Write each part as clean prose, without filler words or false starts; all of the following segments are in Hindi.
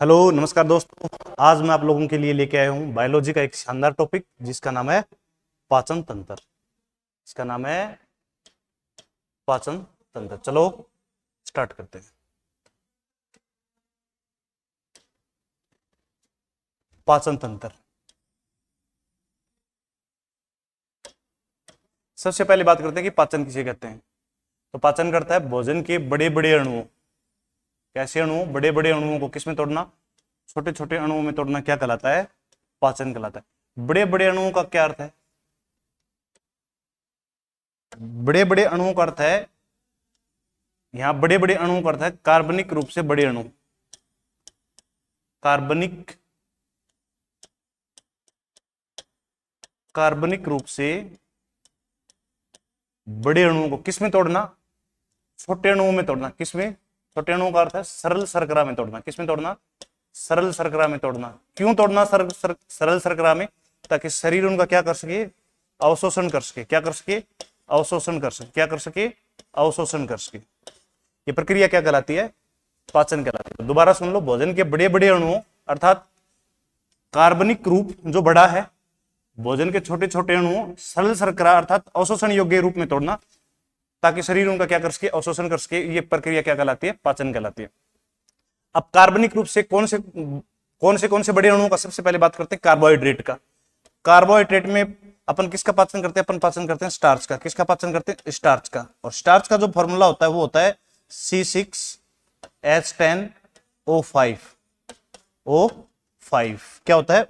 हेलो नमस्कार दोस्तों। आज मैं आप लोगों के लिए लेके आया हूं बायोलॉजी का एक शानदार टॉपिक जिसका नाम है पाचन तंत्र। इसका नाम है पाचन तंत्र। चलो स्टार्ट करते हैं। पाचन तंत्र, सबसे पहले बात करते हैं कि पाचन किसे कहते हैं। तो पाचन करता है भोजन के बड़े बड़े अणुओं, कैसे अणुओं, बड़े बड़े अणुओं को किसमें तोड़ना, छोटे छोटे अणुओं में तोड़ना क्या कहलाता है, पाचन कहलाता है। बड़े बड़े अणुओं का क्या अर्थ है, बड़े बड़े अणुओं का अर्थ है, यहां बड़े बड़े अणुओं का अर्थ है कार्बनिक रूप से बड़े अणु, कार्बनिक कार्बनिक रूप से बड़े अणुओं को किसमें तोड़ना, छोटे अणुओं में तोड़ना। किसमें, छोटे अणुओं का अर्थ है सरल शर्करा में तोड़ना। किसमें तोड़ना, सरल शर्करा में तोड़ना। क्यों तोड़ना सरल शर्करा में, ताकि शरीर उनका क्या कर सके, अवशोषण कर सके। क्या कर सके, अवशोषण कर सके। क्या कर सके, अवशोषण कर सके। ये प्रक्रिया क्या कहलाती है, पाचन कहलाती है। तो दोबारा सुन लो, भोजन के बड़े बड़े अणुओं अर्थात कार्बनिक रूप जो बड़ा है, भोजन के छोटे छोटे अणुओं सरल शर्करा अर्थात अवशोषण योग्य रूप में तोड़ना, ताकि शरीर उनका क्या कर सके, अवशोषण कर सके। ये प्रक्रिया क्या कहलाती है, पाचन कहलाती है। अब कार्बनिक रूप से कौन से बड़े अणुओं का सबसे पहले बात करते हैं, कार्बोहाइड्रेट का। कार्बोहाइड्रेट में अपन किसका पाचन करते हैं, अपन पाचन करते हैं स्टार्च का। किसका पाचन करते हैं, स्टार्च का। और स्टार्च का जो फॉर्मूला होता है वो होता है C6H10O5। O5 क्या होता है,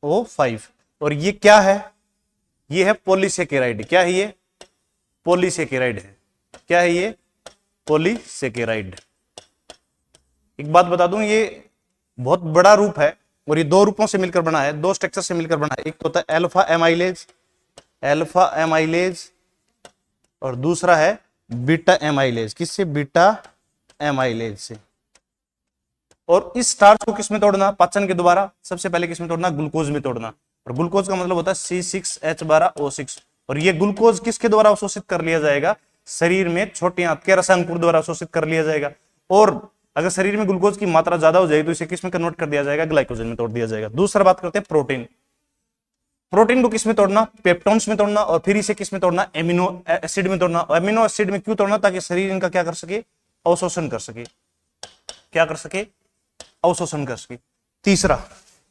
O5। और ये क्या है, ये है पॉलीसेकेराइड। क्या है ये, पॉलीसेकेराइड है। क्या है ये, पॉलीसेकेराइड। एक बात बता दूं, ये बहुत बड़ा रूप है और ये दो रूपों से मिलकर बना है, दो स्ट्रक्चर से मिलकर बना है। एक तो होता है अल्फा एमाइलेज, अल्फा एमाइलेज, और दूसरा है बीटा एमाइलेज। किससे, बीटा एमाइलेज से। और इस स्टार्च को किसमें तोड़ना, पाचन के द्वारा सबसे पहले किसमें तोड़ना, ग्लूकोज में तोड़ना। और ग्लूकोज का मतलब होता है C6H12O6। और ये ग्लूकोज किसके द्वारा अवशोषित कर लिया जाएगा, शरीर में छोटी आंत के रसांकुर द्वारा अवशोषित कर लिया जाएगा। और अगर शरीर में ग्लूकोज की मात्रा ज्यादा हो जाएगी तो इसे किसमें कन्वर्ट कर दिया जाएगा, ग्लाइकोजन में तोड़ दिया जाएगा। दूसरा बात करते हैं प्रोटीन। प्रोटीन को किसमें तोड़ना, पेप्टोन्स में तोड़ना, और फिर इसे किसमें तोड़ना, एमिनो एसिड में तोड़ना। एमिनो एसिड में क्यों तोड़ना, ताकि शरीर इनका क्या कर सके, अवशोषण कर सके। क्या कर सके, अवशोषण कर सके। तीसरा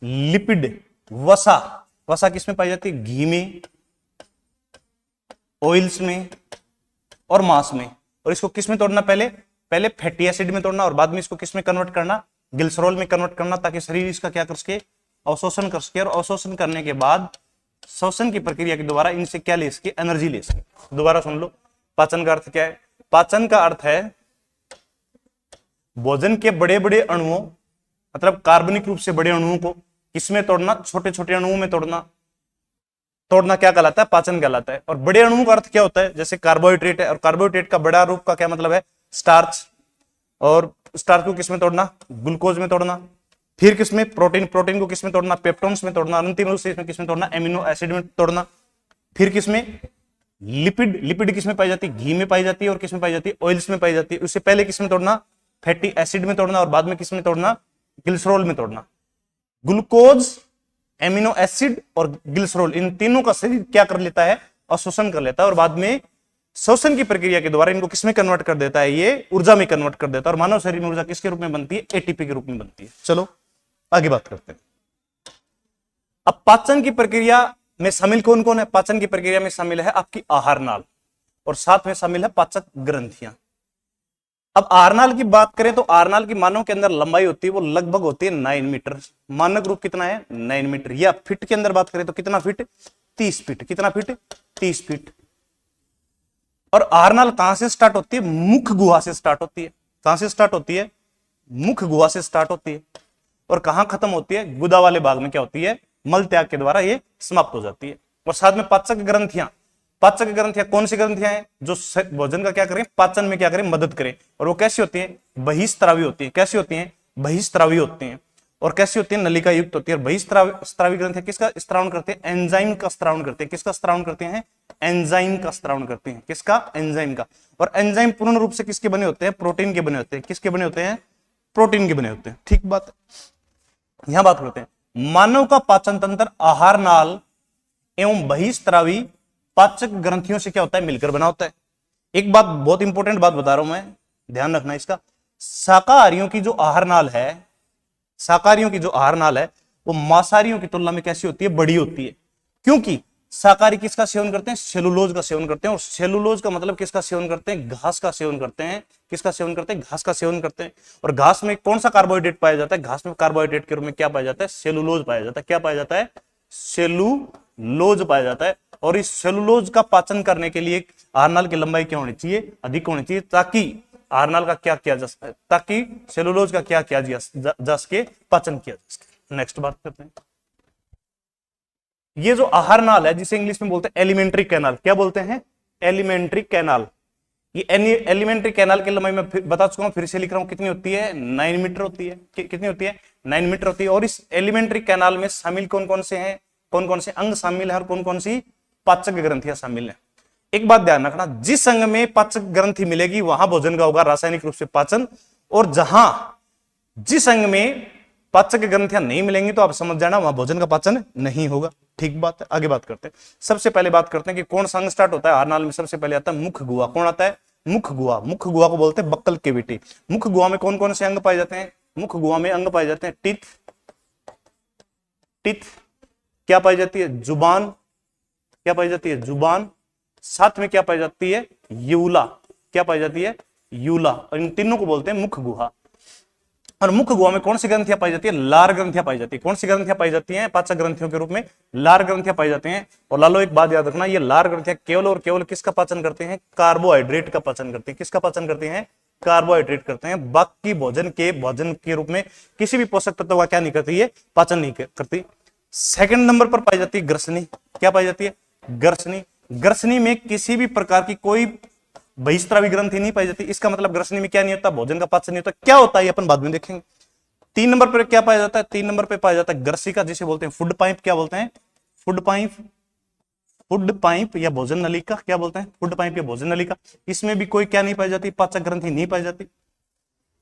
लिपिड, वसा। वसा किसमें पाई जाती है, घी में, ऑयल्स में और मांस में। और इसको किसमें तोड़ना, पहले फैटी एसिड में तोड़ना और बाद में इसको किसमें कन्वर्ट करना, ग्लिसरॉल में कन्वर्ट करना, ताकि शरीर इसका क्या कर सके, अवशोषण कर सके। और अवशोषण करने के बाद श्वसन की प्रक्रिया के द्वारा इनसे क्या ले सके, एनर्जी ले सके। दोबारा सुन लो, पाचन का अर्थ क्या है, पाचन का अर्थ है भोजन के बड़े बड़े अणुओं, मतलब कार्बनिक रूप से बड़े अणुओं को किसमें तोड़ना, छोटे छोटे अणुओं में तोड़ना। तोड़ना क्या कहलाता है, पाचन कहलाता है। और बड़े अणुओं का अर्थ क्या होता है, जैसे कार्बोहाइड्रेट है, और कार्बोहाइड्रेट का बड़ा रूप का क्या मतलब है, स्टार्च। और स्टार्च को किसमें तोड़ना, ग्लूकोज में तोड़ना। फिर किसमें, प्रोटीन, प्रोटीन को किसमें तोड़ना, पेप्टोन्स में तोड़ना। अंतिम रूप से इसमें किसमें तोड़ना, एमिनो एसिड में तोड़ना। फिर किसमें, लिपिड, लिपिड किसमें पाई जाती है, घी में पाई जाती है। और किसमें पाई जाती है, ऑयल्स में पाई जाती है। उससे पहले किसमें तोड़ना, फैटी एसिड में तोड़ना, और बाद में किसमें तोड़ना, ग्लिसरॉल में तोड़ना। ग्लूकोज, एमिनो एसिड और ग्लिसरॉल, इन तीनों का शरीर क्या कर लेता है, अवशोषण कर लेता है। और बाद में श्वसन की प्रक्रिया के द्वारा इनको किसमें कन्वर्ट कर देता है, ये ऊर्जा में कन्वर्ट कर देता है। और मानव शरीर में ऊर्जा किसके रूप में बनती है, एटीपी के रूप में बनती है। चलो आगे बात करते हैं। अब पाचन की प्रक्रिया में शामिल कौन कौन है, पाचन की प्रक्रिया में शामिल है आपकी आहार नाल, और साथ में शामिल है पाचक ग्रंथियां। अब आहारनाल की बात करें तो आहारनाल की मानव के अंदर लंबाई होती है, वो लगभग होती है 9 मीटर। मानक रूप कितना है, 9 मीटर। या फीट के अंदर बात करें तो कितना फीट, 30 फीट। कितना फीट, 30 फीट। और आहारनाल कहां से स्टार्ट होती है, मुख गुहा से स्टार्ट होती है। कहां से स्टार्ट होती है, मुख गुहा से स्टार्ट होती है। और कहां खत्म होती है, गुदा वाले भाग में क्या होती है, मल त्याग के द्वारा ये समाप्त हो जाती है। और साथ में पाचक ग्रंथियां, पाचक ग्रंथियां कौन सी ग्रंथियां हैं, जो भोजन का क्या करें, पाचन में क्या करें, मदद करें। और वो कैसी होती है, बहिस्त्रावी होती है। कैसी होती है, बहिस्त्रावी होती है। और कैसी होती है, नलिका युक्त होती है। और बहिस्त्रावी ग्रंथियां किसका स्त्रावण करते हैं, एंजाइम का स्त्रावण करते हैं। किसका स्त्रावण करते हैं, एंजाइम का स्त्रावण करते हैं। किसका, एंजाइम का। और एंजाइम पूर्ण रूप से किसके बने होते हैं, प्रोटीन के बने होते हैं। किसके बने होते हैं, प्रोटीन के बने होते हैं। ठीक बात है। यहां बात करते हैं मानव का पाचन तंत्र आहार नाल एवं बहिस्त्रावी पाचक ग्रंथियों से क्या होता है, मिलकर बना होता है। एक बात बहुत इंपॉर्टेंट बात बता रहा हूं मैं, ध्यान रखना इसका। शाकाहारियों की जो आहार नाल है, शाकाहारियों की जो आहार नाल है वो मांसाहारियों की तुलना में कैसी होती है, बड़ी होती है। क्योंकि शाकाहारी किसका सेवन करते हैं, सेलुलोज का सेवन करते हैं। और सेलुलोज का मतलब किसका सेवन करते हैं, घास का सेवन करते हैं। किसका सेवन करते हैं, घास का सेवन करते हैं। और घास में कौन सा कार्बोहाइड्रेट पाया जाता है, घास में कार्बोहाइड्रेट के रूप में क्या पाया जाता है, सेलुलोज पाया जाता है। क्या पाया जाता है, सेलुलोज पाया जाता है। और इस सेलुलोज का पाचन करने के लिए आहारनाल की लंबाई क्या होनी चाहिए, अधिक होनी चाहिए, ताकि आहारनाल का क्या किया जा सके, ताकि सेलुलोज का क्या किया जा सके, पाचन किया जा सके। नेक्स्ट बात करते हैं, ये जो आहार नाल है जिसे इंग्लिश में बोलते हैं एलिमेंट्री कैनाल, क्या बोलते हैं, एलिमेंट्री कैनाल। ये एलिमेंट्री कैनाल की लंबाई मैं बता चुका हूं, फिर से लिख रहा हूं, कितनी होती है, 9 मीटर होती है। कितनी होती है, 9 मीटर होती है। और इस एलिमेंट्री कैनाल में शामिल कौन कौन से हैं, कौन कौन से अंग शामिल है और कौन कौन सी पाचक ग्रंथियां शामिल है। एक बात ध्यान रखना, जिस अंग में पाचक ग्रंथि मिलेगी वहां भोजन का होगा रासायनिक रूप से पाचन, और जिस अंग में पाचक ग्रंथियां नहीं मिलेंगी तो आप समझ जाना वहां भोजन का पाचन नहीं होगा। ठीक बात है। आगे बात करते हैं, सबसे पहले बात करते हैं कि कौन सा अंग स्टार्ट होता है आहारनाल में। सबसे पहले आता है मुख गुहा। कौन आता है, मुख गुहा। मुख गुहा को बोलते हैं बक्कल केविटी। मुख गुहा में कौन कौन से अंग पाए जाते हैं, मुख गुहा में अंग पाए जाते हैं टीथ, टीथ क्या पाई जाती है, जुबान, क्या पाई जाती है, जुबान। साथ में क्या पाई जाती है, यूला, क्या पाई जाती है, यूला। और इन तीनों को बोलते हैं मुख गुहा। और मुख गुहा में कौन सी ग्रंथियां पाई जाती है, लार ग्रंथियां पाई जाती है। कौन सी ग्रंथियां पाई जाती हैं, पाचक ग्रंथियों के रूप में लार ग्रंथियां पाई जाती हैं। और लालो एक बात याद रखना, ये लार ग्रंथियां केवल और केवल किसका पाचन करते हैं, कार्बोहाइड्रेट का पाचन करते हैं। किसका पाचन करते हैं, कार्बोहाइड्रेट करते हैं। बाकी भोजन के रूप में किसी भी पोषक तत्व का क्या नहीं करती है, पाचन नहीं करती। सेकंड नंबर पर पाई जाती है ग्रसनी। क्या पाई जाती है, ग्रसनी। ग्रसनी में किसी भी प्रकार की कोई बहिस्त्रावी ग्रंथि नहीं पाई जाती। इसका मतलब ग्रसनी में क्या नहीं होता, भोजन का पाचन नहीं होता। क्या होता है ये अपन बाद में देखेंगे। 3 नंबर पर क्या पाया जाता है, 3 नंबर पे पाया जाता है ग्रसिका, जिसे बोलते हैं फूड पाइप। क्या बोलते हैं, फूड पाइप, फूड पाइप या भोजन नलिका। क्या बोलते हैं, फूड पाइप या भोजन नलिका। इसमें भी कोई क्या नहीं पाई जाती, पाचक ग्रंथि नहीं पाई जाती।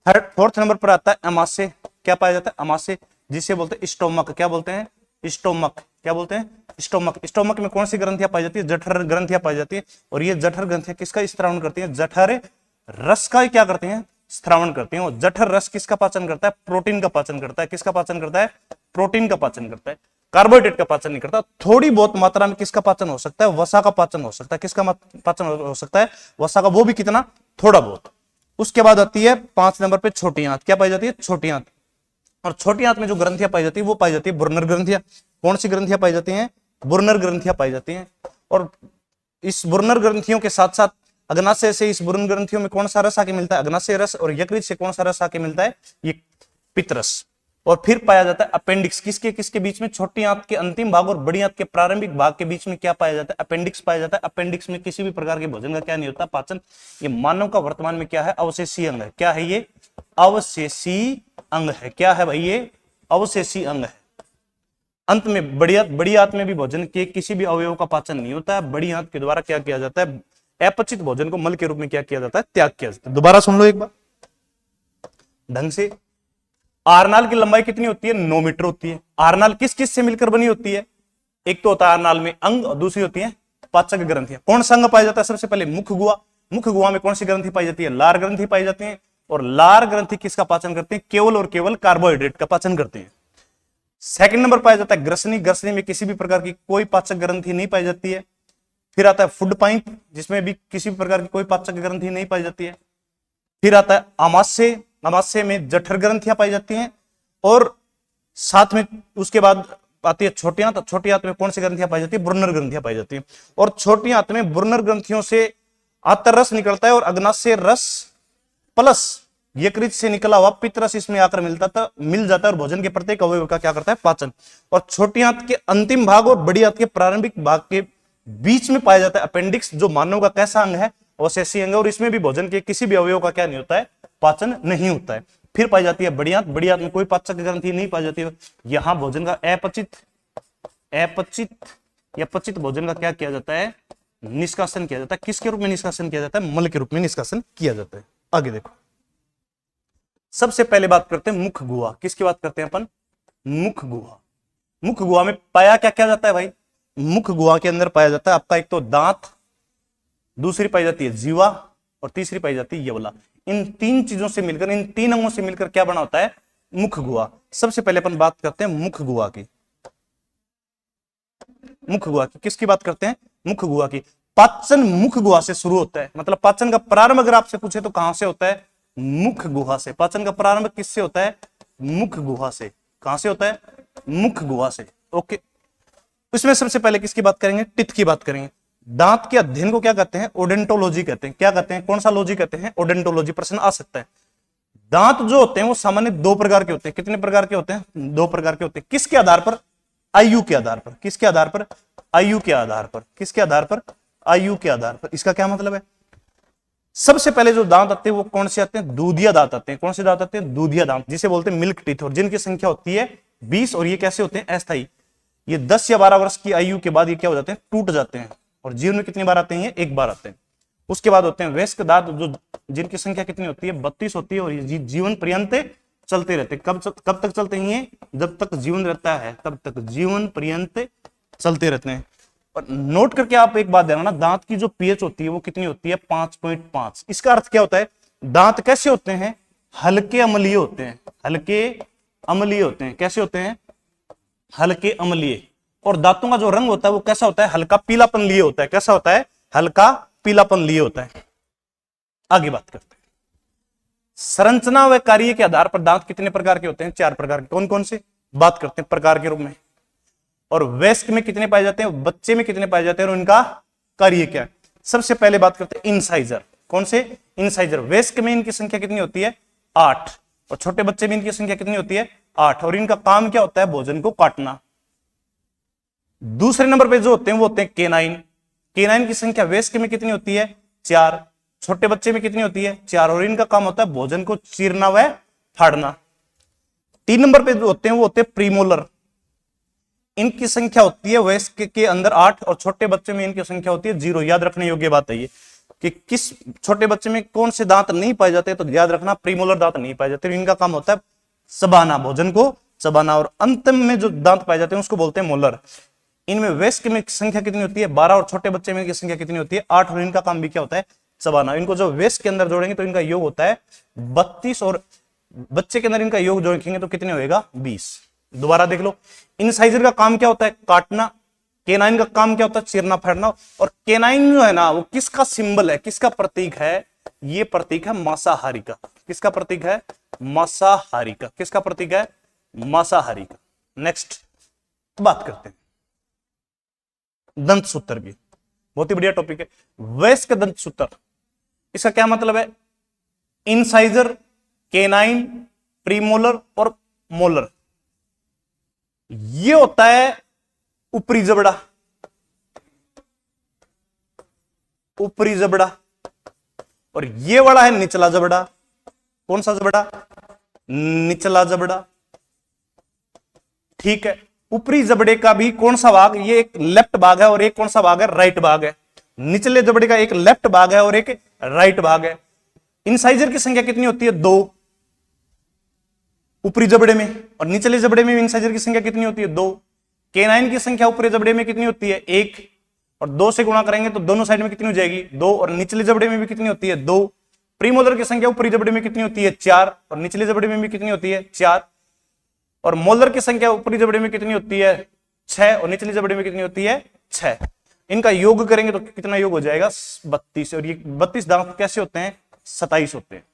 फोर्थ नंबर पर आता है अमाशय। क्या पाया जाता है, अमाशय, जिसे बोलते हैं स्टोमक। क्या बोलते हैं, स्टोमक। क्या बोलते हैं, स्टोमक। स्टोमक में कौन सी ग्रंथियां पाई जाती है, जठर ग्रंथियां पाई जाती है। और ये जठर ग्रंथियां किसका स्त्रावण करती है, जठर रस का क्या करते हैं, स्त्रावण करते हैं। और जठर रस किसका पाचन करता है, प्रोटीन का पाचन करता है। किसका पाचन करता है, प्रोटीन का पाचन करता है। कार्बोहाइड्रेट का पाचन नहीं करता। थोड़ी बहुत मात्रा में किसका पाचन हो सकता है, वसा का पाचन हो सकता है। किसका पाचन हो सकता है, वसा का, वो भी कितना, थोड़ा बहुत। उसके बाद आती है 5 नंबर पे छोटी आंत। क्या पाई जाती है, छोटी आंत। और छोटी आंत में जो ग्रंथियां पाई जाती है वो पाई जाती है बुर्नर ग्रंथियां। कौन सी ग्रंथियां पाई जाती हैं, बुर्नर ग्रंथियां पाई जाती हैं। और इस बुर्नर ग्रंथियों के साथ साथ अग्नाशय से इस बुर्नर ग्रंथियों में कौन सा रस आके मिलता है, अग्नाशय रस। और यकृत से कौन सा रस आके मिलता है, ये पित्तरस। और फिर पाया जाता है अपेंडिक्स। किसके किसके बीच में, छोटी आंत के अंतिम भाग और बड़ी आंत के प्रारंभिक भाग के बीच में क्या पाया जाता है, अपेंडिक्स पाया जाता है। अपेंडिक्स में किसी भी प्रकार के भोजन का क्या नहीं होता, पाचन। ये मानव का वर्तमान में क्या है, अवशेषी अंग है। क्या है ये, अवशेषी अंग है। क्या है भाई, ये अवशेषी अंग है। अंत में बड़ी आंत में भी भोजन के किसी भी अवयव का पाचन नहीं होता है। बड़ी आंत के द्वारा क्या किया जाता है, अपचित भोजन को मल के रूप में क्या किया जाता है, त्याग किया जाता है। दोबारा सुन लो एक बार ढंग से। आहारनाल की लंबाई कितनी होती है, 9 मीटर होती है। आहारनाल किस किस से मिलकर बनी होती है, एक तो होता है आहारनाल में अंग और दूसरी होती है पाचक ग्रंथियां। कौन सा अंग पाया जाता है, सबसे पहले मुख गुहा। मुख गुहा में कौन सी ग्रंथि पाई जाती है, लार ग्रंथि पाई जाती है। और लार ग्रंथि किसका पाचन करते हैं, केवल और केवल कार्बोहाइड्रेट का पाचन करते हैं। सेकंड नंबर पाया जाता है ग्रसनी। ग्रसनी में किसी भी प्रकार की कोई पाचक ग्रंथि नहीं पाई जाती है। फिर आता है फूड पाइप, जिसमें भी किसी भी प्रकार की कोई पाचक ग्रंथि नहीं पाई जाती है। फिर आता है अमाशय। अमाशय में जठर ग्रंथियां पाई जाती हैं। और साथ में उसके बाद आती है छोटी आंत। छोटी आंत में कौन सी ग्रंथियां पाई जाती है, बुर्नर ग्रंथियां पाई जाती है। और छोटी आंत में बुर्नर ग्रंथियों से आंतर रस निकलता है और अग्नाशय रस प्लस यकृत से निकला हुआ पित्तरस इसमें आकर मिल जाता है। और भोजन के प्रत्येक अवयव का क्या करता है, पाचन। और छोटी आंत के अंतिम भाग और बड़ी आंत के प्रारंभिक भाग के बीच में पाया जाता है अपेंडिक्स, जो मानव का कैसा अंग है, अवशेषी अंग है। और इसमें भी भोजन के किसी भी अवयव का क्या नहीं होता है, पाचन नहीं होता है। फिर पाई जाती है बड़ी आंत। बड़ी आंत में कोई पाचक ग्रंथि नहीं पाई जाती है। यहां भोजन का अपचित या पचित भोजन का क्या किया जाता है, निष्कासन किया जाता है। किसके रूप में निष्कासन किया जाता है, मल के रूप में निष्कासन किया जाता है। आगे देखो, सबसे पहले बात करते हैं मुख गुहा। किसकी बात करते हैं अपन? मुख गुहा। मुख गुहा में पाया क्या क्या जाता है भाई? मुख गुहा के अंदर पाया जाता है आपका एक तो दांत, दूसरी पाई जाती है जीवा, और तीसरी पाई जाती है यवला। इन तीन चीजों से मिलकर, इन तीन अंगों से मिलकर क्या बना होता है? मुख गुहा। सबसे पहले अपन बात करते हैं मुख गुहा की। मुख गुहा की किसकी बात करते हैं? मुख गुहा की। पाचन मुख गुहा से शुरू होता है, मतलब पाचन का प्रारंभ अगर आपसे पूछे तो कहां से होता है? मुख गुहा से। पाचन का प्रारंभ किससे होता है? मुख गुहा से। कहां से होता है? मुख गुहा से। ओके, इसमें सबसे पहले किसकी बात करेंगे? टिथ की बात करेंगे। दांत के अध्ययन को क्या कहते हैं? ओडेंटोलॉजी कहते हैं। क्या कहते हैं? कौन सा लॉजी कहते हैं? ओडेंटोलॉजी। प्रश्न आ सकता है। दांत जो होते हैं वो सामान्य दो प्रकार के होते हैं। कितने प्रकार के होते हैं? दो प्रकार के होते हैं। किसके आधार पर? आयु के आधार पर। किसके आधार पर? आयु के आधार पर। किसके आधार पर? आयु के आधार पर। इसका क्या मतलब है? सबसे पहले जो दांत आते हैं वो कौन से आते हैं? दूधिया दांत आते हैं। कौन से दांत आते हैं? दूधिया दांत, जिसे बोलते हैं मिल्क टीथ, और जिनकी संख्या होती है 20, और ये कैसे होते हैं? अस्थायी। ये 10 या 12 वर्ष की आयु के बाद ये क्या हो जाते हैं? टूट जाते हैं। और जीवन में कितनी बार आते हैं? ये एक बार आते हैं। उसके बाद होते हैं वयस्क दांत, जो जिनकी संख्या कितनी होती है? 32 होती है, और ये जीवन पर्यंत चलते रहते हैं। कब तक चलते हैं? ये जब तक जीवन रहता है तब तक जीवन पर्यंत चलते रहते हैं। और नोट करके आप एक बात देना ना, दांत की जो पीएच होती है वो कितनी होती है? 5.5। इसका अर्थ क्या होता है? दांत कैसे होते हैं? हल्के अम्लीय होते हैं। हल्के अम्लीय होते हैं। कैसे होते हैं? हल्के अम्लीय। और दांतों का जो रंग होता है वो कैसा होता है? हल्का पीलापन लिए होता है। कैसा होता है? हल्का पीलापन लिए होता है। आगे बात करते हैं। संरचना व कार्य के आधार पर दांत कितने प्रकार के होते हैं? 4 प्रकार के। कौन कौन से? बात करते हैं प्रकार के रूप में। और वयस्क में कितने पाए जाते हैं? बच्चे में कितने पाए जाते हैं? और उनका कार्य क्या है? सबसे पहले बात करते हैं इंसाइजर। कौन से? इंसाइजर। वयस्क में इनकी संख्या कितनी होती है? 8। और छोटे बच्चे में इनकी संख्या कितनी होती है? 8। और इनका काम क्या होता है? भोजन को काटना। दूसरे नंबर पे जो होते हैं वो होते हैं केनाइन। केनाइन की संख्या वयस्क में कितनी होती है? 4। छोटे बच्चे में कितनी होती है? 4। और इनका काम होता है भोजन को चीरना व फाड़ना। 3 नंबर पे जो होते हैं वो होते हैं प्रीमोलर। इनकी संख्या होती है वयस्क के अंदर 8, और छोटे बच्चे में इनकी संख्या होती है 0। याद रखने योग्य बात है ये कि किस छोटे बच्चे में कौन से दांत नहीं पाए जाते, तो याद रखना प्रीमोलर दांत नहीं पाए जाते। इनका काम होता है चबाना, भोजन को चबाना। और अंतिम में जो दांत पाए जाते हैं उसको बोलते हैं मोलर। इनमें वयस्क में संख्या कितनी होती है? 12। और छोटे बच्चे में इनकी संख्या कितनी होती है? 8। और इनका काम भी क्या होता है? चबाना। इनको जो वयस्क के अंदर जोड़ेंगे तो इनका योग होता है 32, और बच्चे के अंदर इनका योग जोड़ेंगे तो कितने होएगा? 20। दोबारा देख लो। इंसाइजर का काम क्या होता है? काटना। केनाइन का काम क्या होता है? चीरना फाड़ना। और केनाइन जो है ना वो किसका सिंबल है? किसका प्रतीक है? ये प्रतीक है मांसाहारी का। किसका प्रतीक है? मांसाहारी का। किसका प्रतीक है? मांसाहारी का। नेक्स्ट बात करते हैं दंत सूत्र की। बहुत ही बढ़िया टॉपिक है वयस्क दंत सूत्र। इसका क्या मतलब है? इंसाइजर, केनाइन, प्रीमोलर और मोलर। ये होता है ऊपरी जबड़ा। ऊपरी जबड़ा। और ये वाला है निचला जबड़ा। कौन सा जबड़ा? निचला जबड़ा। ठीक है। ऊपरी जबड़े का भी कौन सा भाग? ये एक लेफ्ट भाग है और एक कौन सा भाग है? राइट भाग है। निचले जबड़े का एक लेफ्ट भाग है और एक राइट भाग है। इंसाइजर की संख्या कितनी होती है? 2 ऊपरी जबड़े में, और निचले जबड़े में इंसाइजर की संख्या कितनी होती है? 2। केनाइन की संख्या ऊपरी जबड़े में कितनी होती है? 1। और 2 से गुणा करेंगे तो दोनों साइड में कितनी हो जाएगी? 2। और निचले जबड़े में भी कितनी होती है? 2। प्रीमोलर की संख्या ऊपरी जबड़े में कितनी होती है? 4। और निचले जबड़े में भी कितनी होती है? 4। और मोलर की संख्या ऊपरी जबड़े में कितनी होती है? 6। और निचली जबड़े में कितनी होती है? 6। इनका योग करेंगे तो कितना योग हो जाएगा? 32। और ये 32 दांत कैसे होते हैं? 27 होते हैं।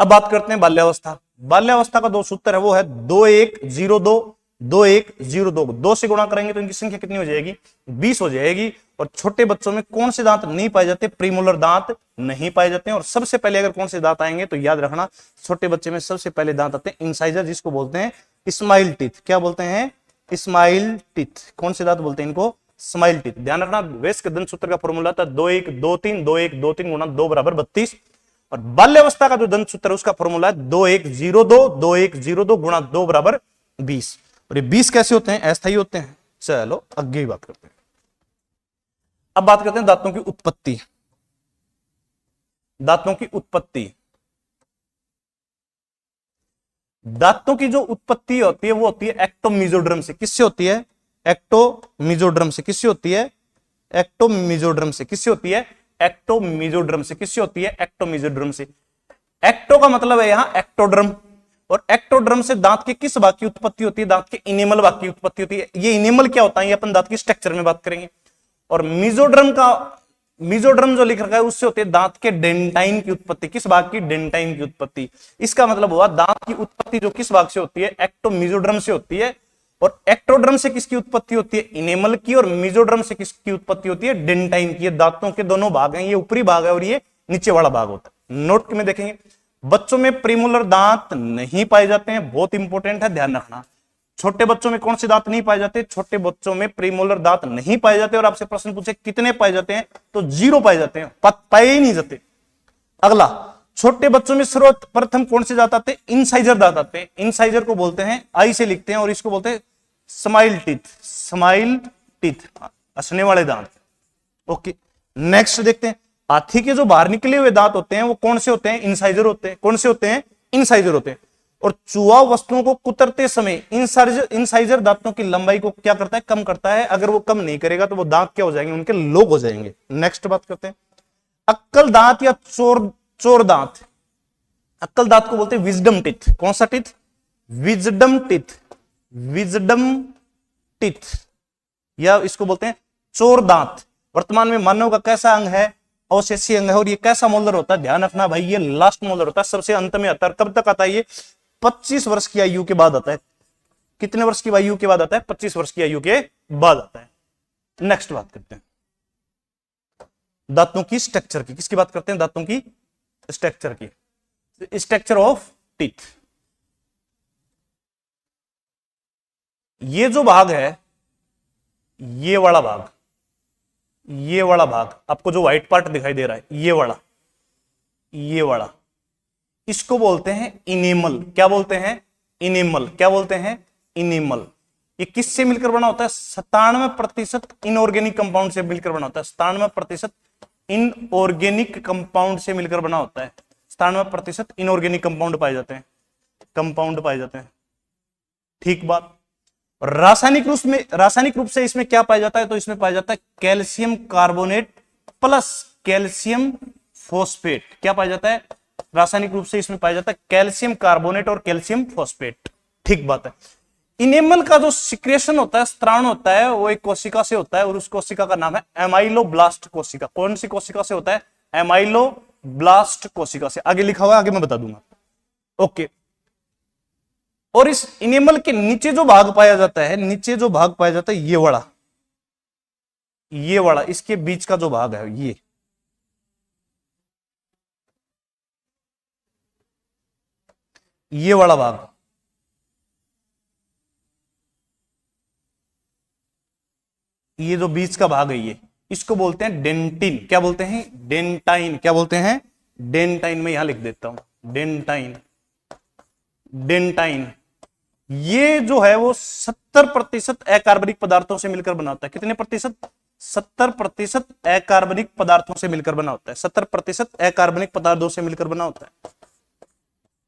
अब बात करते हैं बाल्यावस्था। बाल्यावस्था का 2 सूत्र है, वो है 2102 2102। 2 से गुणा करेंगे तो इनकी संख्या कितनी हो जाएगी? 20 हो जाएगी। और छोटे बच्चों में कौन से दांत नहीं पाए जाते? प्रीमोलर दांत नहीं पाए जाते हैं। और सबसे पहले अगर कौन से दांत आएंगे तो याद रखना, छोटे बच्चे में सबसे पहले दांत आते हैं इंसाइजर, जिसको बोलते हैं स्माइल टीथ। क्या बोलते हैं? Smile teeth. कौन से दांत बोलते हैं इनको? Smile teeth. ध्यान रखना, वयस्क दंत सूत्र का फॉर्मूला था 2123 2123 गुणा 2 बराबर 32। और बाल्यावस्था का जो दंत सूत्र है उसका फॉर्मूला है 2102 2102 गुणा 2 बराबर 20। और ये 20 कैसे होते हैं? अस्थायी होते हैं। चलो आगे ही बात करते हैं। अब बात करते हैं दांतों की उत्पत्ति। दांतों की उत्पत्ति। दांतों की जो उत्पत्ति होती है वो होती है एक्टोमीजोड्रम से। किससे होती है? एक्टोमीजोड्रम से। किससे होती है? एक्टोमीजोड्रम से। किससे होती है? एक्टोमीजोड्रम से। किससे होती है? एक्टोमीजोड्रम से। एक्टो का मतलब है यहां एक्टोड्रम, और एक्टोड्रम से दांत के किस भाग की उत्पत्ति होती है? दांत के इनेमल भाग की उत्पत्ति होती है। ये इनेमल क्या होता है ये अपन दांत की स्ट्रक्चर में बात करेंगे। और मीजोड्रम का, मीजोड्रम जो लिख रखा है उससे होती है दांत के डेंटाइन की उत्पत्ति। किस भाग की? डेंटाइन की उत्पत्ति। इसका मतलब हुआ दांत की उत्पत्ति जो किस भाग से होती है? एक्टोमीजोड्रम से होती है। और एक्टोड्रम से किसकी उत्पत्ति होती है? इनेमल की। और मीजोड्रम से किसकी उत्पत्ति होती है? डेंटाइन की। दांतों के दोनों भाग हैं, ये ऊपरी भाग है और ये नीचे वाला भाग होता है। नोट में देखेंगे, बच्चों में प्रीमोलर दांत नहीं पाए जाते हैं, बहुत इंपॉर्टेंट है, ध्यान रखना। छोटे बच्चों में कौन से दांत नहीं पाए जाते? छोटे बच्चों में प्रीमोलर दांत नहीं पाए जाते। और आपसे प्रश्न पूछे कितने पाए जाते हैं, तो 0 पाए जाते हैं, पाए ही नहीं जाते। अगला, छोटे बच्चों में सर्वप्रथम कौन से दांत आते हैं? इंसाइजर दांत आते हैं। इंसाइजर को बोलते हैं, आई से लिखते हैं, और इसको बोलते हैं स्माइल टीथ। स्माइल टीथ, हंसने वाले दांत। ओके, नेक्स्ट देखते हैं, हाथी के जो बाहर निकले हुए दांत होते हैं वो कौन से होते हैं? इंसाइजर होते हैं। कौन से होते हैं? इंसाइजर होते हैं। और चूहा वस्तुओं को कुतरते समय इंसाइजर दांतों की लंबाई को क्या करता है? कम करता है। अगर वो कम नहीं करेगा तो वो दांत क्या हो जाएंगे? उनके लोग हो जाएंगे। नेक्स्ट बात करते हैं, अक्कल दांत या चोर दांत। अक्कल दांत को बोलते हैं विजडम टीथ। कौन सा teeth? Wisdom teeth. Wisdom teeth, या इसको बोलते हैं चोर दांत। वर्तमान में मानव का कैसा अंग है? अवशेषीय अंग है। और ये कैसा मोलर होता है? ध्यान रखना भाई, ये लास्ट मोलर होता है, सबसे अंत में आता है। कब तक आता है ये? 25 वर्ष की आयु के बाद आता है। कितने वर्ष की आयु के बाद आता है? 25 वर्ष की आयु के बाद आता है। नेक्स्ट बात करते हैं दांतों की स्ट्रक्चर की। किसकी बात करते हैं? दांतों की स्ट्रक्चर की। Structure of teeth. ये जो भाग है, ये वाला भाग, ये वाला भाग, आपको जो व्हाइट पार्ट दिखाई दे रहा है, ये वाला, इसको बोलते हैं इनेमल। क्या बोलते हैं? इनेमल। क्या बोलते हैं? इनेमल। ये किससे मिलकर बना होता है? 97% इनऑर्गेनिक कंपाउंड से मिलकर बना होता है। 97% इनऑर्गेनिक कंपाउंड से मिलकर बना होता है। 97% इनऑर्गेनिक कंपाउंड पाए जाते हैं। ठीक बात। रासायनिक रूप से इसमें क्या पाया जाता है? तो इसमें पाया जाता है calcium carbonate plus calcium phosphate. क्या पाया जाता है? रासायनिक रूप से इसमें पाया जाता है कैल्शियम कार्बोनेट और कैल्शियम फॉस्फेट। ठीक बात है। इनेमल का जो सिक्रेशन होता है, स्त्राण होता है, वो एक कोशिका से होता है, और उस कोशिका का नाम है एमाइलोब्लास्ट कोशिका। कौन सी कोशिका से होता है? एमाइलोब्लास्ट कोशिका से। आगे लिखा हुआ है, आगे मैं बता दूंगा। ओके, और इस इनेमल के नीचे जो भाग पाया जाता है, ये वाला, इसके बीच का जो भाग है, ये वाला भाग, ये जो बीच का भाग है, ये इसको बोलते हैं डेंटिन। क्या बोलते हैं? डेंटाइन। क्या बोलते हैं? डेंटाइन। मैं यहां लिख देता हूं, डेंटाइन। ये जो है वो 70% अकार्बनिक पदार्थों से मिलकर बना होता है। कितने प्रतिशत? 70% अकार्बनिक पदार्थों से मिलकर बना होता है। 70% अकार्बनिक पदार्थों से मिलकर बना होता है।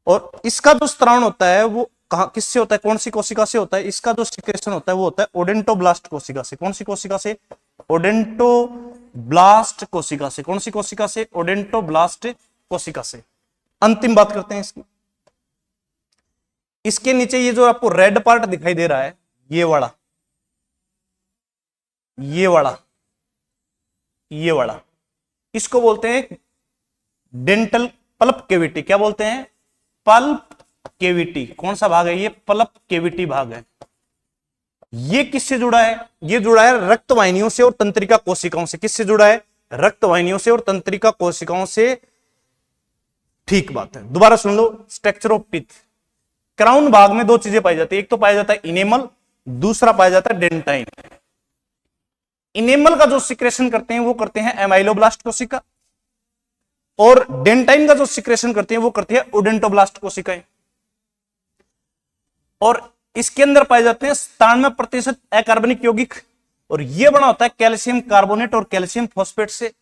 और इसका जो स्त्राण होता है वो किससे होता है? कौन सी कोशिका से होता है? इसका जो सिक्रेशन होता है वो होता है ओडेंटोब्लास्ट कोशिका से। कौन सी कोशिका से? ओडेंटोब्लास्ट कोशिका से। कौन सी कोशिका से? ओडेंटोब्लास्ट कोशिका से। अंतिम बात करते हैं इसकी। इसके नीचे ये जो आपको रेड पार्ट दिखाई दे रहा है, ये वाला, इसको बोलते हैं डेंटल पल्प केविटी। क्या बोलते हैं? Pulp cavity. कौन सा भाग है? ये पल्प केविटी भाग है। ये किससे जुड़ा है? ये जुड़ा है रक्त वाहिनियों से और तंत्रिका कोशिकाओं से। किससे जुड़ा है? रक्त वाहिनियों से और तंत्रिका कोशिकाओं से। ठीक बात है, दोबारा सुन लो। Structure of teeth. क्राउन भाग में 2 चीजें पाई जाती है, एक तो पाया जाता है इनेमल, दूसरा पाया जाता है डेंटाइन। इनेमल का जो सिक्रेशन करते हैं वो करते हैं एमाइलोब्लास्ट कोशिका, और डेंटाइन का जो सिक्रेशन करते हैं वो करती है ओडेंटोब्लास्ट कोशिकाएं। और इसके अंदर पाए जाते हैं 97% अकार्बनिक यौगिक, और यह बना होता है कैल्शियम कार्बोनेट और कैल्शियम फॉस्फेट से।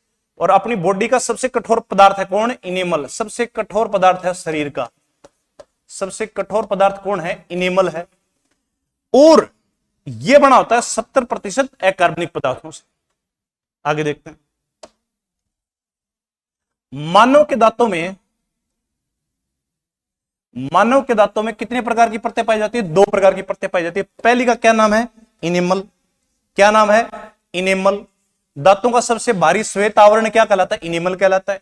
और अपनी बॉडी का सबसे कठोर पदार्थ है कौन? इनेमल। सबसे कठोर पदार्थ है शरीर का। सबसे कठोर पदार्थ कौन है? इनेमल है। और यह बना होता है 70% अकार्बनिक पदार्थों से। आगे देखते हैं। मानव के दांतों में कितने प्रकार की परतें पाई जाती है? 2 प्रकार की परतें पाई जाती है। पहली का क्या नाम है? इनेमल। क्या नाम है? इनेमल। दांतों का सबसे भारी श्वेत आवरण क्या कहलाता है? इनेमल कहलाता है।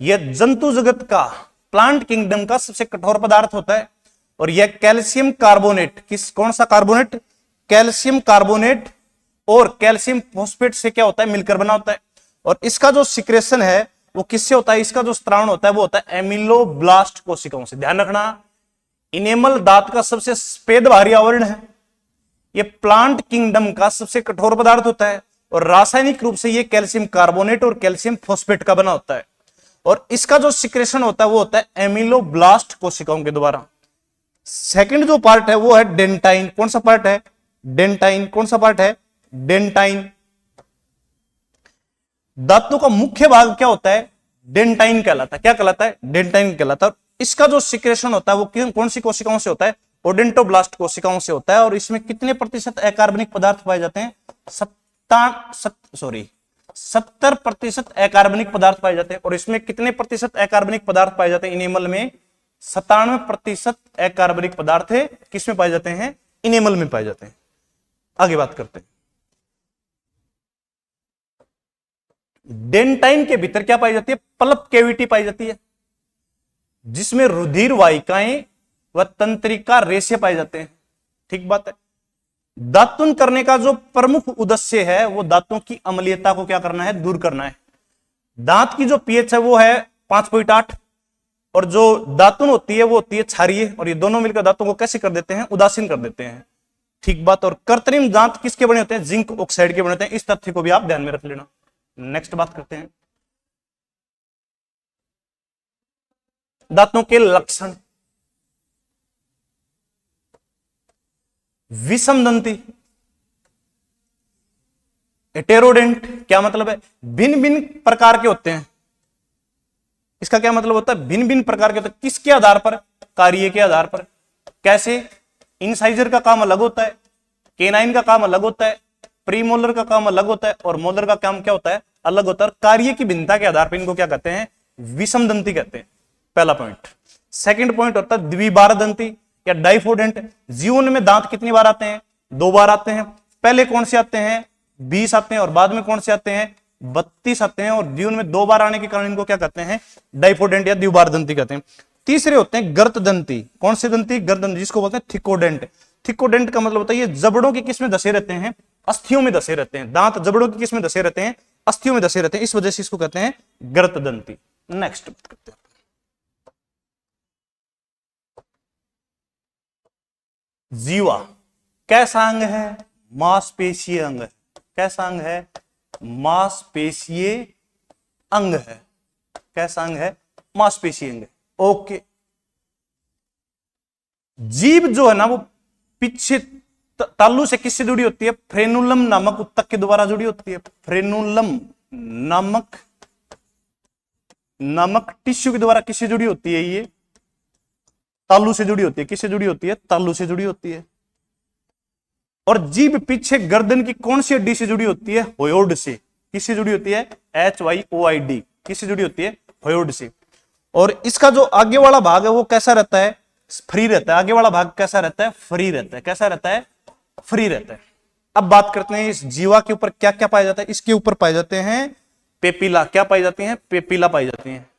यह जंतु जगत का, प्लांट किंगडम का सबसे कठोर पदार्थ होता है। और यह कैल्शियम कार्बोनेट, कौन सा कार्बोनेट? कैल्शियम कार्बोनेट और कैल्शियम फॉस्फेट से क्या होता है? मिलकर बना होता है। और इसका जो सिक्रेशन है वो किससे होता है? इसका जो स्त्रावण होता है वो होता है एमिलोब्लास्ट कोशिकाओं से। ध्यान रखना, इनेमल दांत का सबसे स्वेद भारी आवरण है। ये प्लांट किंगडम का सबसे कठोर पदार्थ होता है और रासायनिक रूप से ये कैल्शियम कार्बोनेट और कैल्शियम फॉस्फेट का बना होता है। और इसका जो सिक्रेशन होता है वो होता है एमिलोब्लास्ट कोशिकाओं के द्वारा। सेकंड जो पार्ट है वो है डेंटाइन। कौन सा पार्ट है? डेंटाइन। कौन सा पार्ट है? डेंटाइन। दांतों का मुख्य भाग क्या होता है? डेंटाइन कहलाता है। क्या कहलाता है? डेंटाइन कहलाता है। इसका जो सिक्रेशन होता है वो कौन सी कोशिकाओं से होता है? ओडेंटोब्लास्ट कोशिकाओं से होता है। और इसमें कितने प्रतिशत अकार्बनिक पदार्थ पाए जाते हैं? 70% अकार्बनिक पदार्थ पाए जाते हैं। और इसमें कितने प्रतिशत अकार्बनिक पदार्थ पाए जाते हैं? इनेमल में 97% अकार्बनिक पदार्थ है किसमें पाए जाते हैं? इनेमल में पाए जाते हैं। आगे बात करते हैं। डेंटाइन के भीतर क्या पाई जाती है? पल्प कैविटी पाई जाती है, जिसमें रुधिर वाहिकाएं व तंत्रिका रेशे पाए जाते हैं। ठीक बात है। दातुन करने का जो प्रमुख उद्देश्य है वो दांतों की अम्लीयता को क्या करना है? दूर करना है। दांत की जो पीएच है वो है 5.8 और जो दातुन होती है वो होती है क्षारीय। और ये दोनों मिलकर दांतों को कैसे कर देते हैं? उदासीन कर देते हैं। ठीक बात। और कृत्रिम दांत किसके बने होते हैं? जिंक ऑक्साइड के बने होते हैं। इस तथ्य को भी आप ध्यान में रख लेना। नेक्स्ट बात करते हैं दांतों के लक्षण। विषमदंती, हेटेरोडेंट। क्या मतलब है? भिन्न भिन्न प्रकार के होते हैं। इसका क्या मतलब होता है? भिन्न भिन्न प्रकार के होते हैं। किसके आधार पर? कार्य के आधार पर। कैसे? इंसाइजर का काम अलग होता है, केनाइन का काम अलग होता है, प्रीमोलर का काम अलग होता है और मोलर का काम क्या होता है? अलग होता है। कार्य की भिन्नता के आधार पर इनको क्या कहते हैं? विषमदंती कहते हैं। पहला पॉइंट। सेकंड पॉइंट होता है द्विबारदंती या डाइफोडेंट। जीवन में दांत कितनी बार आते हैं? 2 बार आते हैं। पहले कौन से आते हैं? 20 आते हैं और बाद में कौन से आते हैं? 32 आते हैं। और जीवन में 2 बार आने के कारण इनको क्या कहते हैं? डाइफोडेंट या द्विबारदंती कहते हैं। तीसरे होते हैं गर्तदंती। कौन सी दंती? गर्तदंती, जिसको बोलते हैं थिकोडेंट। थिकोडेंट का मतलब होता है ये जबड़ों की किस में धसे रहते हैं? अस्थियों में धसे रहते हैं। दांत जबड़ों की किस में धसे रहते हैं? अस्थियों में धसे रहते हैं। इस वजह से इसको कहते हैं गर्तदंती। नेक्स्ट करते हैं। जीवा कैसा अंग है? मांसपेशीय अंग है। कैसा अंग है? मांसपेशीय अंग है। कैसा अंग है? मांसपेशीय अंग है। ओके। जीभ जो है ना वो पीछे तालू से किससे जुड़ी होती है? फ्रेनुलम नामक उत्तक के द्वारा जुड़ी होती है। फ्रेनुलम नामक टिश्यू के द्वारा किससे जुड़ी होती है? ये तालू से जुड़ी होती है। किससे जुड़ी होती है? तालू से जुड़ी होती है। और जीभ पीछे गर्दन की कौन सी हड्डी से जुड़ी होती है? होयोड से। किससे जुड़ी होती है? HYOID। किससे जुड़ी होती है? होयोड से। और इसका जो आगे वाला भाग है वो कैसा रहता है? फ्री रहता है। आगे वाला भाग कैसा रहता है? फ्री रहता है। कैसा रहता है? फ्री रहता है। अब बात करते हैं इस जीवा के ऊपर क्या क्या पाया जाता है। इसके ऊपर पाए जाते हैं पेपिला। क्या पाई जाती हैं? पेपिला पाई जाती हैं।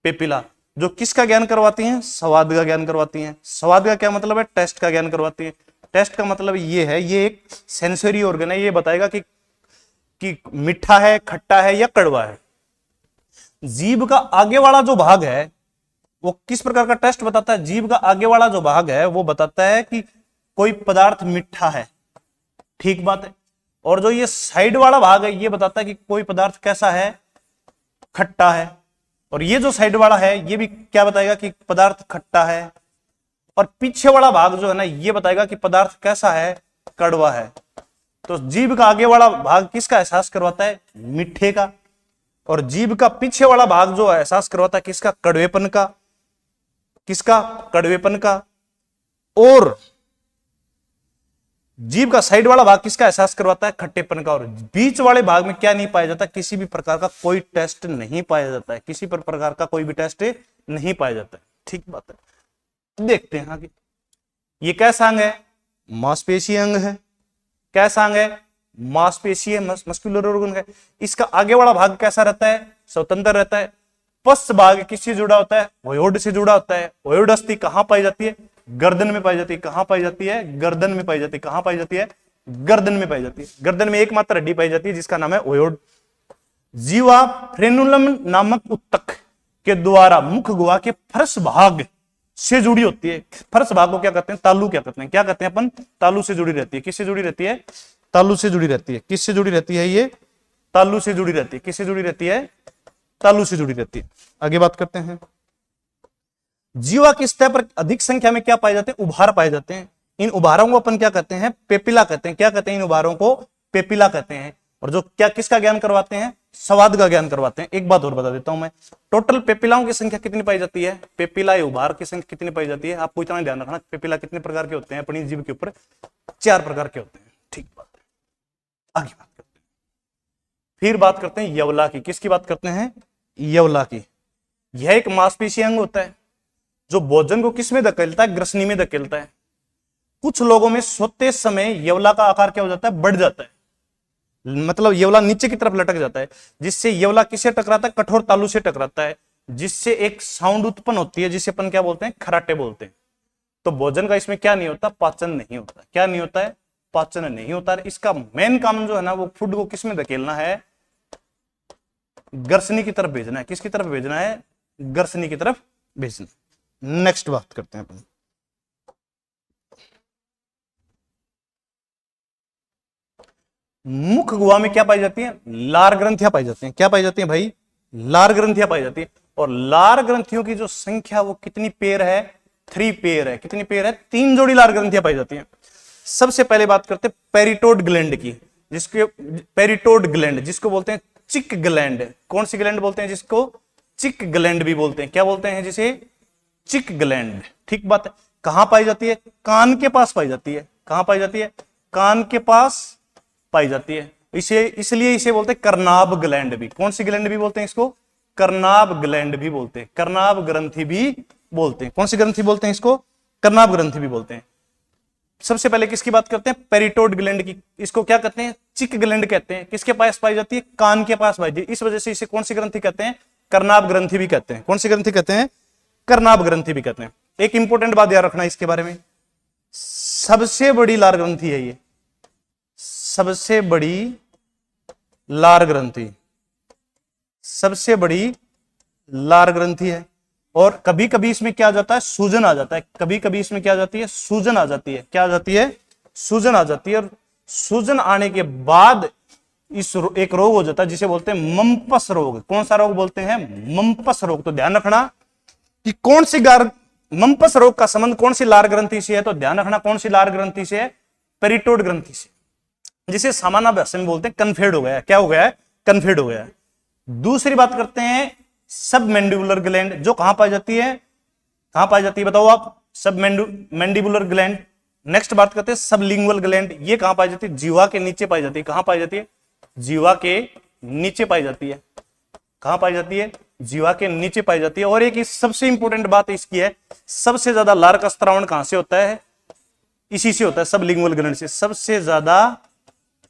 पेपिला जो किसका ज्ञान करवाती हैं? स्वाद का ज्ञान करवाती हैं। स्वाद का क्या मतलब है? टेस्ट का ज्ञान करवाती हैं। टेस्ट का मतलब ये है, ये एक सेंसरी ऑर्गन है। ये बताएगा कि मीठा है, खट्टा है या कड़वा है। जीभ का आगे वाला जो भाग है वो किस प्रकार का टेस्ट बताता है? जीभ का आगे वाला जो भाग है वो बताता है कि कोई पदार्थ मीठा है। ठीक बात है। और जो ये साइड वाला भाग है ये बताता है कि कोई पदार्थ कैसा है? खट्टा है। और ये जो साइड वाला है ये भी क्या बताएगा कि पदार्थ खट्टा है। और पीछे वाला भाग जो है ना ये बताएगा कि पदार्थ कैसा है? कड़वा है। तो जीभ का आगे वाला भाग किसका एहसास करवाता है? मीठे का। और जीभ का पीछे वाला भाग जो एहसास करवाता है किसका? कड़वेपन का। किसका? कड़वेपन का। और जीभ का साइड वाला भाग किसका एहसास करवाता है? खट्टेपन का। और बीच वाले भाग में क्या नहीं पाया जाता? किसी भी प्रकार का कोई टेस्ट नहीं पाया जाता है, किसी पर प्रकार का कोई भी टेस्ट नहीं पाया जाता है। ठीक बात है। देखते हैं आगे। ये कैसा अंग है? मांसपेशीय अंग है। कैसा अंग है? मांसपेशीय मस्कुलर ऑर्गन है। इसका आगे वाला भाग कैसा रहता है? स्वतंत्र रहता है। पश्च भाग किससे जुड़ा होता है? वयोड से जुड़ा होता है। वयोड अस्थि कहां पाई जाती है? गर्दन में पाई जाती है। कहां पाई जाती है? गर्दन में पाई जाती है। कहां पाई जाती है? गर्दन में पाई जाती है। गर्दन में एकमात्र हड्डी पाई जाती है जिसका नाम है वयोड। जीवा फ्रेनुलम नामक उत्तक के द्वारा मुख गुहा के फर्श भाग से जुड़ी होती है। फर्श भाग को क्या कहते हैं? तालू क्या कहते हैं? क्या कहते हैं अपन? तालू से जुड़ी रहती है। किससे जुड़ी रहती है? तालू से जुड़ी रहती है। किससे जुड़ी रहती है? ये तालू से जुड़ी रहती है। किससे जुड़ी रहती है? तालू से जुड़ी रहती है। आगे बात करते हैं। जीवा की सतह पर अधिक संख्या में क्या पाए जाते हैं? उभार पाए जाते हैं। इन उभारों को अपन क्या कहते हैं? पेपिला कहते हैं। क्या कहते हैं? इन उभारों को पेपिला कहते हैं। और जो क्या किसका ज्ञान करवाते हैं? स्वाद का ज्ञान करवाते हैं। एक बात और बता देता हूं मैं, टोटल पेपिलाओं की संख्या कितनी पाई जाती है? पेपिला उभार की संख्या कितनी पाई जाती है? आपको इतना ध्यान रखना, पेपिला कितने प्रकार के होते हैं अपनी जीभ के ऊपर? 4 प्रकार के होते हैं। ठीक बात है। आगे बात करते हैं। फिर बात करते हैं यवला की। किसकी बात करते हैं? यवला की। यह एक मांसपेशीय अंग होता है जो भोजन को किस में धकेलता है? ग्रसनी में धकेलता है। कुछ लोगों में सोते समय यवला का आकार क्या हो जाता है? बढ़ जाता है, मतलब यवला नीचे की तरफ लटक जाता है, जिससे यवला किससे टकराता है? कठोर तालू से टकराता है, जिससे एक साउंड उत्पन्न होती है जिसे अपन क्या बोलते हैं? खराटे बोलते हैं। तो भोजन का इसमें क्या नहीं होता? पाचन नहीं होता। क्या नहीं होता है? पाचन नहीं होता। इसका मेन काम जो है ना, वो फूड को किस में धकेलना है? ग्रसनी की तरफ भेजना है। किसकी तरफ भेजना है? ग्रसनी की तरफ भेजना। नेक्स्ट बात करते हैं अपन। मुख गुहा में क्या पाई जाती है? लार ग्रंथियां पाई जाती हैं। क्या पाई जाती हैं भाई? लार ग्रंथियां पाई जाती है। और लार ग्रंथियों की जो संख्या वो कितनी पेयर है? 3 पेयर है। कितनी पेयर है? 3 जोड़ी लार ग्रंथियां पाई जाती हैं। सबसे पहले बात करते हैं पेरिटोड ग्लैंड की, जिसके पेरिटोड ग्लैंड जिसको बोलते हैं चिक ग्लैंड। कौन सी ग्लैंड बोलते हैं? जिसको चिक ग्लैंड भी बोलते हैं। क्या बोलते हैं? जिसे चिक ग्लैंड। ठीक बात है। कहां पाई जाती है? कान के पास पाई जाती है। कहां पाई जाती है? कान के पास पाई जाती है। इसे इसलिए इसे बोलते हैं करनाभ ग्लैंड भी। कौन सी ग्लैंड भी बोलते हैं इसको? करनाभ ग्लैंड भी बोलते हैं। करनाभ ग्रंथि भी बोलते हैं। कौन सी ग्रंथि बोलते हैं इसको? करनाभ ग्रंथि भी बोलते हैं। सबसे पहले किसकी बात करते हैं? पेरिटोड ग्लैंड की। इसको क्या कहते हैं? चिक ग्लैंड कहते हैं। किसके पास पाई जाती है? कान के पास पाई जाती है। इस वजह से इसे कौन सी ग्रंथि कहते हैं? करनाभ ग्रंथि भी कहते हैं। कौन सी ग्रंथि कहते हैं? करनाभ ग्रंथि भी कहते हैं। एक इंपॉर्टेंट बात याद रखना इसके बारे में, सबसे बड़ी लार ग्रंथि है ये। सबसे बड़ी लार ग्रंथि, सबसे बड़ी लार ग्रंथि है। और कभी कभी इसमें क्या आ जाता है? सूजन आ जाता है। कभी कभी इसमें क्या आ जाती है? सूजन आ जाती है। क्या आ जाती है? सूजन आ जाती है। और सूजन आने के बाद एक रोग हो जाता है जिसे बोलते हैं मम्पस रोग। कौन सा रोग बोलते हैं? मम्पस रोग। तो ध्यान रखना कि कौन सी मम्पस रोग का संबंध कौन सी लार ग्रंथि से है। तो ध्यान रखना कौन सी लार ग्रंथि से है? पेरिटोड ग्रंथि से, जिसे सामान्य भाषा में बोलते हैं कन्फेड हो गया है। क्या हो गया है? कन्फेड हो गया है। दूसरी बात करते हैं सब मैंडिबुलर ग्लैंड, जो कहां पाई जाती है? कहां पाई जाती है बताओ आप? सब मैंडिबुलर ग्लैंड। नेक्स्ट बात करते हैं सबलिंगुअल ग्लैंड। ये कहां पाई जाती है? जीवा के नीचे पाई जाती है। कहां पाई जाती है? जीवा के नीचे पाई जाती है। कहां पाई जाती है? जीवा के नीचे पाई जाती है। और एक सबसे इंपॉर्टेंट बात इसकी है, सबसे ज्यादा लार का स्त्रावण कहां से होता है? इसी से होता है, सबलिंगुअल ग्लैंड से। सबसे ज्यादा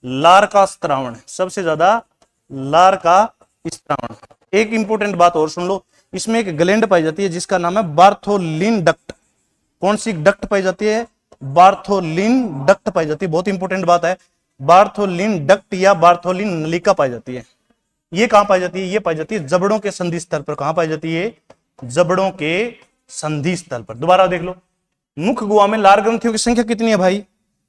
लार का स्त्रावण, सबसे ज्यादा लार का स्त्रावण। एक इंपॉर्टेंट बात और सुन लो, इसमें एक ग्लैंड पाई जाती है जिसका नाम है बार्थोलिन डक्ट। कौन सी डक्ट पाई जाती है? बार्थोलिन डक्ट पाई जाती है। बहुत इंपॉर्टेंट बात है, बार्थोलिन डक्ट या बार्थोलिन नलिका पाई जाती है। ये कहां पाई जाती है? ये पाई जाती है जबड़ों के संधि स्थल पर। कहां पाई जाती है? जबड़ों के संधि स्थल पर। दोबारा देख लो, मुख गुहा में लार ग्रंथियों की संख्या कितनी है भाई?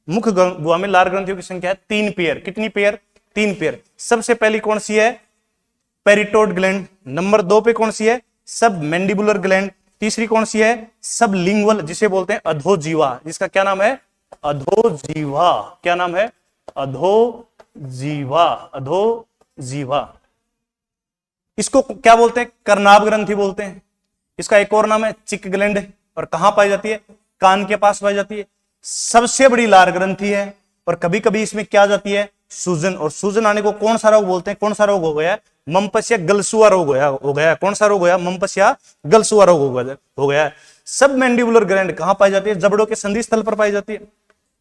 मुख गुहा में लार ग्रंथियों की संख्या है 3 पेयर। कितनी पेयर? 3 पेयर। सबसे पहली कौन सी है? पेरिटोड ग्लैंड। नंबर 2 पे कौन सी है? सब मैंडिबुलर ग्लैंड। तीसरी कौन सी है? सब लिंगुअल, जिसे बोलते हैं अधोजीवा, जिसका क्या नाम है? अधोजीवा। क्या नाम है? अधोजीवा। अधोजीवा। इसको क्या बोलते हैं? करनाभ ग्रंथि बोलते हैं। इसका एक और नाम है चिक ग्लैंड, और कहां पाई जाती है? कान के पास पाई जाती है। सबसे बड़ी लार ग्रंथि है, और कभी कभी इसमें क्या आ जाती है? सूजन, और सूजन आने को कौन सा रोग बोलते हैं? कौन सा रोग हो गया? मम्पस या गलसुआ रोग हो गया। कौन सा रोग हो गया? मम्पस या गलसुआ रोग हो गया। सब मैंडिबुलर ग्लैंड कहां पाई जाती है? जबड़ों के संधि स्थल पर पाई जाती है।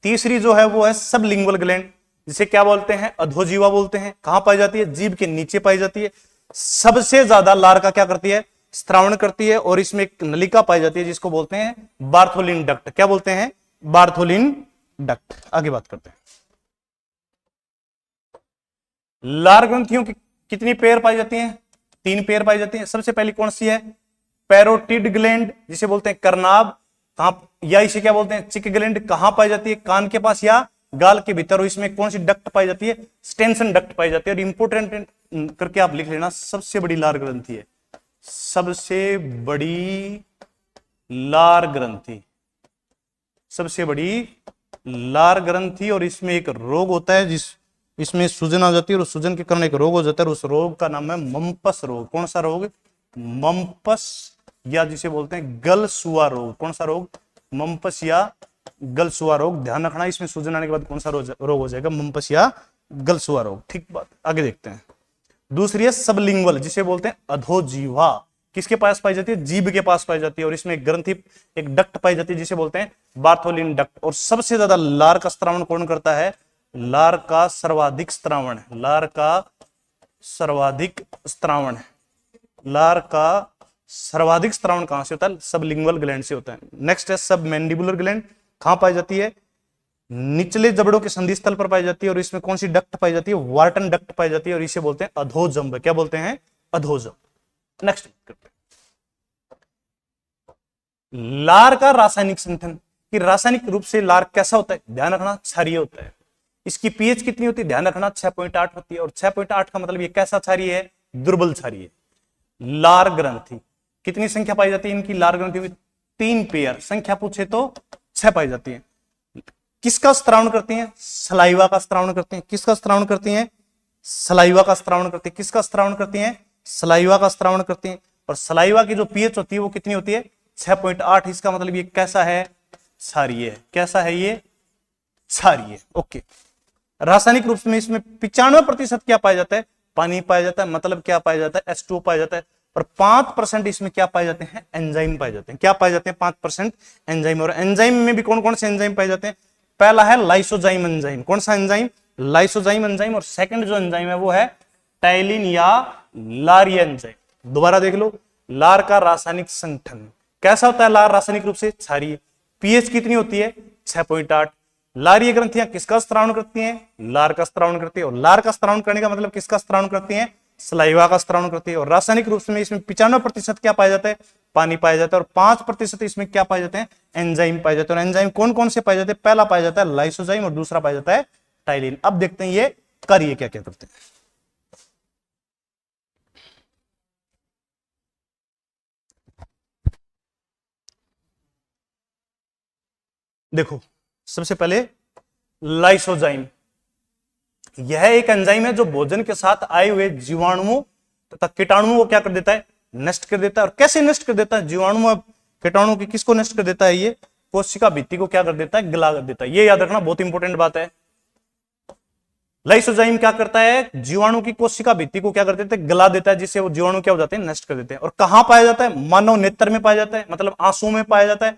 तीसरी जो है वो है सब लिंगुअल ग्लैंड, जिसे क्या बोलते हैं? अधोजीवा बोलते हैं। कहां पाई जाती है? जीभ के नीचे पाई जाती है। सबसे ज्यादा लार का क्या करती है? स्त्रावण करती है, और इसमें एक नलिका पाई जाती है जिसको बोलते हैं बार्थोलिन डक्ट। क्या बोलते हैं? Bartholin duct. आगे बात करते हैं। लार ग्रंथियों की कितनी पेयर पाई जाती हैं? 3 पेयर पाई जाती हैं। सबसे पहली कौन सी है? पैरोटिड ग्लैंड, जिसे बोलते हैं करनाभ, कहां, या इसे क्या बोलते हैं? चिक ग्लैंड। कहां पाई जाती है? कान के पास या गाल के भीतर। और इसमें कौन सी डक्ट पाई जाती है? स्टेंसन डक्ट पाई जाती है। और इंपोर्टेंट करके आप लिख लेना, सबसे बड़ी लार ग्रंथि है, सबसे बड़ी लार ग्रंथि, सबसे बड़ी लार ग्रंथि। और इसमें एक रोग होता है इसमें सूजन आ जाती है, और सूजन के कारण एक रोग हो जाता है, और उस रोग का नाम है मम्पस रोग। कौन सा रोग? मम्पस, या जिसे बोलते हैं गलसुआ रोग। कौन सा रोग? मम्पस या गलसुआ रोग। ध्यान रखना, इसमें सूजन आने के बाद कौन सा रोग हो जाएगा? मम्पस या गलसुआ रोग। ठीक बात, आगे देखते हैं। दूसरी है सबलिंगुअल, जिसे बोलते हैं अधोजीवा। किसके पास पाई जाती है? जीभ के पास पाई जाती है, और इसमें एक ग्रंथि, एक डक्ट पाई जाती है जिसे बोलते हैं बार्थोलिन डक्ट। और सबसे ज्यादा लार का स्त्रावण कौन करता है? लार का सर्वाधिक स्त्रावण, लार का सर्वाधिक स्त्रावण, लार का सर्वाधिक स्त्रावण कहां से होता है? सबलिंगुअल ग्लैंड से होता है। नेक्स्ट है सब मैंडिबुलर ग्लैंड। कहां पाई जाती है? निचले जबड़ों के संधि स्थल पर पाई जाती है, और इसमें कौन सी डक्ट पाई जाती है? वार्टन डक्ट पाई जाती है, और इसे बोलते हैं अधोजंब। क्या बोलते हैं? अधोजंब। नेक्स्ट करते हैं लार का रासायनिक संगठन, कि रासायनिक रूप से लार कैसा होता है? ध्यान रखना, क्षारीय होता है। इसकी पीएच कितनी होती है? ध्यान रखना, 6.8 होती है। और 6.8 का मतलब ये कैसा क्षारीय है? दुर्बल क्षारीय। लार ग्रंथि कितनी संख्या पाई जाती है इनकी? लार ग्रंथियों की 3 पेयर। संख्या पूछे तो 6 पाई जाती है। किसका स्त्रावण करती हैं? सलाइवा का स्त्रावण करती हैं। किसका स्त्रावण करती हैं? सलाइवा का स्त्रावण करती है। किसका स्त्रावण करती हैं? सलाइवा का स्त्रावण करती हैं। और सलाइवा की जो पीएच होती है वो कितनी होती है? 6.8। इसका मतलब ये कैसा है? क्षारीय है। कैसा है ये? क्षारीय। ओके। रासायनिक रूप में इसमें 95% क्या पाया जाता है? पानी पाया जाता है। मतलब क्या पाया जाता है? H2O पाया जाता है। और 5% इसमें क्या पाए जाते हैं? एंजाइम पाए जाते हैं। क्या पाए जाते हैं? 5% एंजाइम। और एंजाइम में भी कौन कौन से एंजाइम पाए जाते हैं? पहला है लाइसोजाइम एंजाइम। कौन सा एंजाइम? Lysozyme enzyme. और सेकंड जो एंजाइम है वो है टाइलिन या लारिया एंजाइम। दोबारा देख लो, लार का रासायनिक संगठन कैसा होता है? लार रासायनिक रूप से क्षारीय। पीएच कितनी होती है? 6.8। लारीय ग्रंथियां किसका स्त्रावण करती हैं? लार का स्त्रावण करती है। और लार का स्त्रावण करने का मतलब किसका स्त्रावण करती हैं? सलाइवा का स्त्रावण करती है। और रासायनिक रूप में इसमें 95% क्या पाया जाता है? पानी पाया जाता है। और 5% इसमें क्या पाए जाते हैं? एंजाइम पाए जाते हैं। और एंजाइम कौन कौन से पाए जाते हैं? पहला पाया जाता है लाइसोजाइम, और दूसरा पाया जाता है टाइलिन। अब देखते हैं ये कार्य क्या क्या करते हैं। देखो, सबसे पहले लाइसोजाइम, यह एक एंजाइम है जो भोजन के साथ आए हुए जीवाणुओं तथा कीटाणुओं को क्या कर देता है? नष्ट कर देता है। और कैसे नष्ट कर देता है? जीवाणुओं कीटाणुओं की किसको नष्ट कर देता है? ये कोशिका भित्ति को क्या कर देता है? गला कर देता है। ये याद रखना, बहुत इंपॉर्टेंट बात है। लाइसोजाइम क्या करता है? जीवाणु की कोशिका भित्ति को क्या कर देता है? गला देता है, जिससे वो जीवाणु क्या हो जाते हैं? नष्ट कर देते हैं। और कहां पाया जाता है? मानव नेत्र में पाया जाता है, मतलब आंसू में पाया जाता है।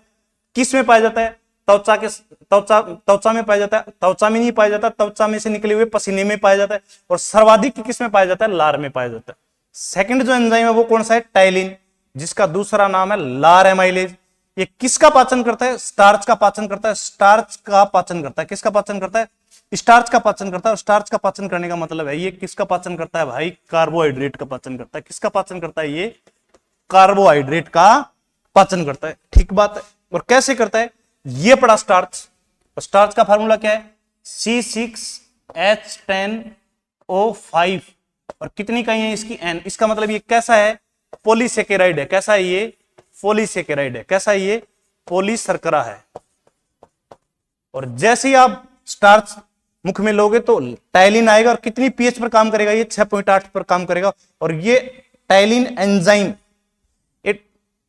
किस में पाया जाता है? त्वचा में पाया जाता है। त्वचा में नहीं पाया जाता, त्वचा में से निकले हुए पसीने में पाया जाता है। और सर्वाधिक किस में पाया जाता है? लार में पाया जाता है। सेकंड जो एंजाइम है वो कौन सा है? टाइलिन, जिसका दूसरा नाम है लार एमाइलेज। ये किसका पाचन करता है? स्टार्च का पाचन करता है। स्टार्च का पाचन करता है। किसका पाचन करता है? स्टार्च का पाचन करता है। और स्टार्च का पाचन करने का मतलब है ये किसका पाचन करता है भाई? कार्बोहाइड्रेट का पाचन करता है। किसका पाचन करता है? ये कार्बोहाइड्रेट का पाचन करता है। ठीक बात है। और कैसे करता है? ये पड़ा स्टार्च। स्टार्च का फार्मूला क्या है? C6H10O5। और कितनी कहीं है इसकी? N। इसका मतलब ये कैसा है? पॉलीसेकेराइड है। कैसा है ये? पॉलीसेकेराइड है। कैसा है ये? पॉलीशर्करा है। और जैसे ही आप स्टार्च मुख में लोगे तो टाइलिन आएगा। और कितनी पीएच पर काम करेगा? ये 6.8 पर काम करेगा। और ये टाइलिन एंजाइम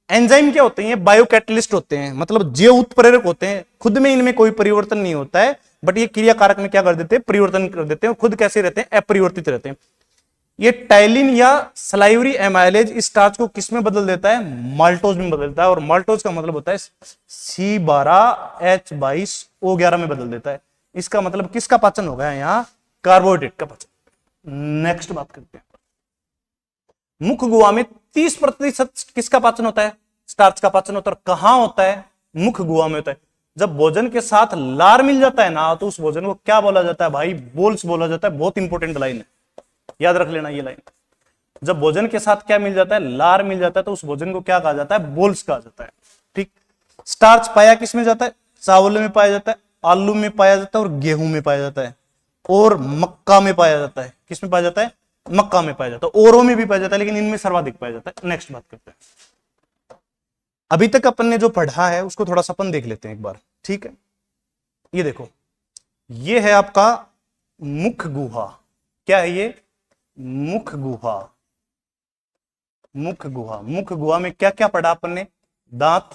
एंजाइम क्या होते हैं? ये बायोकैटलिस्ट होते हैं, मतलब जैव उत्प्रेरक होते हैं। खुद में इनमें कोई परिवर्तन नहीं होता है, बट ये क्रिया कारक में क्या कर देते हैं? परिवर्तन कर देते हैं। और खुद कैसे रहते हैं? अपरिवर्तित रहते हैं। ये टाइलिन या सलाइवरी एमाइलेज इस स्टार्च को किस में बदल देता है? माल्टोज में बदल देता है। और माल्टोज का मतलब होता है C12H22O11 में बदल देता है। इसका मतलब किसका पाचन हो गया यहां? कार्बोहाइड्रेट का पाचन। नेक्स्ट बात करते हैं, मुख गुहा में 30% किसका पाचन होता है? स्टार्च का पाचन होता है। और कहां होता है? मुख गुहा में होता है। जब भोजन के साथ लार मिल जाता है ना, तो उस भोजन को क्या बोला जाता है भाई? बोल्स बोला जाता है। बहुत इंपॉर्टेंट लाइन है, याद रख लेना ये लाइन। जब भोजन के साथ क्या मिल जाता है? लार मिल जाता है, तो उस भोजन को क्या कहा जाता है? बोल्स कहा जाता है। ठीक। स्टार्च पाया किस में जाता है? चावल में पाया जाता है, आलू में पाया जाता है, और गेहूं में पाया जाता है, और मक्का में पाया जाता है। किस में पाया जाता है? मक्का में पाया जाता है। औरों में भी पाया जाता है, लेकिन इनमें सर्वाधिक पाया जाता है। नेक्स्ट बात करते हैं। अभी तक अपन ने जो पढ़ा है उसको थोड़ा सा अपन देख लेते हैं एक बार। ठीक है, ये देखो, ये है आपका मुख गुहा। क्या है ये? मुख गुहा। मुख गुहा, मुख गुहा में क्या क्या पढ़ा अपन ने? दांत,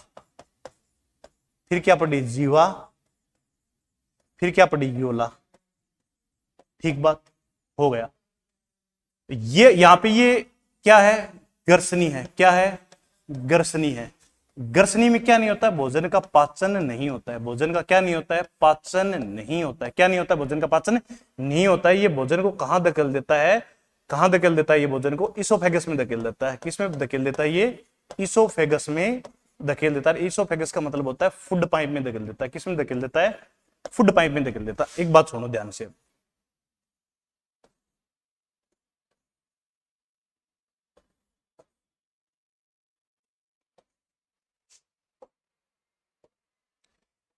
फिर क्या पढ़ी? जीवा, फिर क्या पढ़ी? योला। ठीक बात, हो गया। ये यहां पे ये क्या है? गर्सनी है। क्या है? गर्सनी है। गर्सनी में क्या नहीं होता है? भोजन का पाचन नहीं होता है। भोजन का क्या नहीं होता है? पाचन नहीं होता है। क्या नहीं होता है? भोजन का पाचन नहीं होता है। ये भोजन को कहां धकेल देता है? कहां धकेल देता है ये भोजन को? इसोफेगस में धकेल देता है। किस में धकेल देता है ये? इसोफेगस में धकेल देता है। इसोफेगस का मतलब होता है फूड पाइप में धकेल देता है। किस में धकेल देता है? फूड पाइप में धकेल देता है। एक बात सुनो ध्यान से,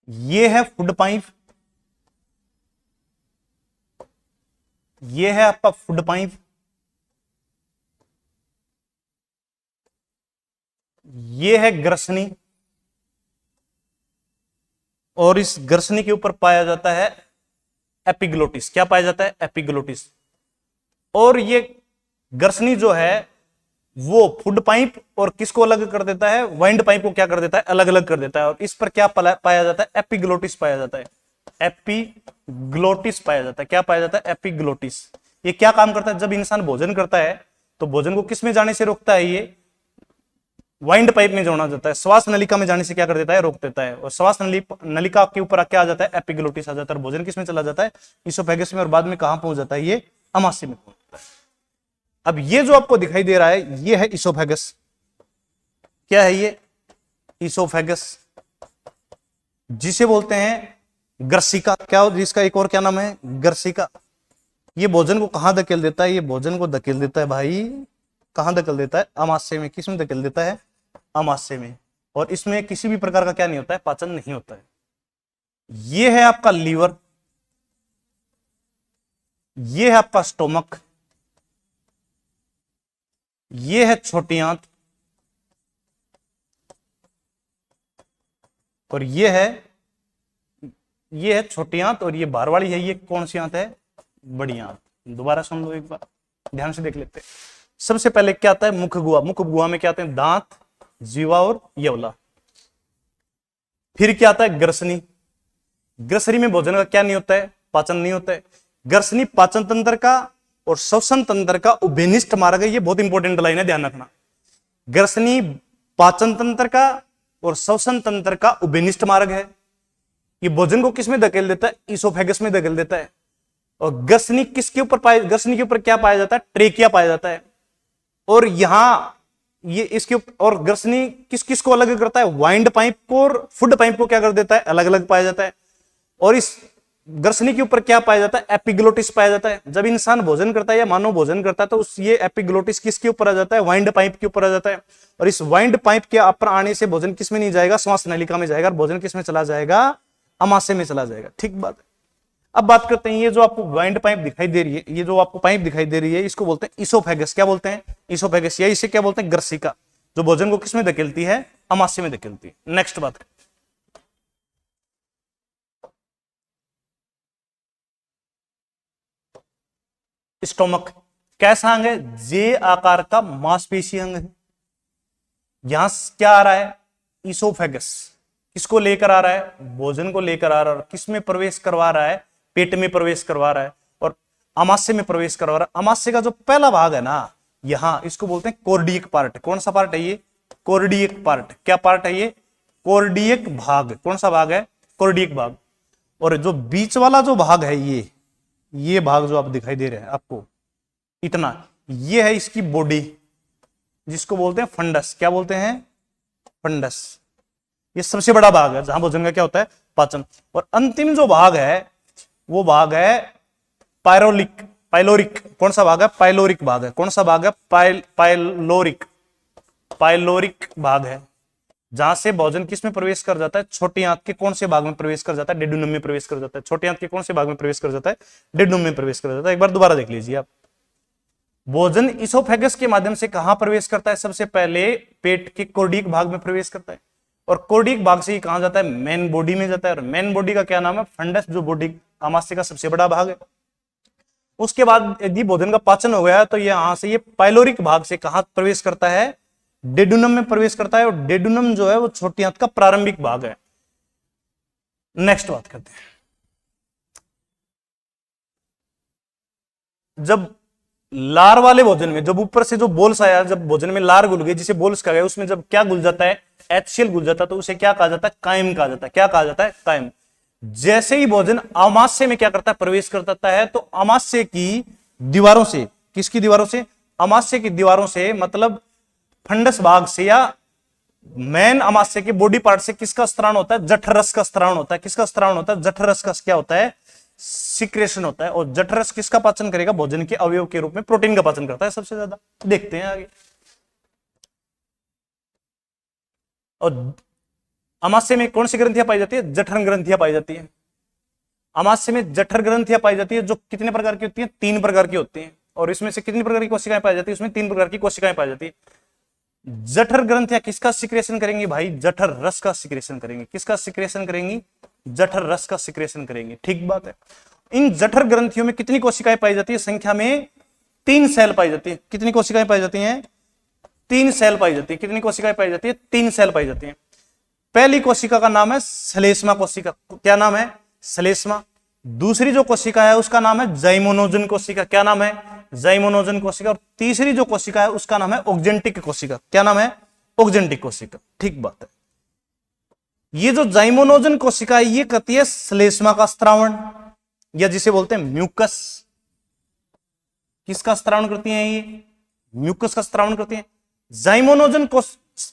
ये है फूड पाइप, ये है आपका फूड पाइप, ये है ग्रसनी, और इस ग्रसनी के ऊपर पाया जाता है एपिग्लोटिस। क्या पाया जाता है? एपिग्लोटिस। और ये ग्रसनी जो है वो फूड पाइप और किसको अलग कर देता है? वाइंड पाइप को क्या कर देता है? अलग अलग कर देता है। और इस पर क्या पाया जाता है? एपिग्लोटिस पाया जाता है। एपिग्लोटिस पाया जाता है। क्या पाया जाता है? एपिग्लोटिस। ये क्या काम करता है? जब इंसान भोजन करता है तो भोजन को किस में जाने से रोकता है? ये वाइंड पाइप में जोड़ा जाता है। श्वास नलिका में जाने से क्या कर देता है? रोक देता है। और श्वास नलिका के ऊपर क्या आ जाता है? एपिग्लोटिस आ जाता है। भोजन किस में चला जाता है? इसोफेगस में। और बाद में कहां पहुंच जाता है? ये अमाशय में पहुंच जाता है। अब ये जो आपको दिखाई दे रहा है ये है इसोफेगस। क्या है ये? इसोफेगस, जिसे बोलते हैं गर्सिका। क्या? जिसका एक और क्या नाम है? गर्सिका। ये भोजन को कहां धकेल देता है? ये भोजन को धकेल देता है भाई, कहां धकेल देता है? अमाशय में। किस में धकेल देता है? अमाशय में। और इसमें किसी भी प्रकार का क्या नहीं होता है? पाचन नहीं होता है। ये है आपका लीवर, ये है आपका स्टोमक, ये है छोटी आंत, और ये है छोटी आंत, और ये बाहर वाली है, ये कौन सी आंत है? बड़ी आंत। दोबारा सुन लो एक बार, ध्यान से देख लेते हैं। सबसे पहले क्या आता है? मुख गुहा। मुख गुहा में क्या आते हैं? दांत, जीवा और यवला। फिर क्या आता है? ग्रसनी। ग्रसनी में भोजन का क्या नहीं होता है? पाचन नहीं होता है। ग्रसनी पाचन तंत्र का और श्वसन तंत्र का उभयनिष्ठ मार्ग है। ये बहुत इंपॉर्टेंट लाइन है, ध्यान रखना। ग्रसनी पाचन तंत्र का और श्वसन तंत्र का उभयनिष्ठ मार्ग है। ये भोजन को किस में धकेल देता है? इसोफेगस में धकेल देता है। और ग्रसनी किसके ऊपर ग्रसनी के ऊपर क्या पाया जाता है? ट्रेकिया पाया जाता है। और यहां ये इसके और ग्रसनी किस किस को अलग करता है? वाइंड पाइप को और फूड पाइप को क्या कर देता है? अलग अलग पाया जाता है। और इस ग्रसनी के ऊपर क्या पाया जाता है? एपिग्लोटिस पाया जाता है। जब इंसान भोजन करता है या मानव भोजन करता है तो उस ये एपिग्लोटिस किसके ऊपर आ जाता है? वाइंड पाइप के ऊपर आ जाता है। और इस वाइंड पाइप के ऊपर आने से भोजन किस में नहीं जाएगा? श्वास नलिका में जाएगा। और भोजन किस में चला जाएगा? अमाशय में चला जाएगा। ठीक बात है। अब बात करते हैं, ये जो आपको वाइंड पाइप दिखाई दे रही है, ये जो आपको पाइप दिखाई दे रही है, इसको बोलते हैं इसोफेगस। क्या बोलते हैं? इसोफेगस। या इसे क्या बोलते हैं? ग्रसिका, जो भोजन को किस में धकेलती है? अमाशय में धकेलती है। नेक्स्ट बात, स्टोमक कैसा अंग है? जे आकार का मांसपेशी अंग है। यहां क्या आ रहा है, इसोफेगस, किसको लेकर आ रहा है, भोजन को लेकर आ रहा है, और किस में प्रवेश करवा रहा है, पेट में प्रवेश करवा रहा है, और अमाशय में प्रवेश करवा रहा है। अमाशय का जो पहला भाग है ना, यहां इसको बोलते हैं कोर्डियक पार्ट। कौन सा पार्ट है ये, कोर्डियक पार्ट। क्या पार्ट है ये, कोर्डियक भाग। कौन सा भाग है, कोर्डियक भाग। और जो बीच वाला जो भाग है, ये भाग जो आप दिखाई दे रहे हैं आपको, इतना, ये है इसकी बॉडी, जिसको बोलते हैं फंडस। क्या बोलते हैं, फंडस। ये सबसे बड़ा भाग है जहां भोजन का क्या होता है, पाचन। और अंतिम जो भाग है वो भाग है पायरोलिक, पाइलोरिक। कौन सा भाग है, पाइलोरिक भाग है। कौन सा भाग है, पाइलोरिक, पाइलोरिक भाग है, जहां से भोजन किस में प्रवेश कर जाता है, छोटी आंत के कौन से भाग में प्रवेश कर जाता है, डेडुनम में प्रवेश कर जाता है। छोटी आंत के कौन से भाग में प्रवेश कर जाता है, डेडुनम में प्रवेश कर जाता है। एक बार दोबारा देख लीजिए आप। भोजन इसोफेगस के माध्यम से कहां प्रवेश करता है, सबसे पहले पेट के कोर्डियक भाग में प्रवेश करता है, और कोर्डियक भाग से ही कहां जाता है, मेन बॉडी में जाता है। और मेन बॉडी का क्या नाम है, फंडस, जो बॉडी आमाशय का सबसे बड़ा भाग है। उसके बाद यदि भोजन का पाचन हो गया तो यहां से ये पाइलोरिक भाग से कहां प्रवेश करता है, डेडुनम में प्रवेश करता है। और डेडुनम जो है वो छोटी आंत का प्रारंभिक भाग है। नेक्स्ट बात करते हैं, जब लार वाले भोजन में, जब ऊपर से जो बोल्स आया, जब भोजन में लार घुल गई, जिसे बोल्स कहा गया, उसमें जब क्या घुल जाता है, HCl घुल जाता है, तो उसे क्या कहा जाता है, कायम कहा जाता है। क्या कहा जाता है, कायम। जैसे ही भोजन अमाशय में क्या करता है, प्रवेश करता है, तो अमाशय की दीवारों से, किसकी दीवारों से, अमाशय की दीवारों से, मतलब फंडस भाग से या मेन अमाशय के बॉडी पार्ट से किसका स्त्राव होता है, जठरस का स्त्राव होता है। किसका स्त्राव होता है, जठरस का क्या होता है, सिक्रेशन होता है। और जठरस किसका पाचन करेगा, भोजन के अवयव के रूप में प्रोटीन का पाचन करता है सबसे ज्यादा। देखते हैं आगे। और अमाशय में कौन सी ग्रंथियां पाई जाती है, जठर ग्रंथियां पाई जाती है। अमाशय में जठर ग्रंथियां पाई जाती है, जो कितने प्रकार की होती है, 3 प्रकार की होती है। और इसमें से कितनी प्रकार की कोशिकाएं पाई जाती है, उसमें 3 प्रकार की कोशिकाएं पाई जाती है। जठर ग्रंथियां किसका सिक्रेशन करेंगी भाई, जठर रस का सिक्रेशन करेंगे। किसका सिक्रेशन करेंगी, जठर रस का सिक्रेशन करेंगे। ठीक बात है। इन जठर ग्रंथियों में कितनी कोशिकाएं पाई जाती है, संख्या में 3 सेल पाई जाती है। कितनी कोशिकाएं पाई जाती हैं, 3 सेल पाई जाती है। कितनी कोशिकाएं पाई जाती है, 3 सेल पाई जाती है। पहली कोशिका का नाम है श्लेष्मा कोशिका। क्या नाम है, श्लेष्मा। दूसरी जो कोशिका है उसका नाम है जाइमोनोजन कोशिका। क्या नाम है, जाइमोनोजन कोशिका। और तीसरी जो कोशिका है उसका नाम है ऑक्जेंटिक कोशिका। क्या नाम है, ऑक्जेंटिक कोशिका। ठीक बात है। ये जो जाइमोनोजन कोशिका है ये करती है श्लेष्मा का स्त्रावण, या जिसे बोलते हैं म्यूकस। किसका स्त्रावण करती है ये, म्यूकस का स्त्रावण करती है। जाइमोनोजन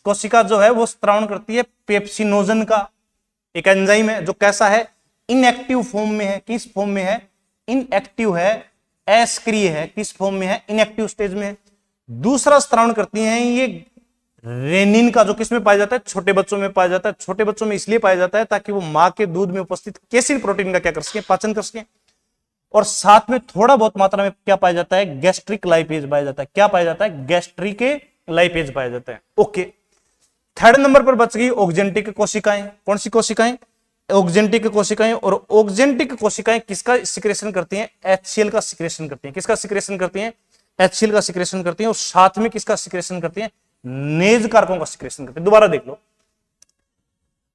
कोशिका जो है वो स्त्रावण करती है पेप्सिनोजन का, एक एंजाइम है जो कैसा है, इनएक्टिव फॉर्म में है। किस फॉर्म में है, इनएक्टिव है, अस्क्रिय है। किस फॉर्म में है, इनएक्टिव स्टेज में है। दूसरा स्त्रावण करती हैं ये रेनिन का, जो किसमें पाया जाता है, छोटे बच्चों में पाया जाता है। छोटे बच्चों में इसलिए पाया जाता है ताकि वो मां के दूध में उपस्थित केसिन प्रोटीन का क्या कर सके, पाचन कर सके। और साथ में थोड़ा बहुत मात्रा में क्या पाया जाता है, गैस्ट्रिक लाइपेज पाया जाता है। क्या पाया जाता है, गैस्ट्रिक लाइपेज पाया जाता है। ओके। थर्ड नंबर पर बच गई ऑक्जेंटिक कोशिकाएं। कौन सी कोशिकाएं, ऑक्जेंटिक कोशिकाएं। और ऑक्जेंटिक कोशिकाएं किसका सिक्रेशन करती हैं, HCl का सिक्रेशन करती हैं। किसका सिक्रेशन करती हैं, HCl का सिक्रेशन करती हैं। और साथ में किसका सिक्रेशन करती हैं, नेज कारकों का सिक्रेशन करते हैं। दोबारा देख लो,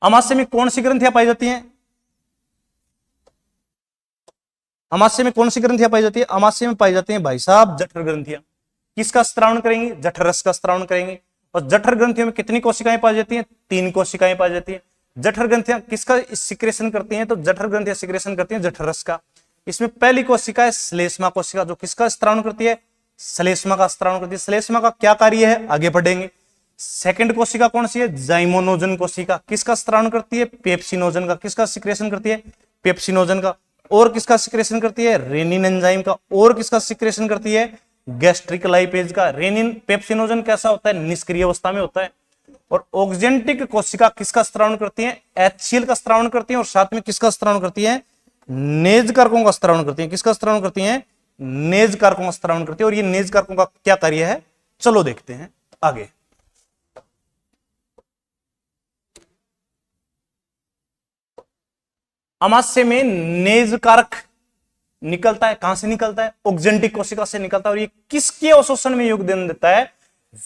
अमाशय में कौन सी ग्रंथियां पाई जाती हैं, अमाशय में कौन सी ग्रंथियां पाई जाती है, अमाशय में पाई जाती हैं भाई साहब जठर ग्रंथियां। किसका स्त्रावण करेंगी, जठर रस का स्त्रावण करेंगे। और जठर ग्रंथियों में कितनी कोशिकाएं पाई जाती हैं, 3 कोशिकाएं पाई जाती हैं। जठर ग्रंथियां किसका सिक्रेशन करती हैं, तो जठर ग्रंथियां सिक्रेशन करती हैं जठर रस का। इसमें पहली कोशिका है श्लेष्मा कोशिका, जो किसका स्त्रावण करती है, श्लेष्मा का स्त्रावण करती है। श्लेष्मा का क्या कार्य है, आगे पढ़ेंगे। सेकंड कोशिका कौन सी है, जाइमोनोजन कोशिका। किसका स्त्रावण करती है, पेप्सिनोजन का। किसका सिक्रेशन करती है, पेप्सिनोजन का। और किसका सिक्रेशन करती है, रेनिन एंजाइम का। और किसका सिक्रेशन करती है, गैस्ट्रिक लाइपेज का। रेनिन, पेप्सिनोजन कैसा होता है, निष्क्रिय अवस्था में होता है। और ऑक्जेंटिक कोशिका किसका स्त्रावण करती है, HCl का स्त्रावण करती है। और साथ में किसका स्त्रावण करती है, नेज कारकों का स्त्रावण करती है। किसका स्त्रावण करती है, नेज कारकों का स्त्रावण करती है। और ये नेज कारकों का क्या कार्य है, चलो देखते हैं आगे। अमाशय में नेज कारक निकलता है, कहां से निकलता है, ऑक्जेंटिक कोशिका से निकलता है। और ये किसके अवशोषण में योगदान देता है,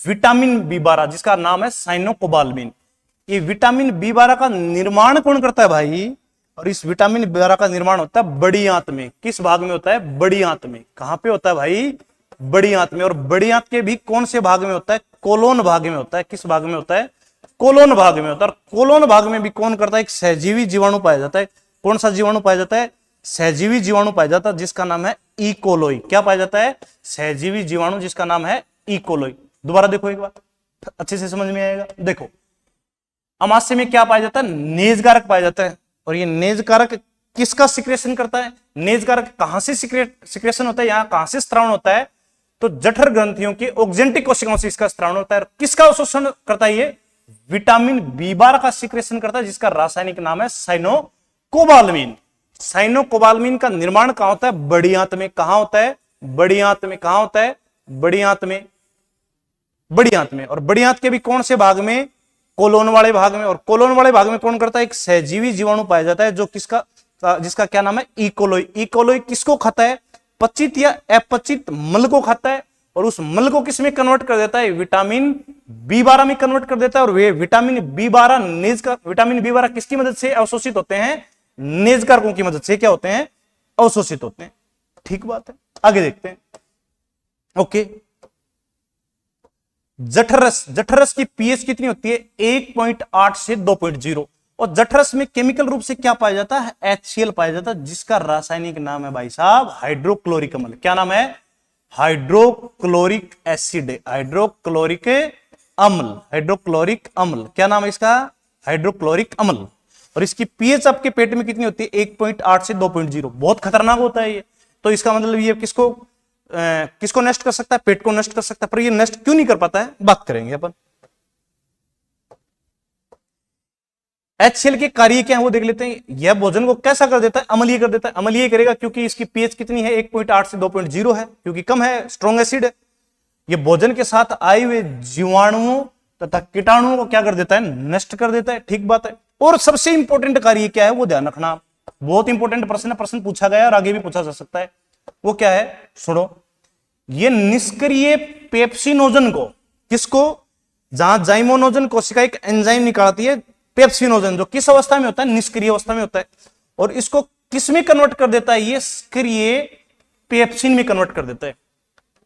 विटामिन बी 12 जिसका नाम है साइनोकोबाल्मिन। ये विटामिन बी 12 का निर्माण कौन करता है भाई? और इस विटामिन बी 12 का निर्माण होता है बड़ी आंत में। किस भाग में होता है? बड़ी आंत में। कहां पे होता है भाई? बड़ी आंत में। और बड़ी आंत के भी कौन से भाग में होता है? कोलोन भाग में होता है। किस भाग में होता है? कोलोन भाग में होता है। और कोलोन भाग में भी कौन करता है? एक सहजीवी जीवाणु पाया जाता है। कौन सा जीवाणु पाया जाता है? सहजीवी जीवाणु पाया जाता है जिसका नाम है इकोलोई। क्या पाया जाता है? सहजीवी जीवाणु जिसका नाम है इकोलोई। दोबारा देखो एक बार, अच्छे से समझ में आएगा। देखो, अमाशय में क्या पाया जाता है? नेजकारक पाया जाता है। और ये नेजकारक किसका सिक्रेशन करता है? नेजकारक कहां से सिक्रेशन होता है? यहां कहां से स्त्रावण होता है? तो जठर ग्रंथियों की ऑक्जेंटिक कोशिकाओं से इसका स्त्रावण होता है। किसका अवशोषण करता है? ये विटामिन बी 12 का सिक्रेशन करता है जिसका रासायनिक नाम है साइनोकोबाल्मिन। साइनोकोबाल्मिन का निर्माण कहां होता है? बड़ी आंत में। कहां होता है? बड़ी आंत में। कहां होता है? बड़ी आंत में। बड़ी आंत में। और बड़ी आंत के भी कौन से भाग में? कोलोन वाले भाग में। और कोलोन वाले भाग में कौन करता है? एक सहजीवी जीवाणु पाया जाता है जो जिसका क्या नाम है? इकोलोई। इकोलोई किसको खाता है? पचित या अपचित मल को खाता है। और उस मल को किस में कन्वर्ट कर देता है? विटामिन बी 12 में कन्वर्ट कर देता है। और वे विटामिन बी 12 किसकी मदद से अवशोषित होते हैं? नेजकारकों की मदद से क्या होते हैं? अवशोषित होते हैं। ठीक बात है, आगे देखते हैं। ओके, जठरस। जठरस की पीएच कितनी होती है? 1.8 से 2.0। और जठरस में केमिकल रूप से क्या पाया जाता है? HCl पाया जाता है जिसका रासायनिक नाम है भाई साहब हाइड्रोक्लोरिक अम्ल। क्या नाम है? Hydrochloric acid. हाइड्रोक्लोरिक अम्ल। हाइड्रोक्लोरिक अम्ल क्या नाम है इसका? हाइड्रोक्लोरिक अम्ल। और इसकी पीएच आपके पेट में कितनी होती है? 1.8 से 2.0। बहुत खतरनाक होता है ये। तो इसका मतलब ये किसको नष्ट कर सकता है? पेट को नष्ट कर सकता है। पर ये नष्ट क्यों नहीं कर पाता है? बात करेंगे अपन। HCl के कार्य क्या है वो देख लेते हैं। यह भोजन को कैसा कर देता है? अम्लीय कर देता है। अम्लीय करेगा क्योंकि इसकी पीएच कितनी है? 1.8 से 2.0 है, क्योंकि कम है, स्ट्रॉन्ग एसिड है। ये भोजन के साथ आए हुए जीवाणुओं तथा कीटाणुओं को क्या कर देता है? नष्ट कर देता है। ठीक बात है। और सबसे इंपॉर्टेंट कार्य क्या है वो ध्यान रखना। बहुत इंपॉर्टेंट प्रश्न है, प्रश्न पूछा गया और आगे भी पूछा जा सकता है। वो क्या है? सुनो, ये निष्क्रिय पेप्सिनोजन को, किसको? जहां जाइमोनोजन कोशिका एक एंजाइम निकालती है पेप्सिनोजन, जो किस अवस्था में होता है? निष्क्रिय अवस्था में होता है। और इसको किस में कन्वर्ट कर देता है? ये सक्रिय पेप्सिन में कन्वर्ट कर देता है।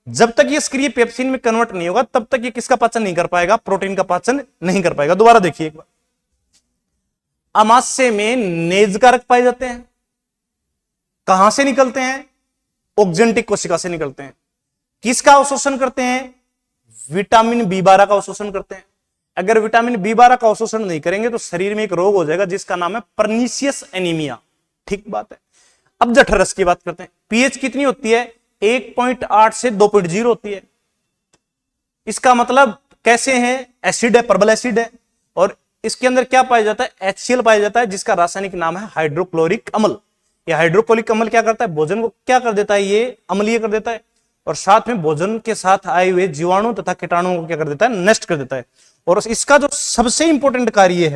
जब तक ये सक्रिय पेप्सिन में कन्वर्ट नहीं होगा तब तक ये किसका पाचन नहीं कर पाएगा? प्रोटीन का पाचन नहीं कर पाएगा। दोबारा देखिए एक बार, अमाशय में नेजकारक पाए जाते हैं। कहां से निकलते हैं? ऑक्जेंटिक कोशिका से निकलते हैं। किसका अवशोषण करते हैं? विटामिन बी 12 का अवशोषण करते हैं। अगर विटामिन बी 12 का अवशोषण नहीं करेंगे तो शरीर में एक रोग हो जाएगा जिसका नाम है पर्नीशियस एनीमिया। ठीक बात है। अब जठरस की बात करते हैं। पीएच कितनी होती है? 1.8 से 2.0 होती है। इसका मतलब कैसे है? एसिड है, प्रबल एसिड है। और इसके अंदर क्या पाया जाता है? HCl पाया जाता है जिसका रासायनिक नाम है हाइड्रोक्लोरिक अम्ल। ये हाइड्रोक्लोरिक अम्ल क्या करता है? भोजन को क्या कर देता है? ये अम्लीय कर देता है। और साथ में भोजन के साथ आए हुए जीवाणु तथा कीटाणुओं को क्या कर देता है? नष्ट कर देता है। और इसका जो सबसे इंपॉर्टेंट कार्य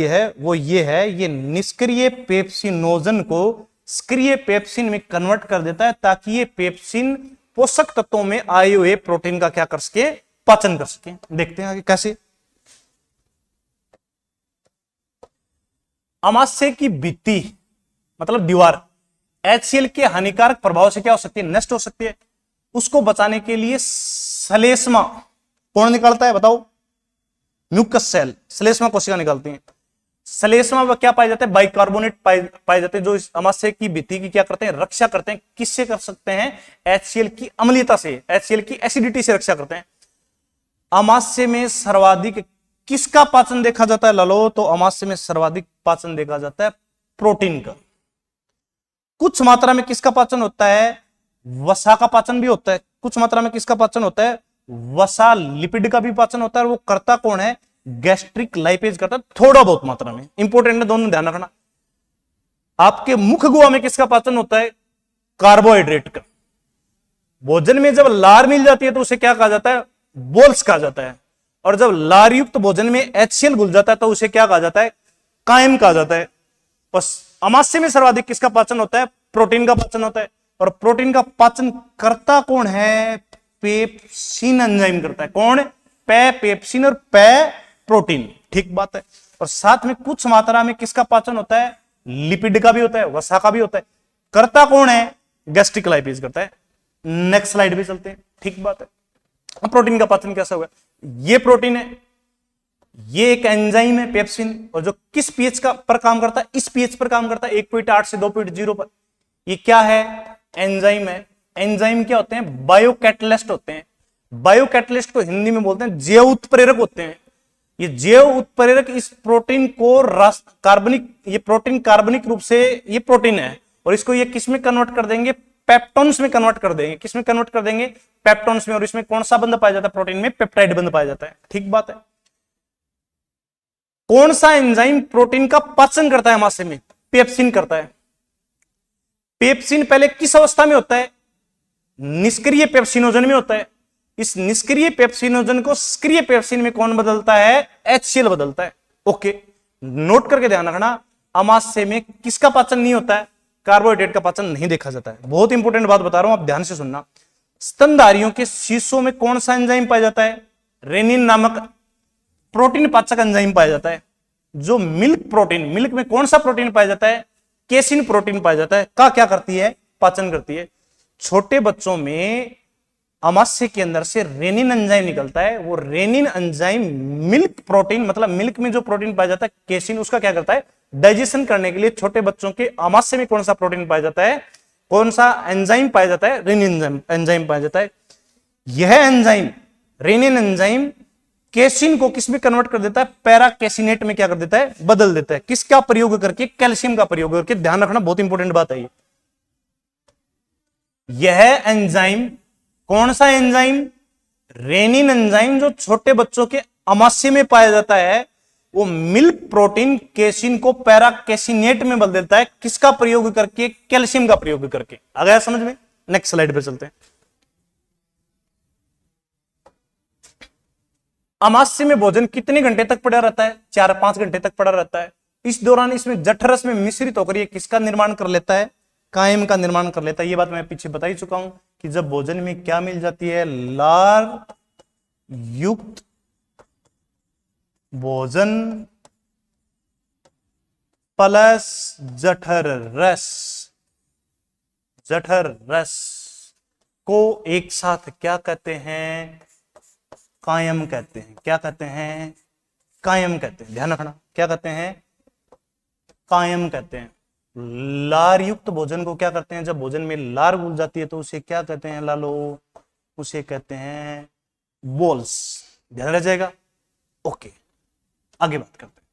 है वो ये है, ये निष्क्रिय पेप्सिनोजन को सक्रिय पेप्सिन में कन्वर्ट कर देता है ताकि ये पेप्सिन पोषक तत्वों में आए हुए प्रोटीन का क्या कर सके? पाचन कर सके। देखते हैं आगे कैसे। अमाशय की भित्ति मतलब दीवार HCl के हानिकारक प्रभाव से क्या हो सकती है? नष्ट हो सकती है। उसको बचाने के लिए श्लेष्मा कौन निकालता है? बताओ। म्यूकस सेल, श्लेष्मा कोशिका निकालती हैं। श्लेष्मा में क्या पाए जाते हैं? बाइकार्बोनेट पाए जाते हैं जो इस अमाशय की भित्ति की क्या करते हैं? रक्षा करते हैं। किससे कर सकते हैं? HCl की अम्लीयता से, HCl की एसिडिटी से रक्षा करते हैं। अमाशय में सर्वाधिक किसका पाचन देखा जाता है लालो? तो अमाशय में सर्वाधिक पाचन देखा जाता है प्रोटीन का। कुछ मात्रा में किसका पाचन होता है? वसा का पाचन भी होता है। कुछ मात्रा में किसका पाचन होता है? वसा लिपिड का भी पाचन होता है। और वो करता कौन है? गैस्ट्रिक लाइपेज करता है, थोड़ा बहुत मात्रा में। इंपोर्टेंट है, दोनों ध्यान रखना। आपके मुख गुहा में किसका पाचन होता है? कार्बोहाइड्रेट का। भोजन में जब लार मिल जाती है तो उसे क्या कहा जाता है? बोल्स कहा जाता है। और जब लार युक्त भोजन में HCl घुल जाता है तो उसे क्या कहा जाता है? कायम कहा जाता है। बस अमाशय में सर्वाधिक किसका पाचन होता है? प्रोटीन का पाचन होता है। और प्रोटीन का पाचन करता कौन है? पेप्सिन एंजाइम करता है। कौन? पेप्सिन और प्रोटीन। ठीक बात है। और साथ में कुछ मात्रा में किसका पाचन होता है? लिपिड का भी होता है, वसा का भी होता है। करता कौन है? गैस्ट्रिक लाइपेज करता है। नेक्स्ट स्लाइड पे चलते हैं। ठीक बात है। अब प्रोटीन का पाचन कैसा होगा? ये प्रोटीन है, ये एक एंजाइम है पेप्सिन, और जो किस पीएच का पर काम करता है? इस पीएच पर काम करता है, 1.8 से 2.0 पर। ये क्या है? एंजाइम है। एंजाइम क्या होते हैं? बायोकैटलिस्ट होते हैं। बायोकैटलिस्ट को हिंदी में बोलते हैं जैव उत्प्रेरक होते हैं। ये जैव उत्प्रेरक इस प्रोटीन को कार्बनिक, ये प्रोटीन कार्बनिक रूप से, ये प्रोटीन है, और इसको ये किस में कन्वर्ट कर देंगे? पेप्टोन्स में कन्वर्ट कर देंगे। किस में कन्वर्ट कर देंगे? पेप्टोन्स में। और इसमें कौन सा बंध पाया जाता है? प्रोटीन में पेप्टाइड बंध पाया जाता है। ठीक बात है। कौन सा एंजाइम प्रोटीन का पाचन करता है मासे में? पेप्सिन करता है। पेप्सिन पहले किस अवस्था में होता है? निष्क्रिय पेप्सिनोजन में होता है। इस निष्क्रिय पेप्सिनोजन को सक्रिय पेप्सिन में कौन बदलता है? HCl बदलता है। ओके, नोट करके ध्यान रखना, अमाशय में किसका पाचन नहीं होता है? कार्बोहाइड्रेट का पाचन नहीं देखा जाता है। बहुत इंपॉर्टेंट बात बता रहा हूं, आप ध्यान से सुनना। स्तनधारियों के शीशों में कौन सा एंजाइम पाया जाता है? रेनिन नामक प्रोटीन पाचक एंजाइम पाया जाता है। जो मिल्क प्रोटीन, मिल्क में कौन सा प्रोटीन पाया जाता है? केसिन प्रोटीन पाया जाता है। का क्या करती है? पाचन करती है। छोटे बच्चों में अमाशय के अंदर से रेनिन एंजाइम निकलता है। वो रेनिन एंजाइम मिल्क प्रोटीन, मतलब मिल्क में जो प्रोटीन पाया जाता है केसिन, उसका क्या करता है? डाइजेशन करने के लिए छोटे बच्चों के अमाशय में कौन सा प्रोटीन पाया जाता है? कौन सा एंजाइम पाया जाता है? रेनिन एंजाइम पाया जाता है। यह एंजाइम, रेनिन एंजाइम, केसिन को किस में कन्वर्ट कर देता है? पैराकेसिनेट में क्या कर देता है? बदल देता है। किसका प्रयोग करके? कैल्शियम का प्रयोग करके। ध्यान रखना, बहुत इंपॉर्टेंट बात है ये। यह एंजाइम, कौन सा एंजाइम? रेनिन एंजाइम, जो छोटे बच्चों के अमाशय में पाया जाता है, वो मिल्क प्रोटीन केसिन को पैराकेसिनेट में बदल देता है। किसका प्रयोग करके? कैल्शियम का प्रयोग करके। आ गया समझ में? नेक्स्ट स्लाइड पे चलते हैं। अमाशय में भोजन कितने घंटे तक पड़ा रहता है? 4-5 घंटे तक पड़ा रहता है। इस दौरान इसमें जठरस में मिश्रित होकर ये किसका निर्माण कर लेता है? कायम का निर्माण कर लेता है। ये बात मैं पीछे बता ही चुका हूं कि जब भोजन में क्या मिल जाती है? लार युक्त भोजन प्लस जठर रस, जठर रस को एक साथ क्या कहते हैं? कायम कहते हैं। क्या कहते हैं? कायम कहते हैं। ध्यान रखना, क्या कहते हैं? कायम कहते हैं। लार युक्त भोजन को क्या करते हैं? जब भोजन में लार घुल जाती है तो उसे क्या कहते हैं लालो? उसे कहते हैं बोल्स। ध्यान रह जाएगा। ओके, आगे बात करते हैं।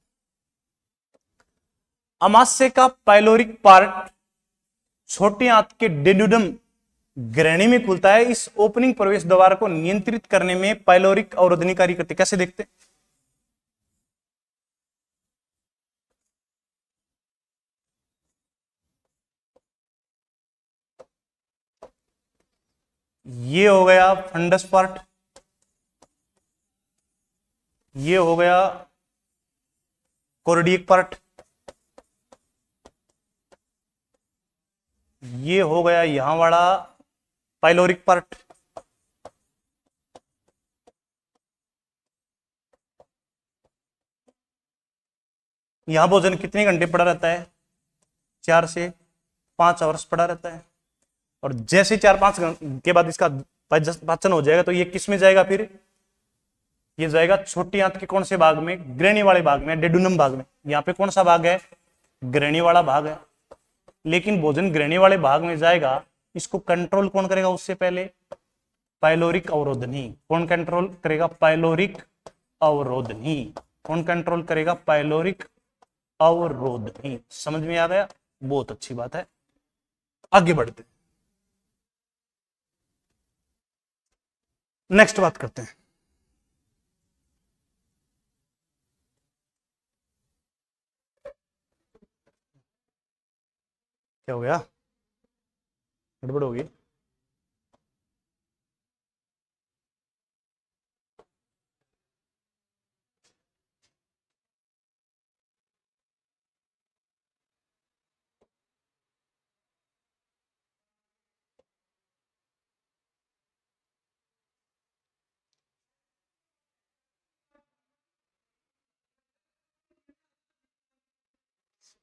अमाशय का पाइलोरिक पार्ट छोटी आंत के डेड्यूडम ग्रहणी में खुलता है। इस ओपनिंग प्रवेश द्वार को नियंत्रित करने में पाइलोरिक अवरोधनी कार्य करती है। कैसे देखते हैं? ये हो गया फंडस पार्ट, ये हो गया कोर्डियक पार्ट, ये हो गया यहां वाला पाइलोरिक पार्ट। यहां भोजन कितने घंटे पड़ा रहता है? 4 से 5 आवर्स पड़ा रहता है। और जैसे 4-5 घंटे के बाद इसका पाचन हो जाएगा तो ये किस में जाएगा? फिर ये जाएगा छोटी आंत के कौन से भाग में? ग्रहणी वाले भाग में, डेडुनम भाग में। यहाँ पे कौन सा भाग है? ग्रहणी वाला भाग है। लेकिन भोजन ग्रहणी वाले भाग में जाएगा, इसको कंट्रोल कौन करेगा? उससे पहले पाइलोरिक अवरोधनी। कौन कंट्रोल करेगा? पाइलोरिक अवरोधनी। कौन कंट्रोल करेगा? पाइलोरिक अवरोधनी। समझ में आ गया? बहुत अच्छी बात है। आगे बढ़ते हैं, नेक्स्ट बात करते हैं। क्या हो गया? गड़बड़ होगी।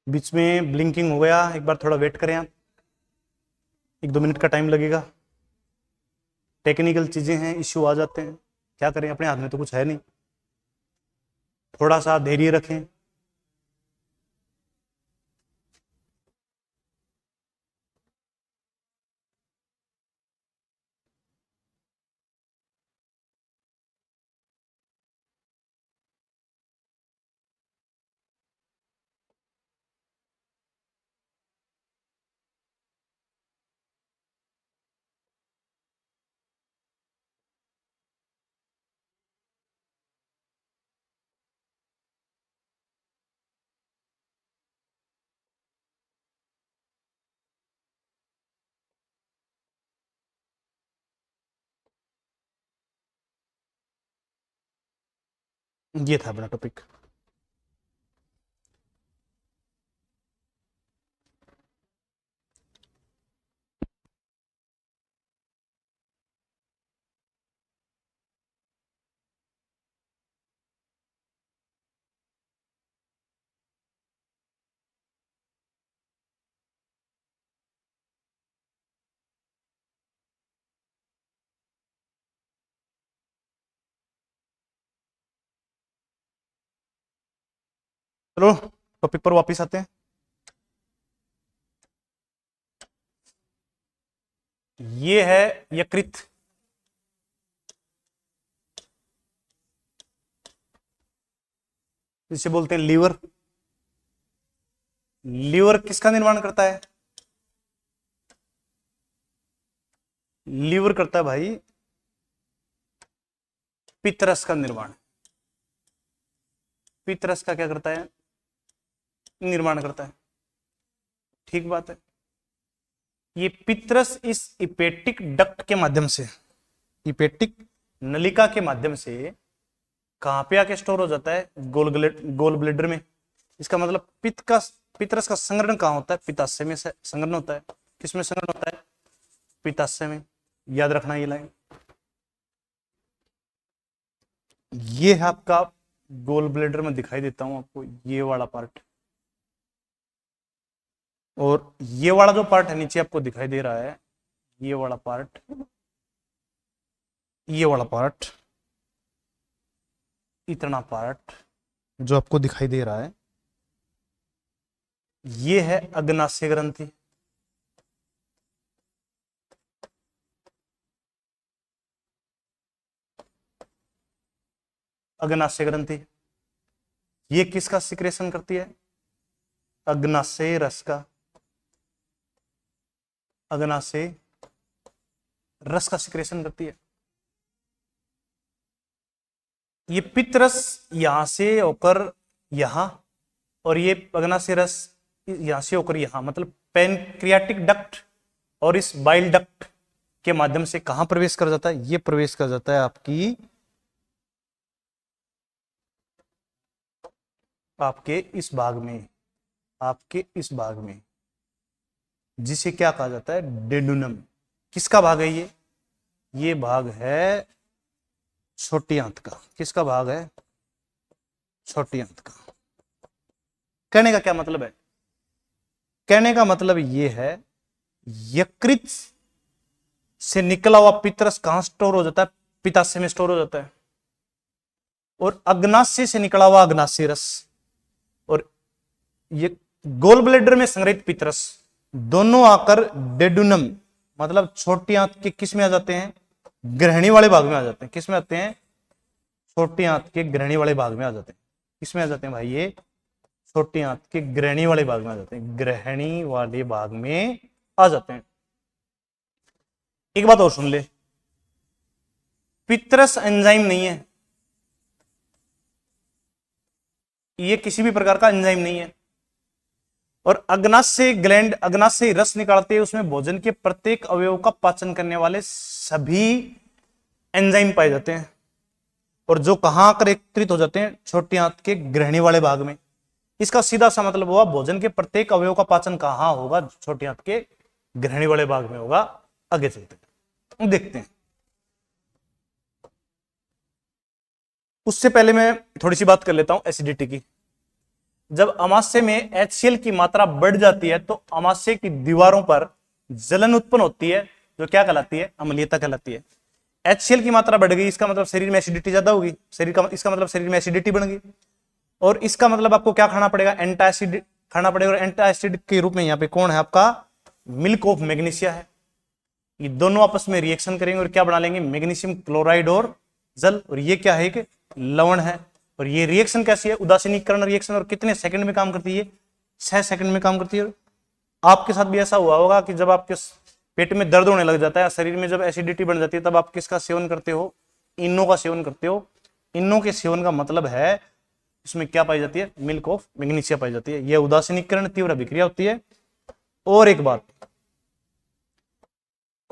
बीच में ब्लिंकिंग हो गया, एक बार थोड़ा वेट करें आप, 1-2 मिनट का टाइम लगेगा। टेक्निकल चीजें हैं, इश्यू आ जाते हैं, क्या करें, अपने हाथ में तो कुछ है नहीं। थोड़ा सा धैर्य रखें। ये था अपना टॉपिक। चलो टॉपिक पर वापस आते हैं। ये है यकृत। जिसे बोलते हैं लीवर। लीवर किसका निर्माण करता है? लीवर करता है भाई पित्तरस का निर्माण। पित्तरस का क्या करता है? निर्माण करता है। ठीक बात है। ये पित्तरस इस इपेटिक डक्ट के माध्यम से, इपेटिक नलिका के माध्यम से कहां पे आके स्टोर हो जाता है? गोल ब्लेडर में। इसका मतलब पित्तरस का संग्रहण कहां होता है? पित्ताशय में संग्रहण होता है। किसमें संग्रहण होता है? पित्ताशय में। याद रखना ये लाइन। ये है आपका गोल ब्लेडर में दिखाई देता हूं आपको, ये वाला पार्ट। और ये वाला जो पार्ट है नीचे आपको दिखाई दे रहा है, ये वाला पार्ट, ये वाला पार्ट, इतना पार्ट जो आपको दिखाई दे रहा है, ये है अग्नाशय ग्रंथि। अग्नाशय ग्रंथि ये किसका सिक्रेशन करती है? अग्नाशय रस का। अग्नाशय रस का सिक्रेशन करती है। ये पित्तरस यहां से होकर यहां, और ये अग्नाशय रस यहां से होकर यहां, मतलब पैनक्रियाटिक डक्ट और इस बाइल डक्ट के माध्यम से कहां प्रवेश कर जाता है? ये प्रवेश कर जाता है आपकी, आपके इस भाग में, आपके इस भाग में, जिसे क्या कहा जाता है? डेडुनम। किसका भाग है ये? ये भाग है छोटी आंत का। किसका भाग है? छोटी आंत का। कहने का क्या मतलब है? कहने का मतलब ये है, यकृत से निकला हुआ पित्तरस कहां स्टोर हो जाता है? पित्ताशय में स्टोर हो जाता है। और अग्नाशय से निकला हुआ अग्नाशय रस और ये गोल ब्लेडर में संग्रहित पित्तरस दोनों आकर डेडुनम, मतलब छोटी आंत के किस में आ जाते हैं? ग्रहणी वाले भाग में आ जाते हैं। किस में आते हैं? छोटी आंत के ग्रहणी वाले भाग में आ जाते हैं। किस में आ जाते हैं भाई? ये छोटी आंत के ग्रहणी वाले भाग में आ जाते हैं। ग्रहणी वाले भाग में आ जाते हैं। एक बात और सुन ले, पित्तरस एंजाइम नहीं है, ये किसी भी प्रकार का एंजाइम नहीं है। और अग्नाशय ग्लैंड, अग्नाशय रस निकालते हैं, उसमें भोजन के प्रत्येक अवयव का पाचन करने वाले सभी एंजाइम पाए जाते हैं। और जो कहां आकर एकत्रित हो जाते हैं? छोटी आंत के ग्रहणी वाले भाग में। इसका सीधा सा मतलब हुआ, भोजन के प्रत्येक अवयव का पाचन कहां होगा? छोटी आंत के ग्रहणी वाले भाग में होगा। आगे चलते हैं, देखते हैं। उससे पहले मैं थोड़ी सी बात कर लेता हूं एसिडिटी की। जब अमाशय में HCl की मात्रा बढ़ जाती है तो अमाशय की दीवारों पर जलन उत्पन्न होती है, जो क्या कहलाती है, अम्लीयता कहलाती है। HCl की मात्रा बढ़ गई, इसका मतलब शरीर में एसिडिटी ज्यादा होगी, इसका मतलब शरीर में एसिडिटी बन गई, और इसका मतलब आपको क्या खाना पड़ेगा, एंटासिड खाना पड़ेगा। और एंटासिड के रूप में यहाँ पे कौन है आपका, मिल्क ऑफ मैग्नीशिया है। ये दोनों आपस में रिएक्शन करेंगे और क्या बना लेंगे, मैग्नीशियम क्लोराइड और जल। और ये क्या है कि लवण है। और ये रिएक्शन कैसी है, उदासीनीकरण रिएक्शन। और कितने सेकंड में काम करती है, 6 सेकंड में काम करती है। आपके साथ भी ऐसा हुआ होगा कि जब आपके पेट में दर्द होने लग जाता है, शरीर में जब एसिडिटी बन जाती है, तब आप किसका सेवन करते हो, इनो का सेवन करते हो। इनो के सेवन का मतलब है इसमें क्या पाई जाती है, मिल्क ऑफ मैग्नीशिया पाई जाती है। यह उदासीनीकरण तीव्र अभिक्रिया होती है। और एक बात,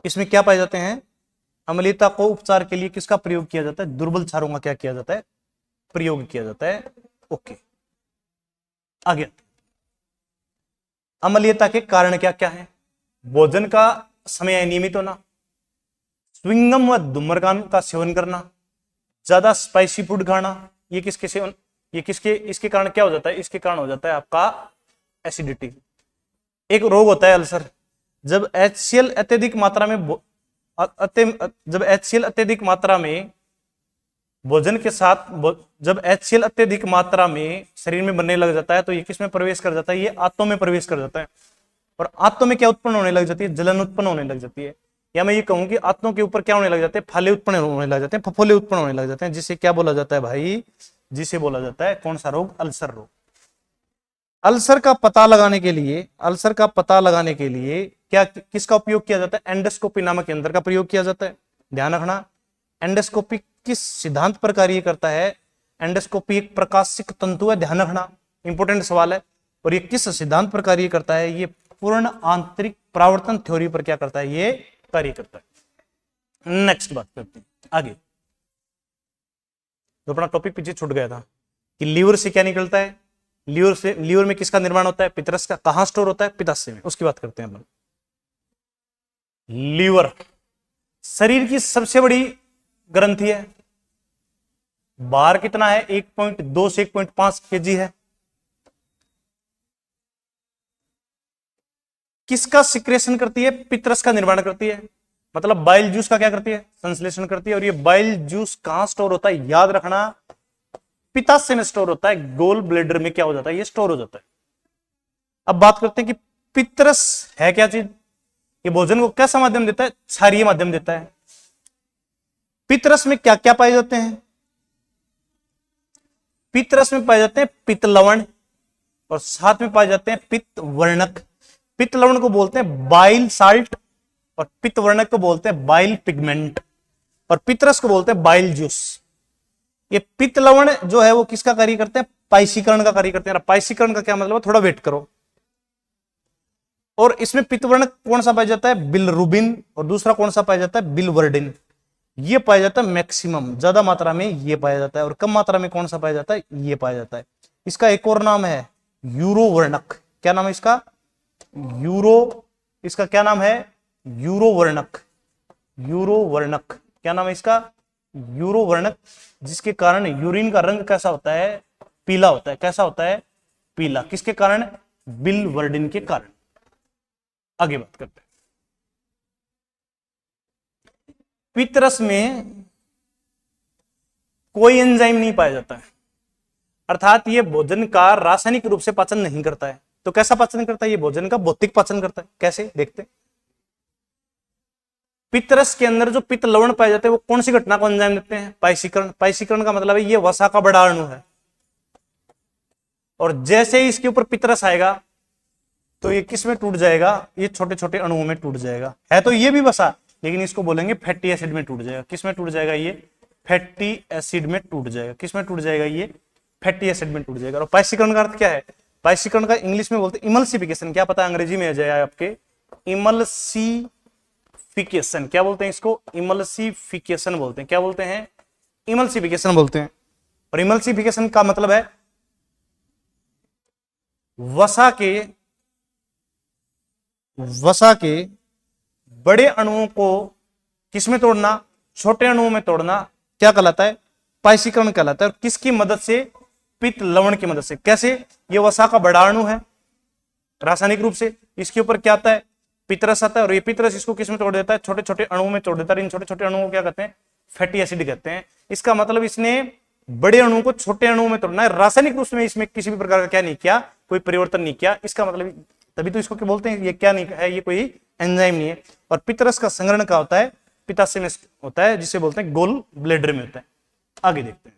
इसमें क्या पाए जाते हैं, अम्लीयता को उपचार के लिए किसका प्रयोग किया जाता है, दुर्बल क्षारों का क्या किया जाता है, प्रयोग किया जाता है। ओके, आगे अम्लीयता के कारण क्या क्या है, भोजन का समय अनियमित होना, स्विंगम व धूम्रपान का सेवन करना, ज्यादा स्पाइसी फूड खाना। ये किसके सेवन, ये किसके, इसके कारण क्या हो जाता है, इसके कारण हो जाता है आपका एसिडिटी। एक रोग होता है अल्सर। जब HCl अत्यधिक मात्रा में जब HCl अत्यधिक मात्रा में भोजन के साथ, जब HCl अत्यधिक मात्रा में शरीर में बनने लग जाता है, तो ये किस में प्रवेश कर जाता है, ये आंतों में प्रवेश कर जाता है। और आंतों में क्या उत्पन्न होने लग जाती है, जलन उत्पन्न होने लग जाती है। या मैं ये कहूं कि आंतों के ऊपर क्या होने लग जाते हैं, फाले उत्पन्न होने लग जाते हैं, फफोले उत्पन्न होने लग जाते हैं, जिसे क्या बोला जाता है भाई, जिसे बोला जाता है कौन सा रोग, अल्सर रोग। अल्सर का पता लगाने के लिए, अल्सर का पता लगाने के लिए क्या किसका उपयोग किया जाता है, एंडोस्कोपी नामक यंत्र का प्रयोग किया जाता है। ध्यान रखना, एंडोस्कोपी किस सिद्धांत पर कार्य करता है, एंडोस्कोपी एक प्रकाशिक तंतु है, ध्यान रखना, इंपोर्टेंट सवाल है। और ये किस सिद्धांत पर कार्य करता है, ये पूर्ण आंतरिक परावर्तन थ्योरी पर क्या करता है, ये कार्य करता है। नेक्स्ट बात करते हैं आगे, जो अपना टॉपिक पीछे छूट गया था कि लीवर से क्या निकलता है, लीवर में किसका निर्माण होता है, पित्तरस का। कहां स्टोर होता है, पित्ताशय में, उसकी बात करते हैं अपन। लीवर शरीर की सबसे बड़ी ग्रंथि है, भार कितना है, 1.2 से 1.5 kg है। किसका सिक्रेशन करती है, पित्तरस का निर्माण करती है, मतलब बाइल जूस का क्या करती है, संश्लेषण करती है। और ये बाइल जूस कहां स्टोर होता है, याद रखना, पित्ताशय में स्टोर होता है, गोल ब्लेडर में क्या हो जाता है, ये स्टोर हो जाता है। अब बात करते हैं कि पित्तरस है क्या चीज, ये भोजन को कैसा माध्यम देता है, क्षारीय माध्यम देता है। पित्तरस में क्या क्या पाए जाते हैं, पित्तरस में पाए जाते हैं पित्त लवण, और साथ में पाए जाते हैं पित्त वर्णक। पित्त लवण को बोलते हैं बाइल साल्ट, और पित्त वर्णक को बोलते हैं बाइल पिगमेंट, और पित्तरस को बोलते हैं बाइल जूस। ये पित्त लवण जो है वो किसका कार्य करते हैं, पाइशीकरण का कार्य करते हैं। पाइशीकरण का क्या मतलब है, थोड़ा वेट करो। और इसमें पित्तवर्णक कौन सा पाया जाता है, बिलरुबिन, और दूसरा कौन सा पाया जाता है, बिलवर्डिन। ये पाया जाता है मैक्सिमम, ज्यादा मात्रा में ये पाया जाता है, और कम मात्रा में कौन सा पाया जाता है, ये पाया जाता है। इसका एक और नाम है यूरोवर्णक। क्या नाम है इसका, इसका क्या नाम है, यूरोवर्णक। यूरोवर्णक क्या नाम है इसका, यूरोवर्णक, जिसके कारण यूरिन का रंग कैसा होता है, पीला होता है। कैसा होता है, पीला। किसके कारण, बिलवर्डिन के कारण। आगे बात करते हैं, पित्तरस में कोई एंजाइम नहीं पाया जाता है, अर्थात ये भोजन का रासायनिक रूप से पाचन नहीं करता है। तो कैसा पाचन करता है, ये भोजन का भौतिक पाचन करता है। कैसे, देखते हैं। पित्तरस के अंदर जो पित्त लवण पाए जाते हैं वो कौन सी घटना को अंजाम देते हैं, पाइशीकरण। पाइशीकरण का मतलब है ये वसा का बड़ा अणु है, और जैसे ही इसके ऊपर पित्तरस आएगा तो ये किस में टूट जाएगा, ये छोटे छोटे अणुओं में टूट जाएगा। है तो ये भी वसा, लेकिन इसको बोलेंगे फैटी एसिड में टूट जाएगा। किस में टूट जाएगा, ये फैटी एसिड में टूट जाएगा। किस में टूट जाएगा, ये फैटी एसिड में टूट जाएगा। और पाइशीकरण का अर्थ क्या है, पाइशीकरण का इंग्लिश में बोलते हैं इमल्सिफिकेशन। क्या पता अंग्रेजी में आ जाए आपके, इमल्सिफिकेशन। क्या बोलते हैं इसको, इमल्सिफिकेशन बोलते हैं। क्या बोलते हैं, इमल्सिफिकेशन बोलते हैं। और इमल्सिफिकेशन का मतलब है वसा के बड़े अणुओं को किसमें तोड़ना, छोटे अणुओं में तोड़ना। क्या कहलाता है, पाइशीकरण कहलाता है। और किसकी मदद से, पित्त लवण की मदद से। कैसे? ये वसा का बड़ा अणु है रासायनिक रूप से, इसके ऊपर क्या आता है? पितरस आता है, और ये पितरस इसको किस में तोड़ देता है? छोटे छोटे अणुओं में तोड़ देता है। इन छोटे छोटे अणुओं को क्या कहते हैं? फैटी एसिड कहते हैं। इसका मतलब इसने बड़े अणुओं को छोटे अणुओं में तोड़ना है। रासायनिक रूप में इसमें किसी भी प्रकार का क्या नहीं किया, कोई परिवर्तन नहीं किया। इसका मतलब तभी तो इसको क्या बोलते हैं, ये क्या नहीं है, ये कोई एंजाइम नहीं है। और पितरस का संग्रहण का होता है पित्ताशय में होता है, जिसे बोलते हैं गोल ब्लैडर में होता है। आगे देखते हैं,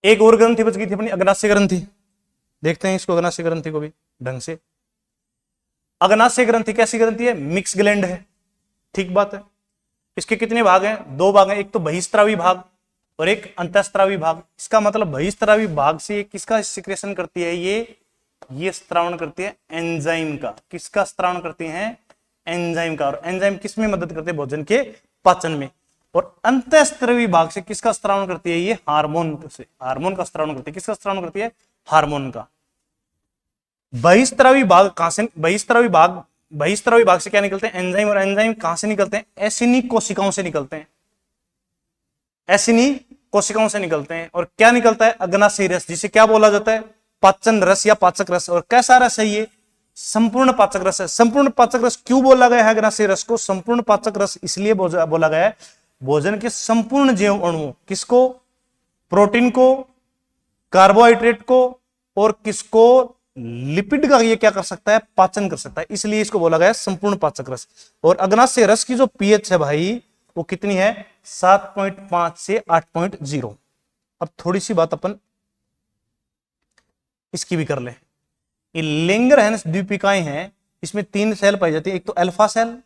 एक और ग्रंथि बच गई थी अपनी, अग्नाशय ग्रंथि। देखते हैं इसको, अग्नाशय ग्रंथि को भी ढंग से। अग्नाशय ग्रंथि कैसी ग्रंथि है? मिक्स ग्लैंड है, ठीक बात है। इसके कितने भाग हैं? 2 भाग हैं, एक तो बहिस्त्रावी भाग और एक अंतःस्त्रावी भाग। इसका मतलब बहिस्त्रावी भाग से किसका सिक्रेशन करती है? ये स्त्रावण करती है एंजाइम का। किसका स्त्रावण करती है? एंजाइम का। और एंजाइम किस में मदद करते हैं? भोजन के पाचन में। और अंतःस्त्रावी भाग से किसका स्त्रावण करती है? ये हार्मोन से, हार्मोन का स्त्रावण करती है। किसका स्त्रावण करती है? हार्मोन का। बहिस्त्रावी भाग कहां से? बहिस्त्रावी भाग से क्या निकलते हैं? एंजाइम। और एंजाइम कहां से निकलते हैं? एसिनी कोशिकाओं से निकलते हैं, एसिनी कोशिकाओं से निकलते हैं। और क्या निकलता है? अग्नाशयी रस, जिसे क्या बोला जाता है? पाचन रस या पाचक रस। और कैसा रस है ये? संपूर्ण पाचक रस है। संपूर्ण पाचक रस क्यों बोला गया है अग्नाशयी रस को? संपूर्ण पाचक रस इसलिए बोला गया है, भोजन के संपूर्ण जैव अणुओं, किसको? प्रोटीन को, कार्बोहाइड्रेट को, और किसको? लिपिड का ये क्या कर सकता है? पाचन कर सकता है, इसलिए इसको बोला गया है संपूर्ण पाचक रस। और अग्नाशय रस की जो पीएच है भाई, वो कितनी है? 7.5 से 8.0। अब थोड़ी सी बात अपन इसकी भी कर ले। ये लैंगरहैंस द्वीपिकाएं हैं, इसमें 3 सेल पाई जाती है, एक तो अल्फा सेल,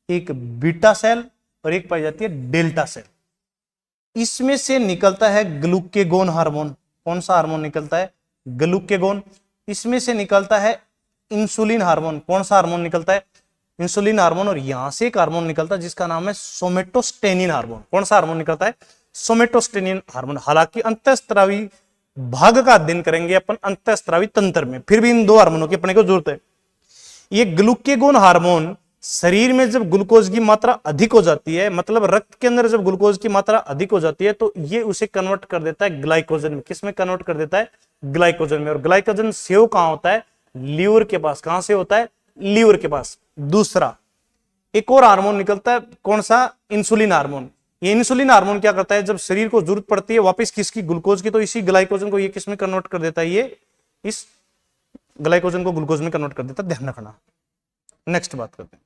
एक बीटा सेल, और एक पाई जाती है डेल्टा सेल। इसमें से निकलता है ग्लूकेगोन हार्मोन। कौन सा हार्मोन निकलता है? ग्लूकेगोन। इसमें से निकलता है इंसुलिन हार्मोन। कौन सा हार्मोन निकलता है? Insulin hormone. और यहां से एक हार्मोन निकलता है जिसका नाम है सोमेटोस्टेनिन हार्मोन। कौन सा हार्मोन निकलता है? Somatostatin hormone. हालांकि अंतःस्त्रावी भाग का अध्ययन करेंगे अपन अंतःस्त्रावी तंत्र में, फिर भी इन 2 हार्मोनों की अपने को जरूरत है। ये ग्लूकेगोन हार्मोन शरीर में जब ग्लूकोज की मात्रा अधिक हो जाती है, मतलब रक्त के अंदर जब ग्लूकोज की मात्रा अधिक हो जाती है, तो ये उसे कन्वर्ट कर देता है ग्लाइकोजन में। किस में कन्वर्ट कर देता है? ग्लाइकोजन में। और ग्लाइकोजन सेव कहां होता है? लीवर के पास। कहां से होता है? लीवर के पास। दूसरा, एक और हार्मोन निकलता है, कौन सा? Insulin hormone. ये इंसुलिन हार्मोन क्या करता है? जब शरीर को जरूरत पड़ती है वापस किसकी? ग्लूकोज की, तो इसी ग्लाइकोजन को ये किस में कन्वर्ट कर देता है? ये इस ग्लाइकोजन को ग्लूकोज में कन्वर्ट कर देता है। ध्यान रखना। नेक्स्ट बात करते हैं,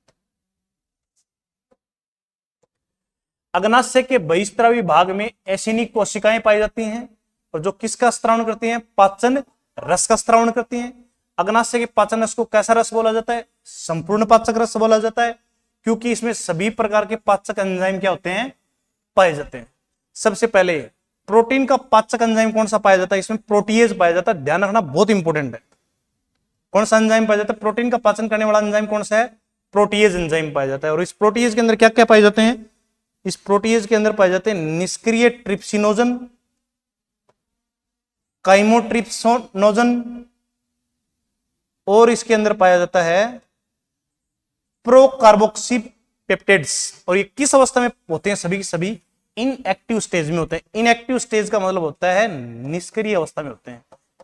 अग्नाशय के बहिस्त्रावी भाग में एसिनी कोशिकाएं पाई जाती हैं, और जो किसका स्त्रावण करती हैं? पाचन रस का स्त्रावण करती हैं। अग्नाशय के पाचन रस को कैसा रस बोला जाता है? संपूर्ण पाचक रस बोला जाता है, क्योंकि इसमें सभी प्रकार के पाचक एंजाइम क्या होते हैं? पाए जाते हैं। सबसे पहले प्रोटीन का पाचक एंजाइम कौन सा पाया जाता है? इसमें प्रोटीएज पाया जाता है। ध्यान रखना, बहुत इंपॉर्टेंट है। कौन सा एंजाइम पाया जाता है? प्रोटीन का पाचन करने वाला एंजाइम कौन सा है? प्रोटीएज एंजाइम पाया जाता है। और इस प्रोटीएज के अंदर क्या क्या पाए जाते हैं? इस प्रोटीएज के अंदर पाए जाते हैं निष्क्रिय ट्रिप्सिनोजन, काइमोट्रिप्सोनोजन, और इसके अंदर पाया जाता है प्रोकार्बोक्सी पेप्टाइड्स। और ये किस अवस्था में होते हैं? सभी के सभी इनएक्टिव स्टेज में होते हैं। इनएक्टिव स्टेज का मतलब होता है निष्क्रिय अवस्था में होते हैं।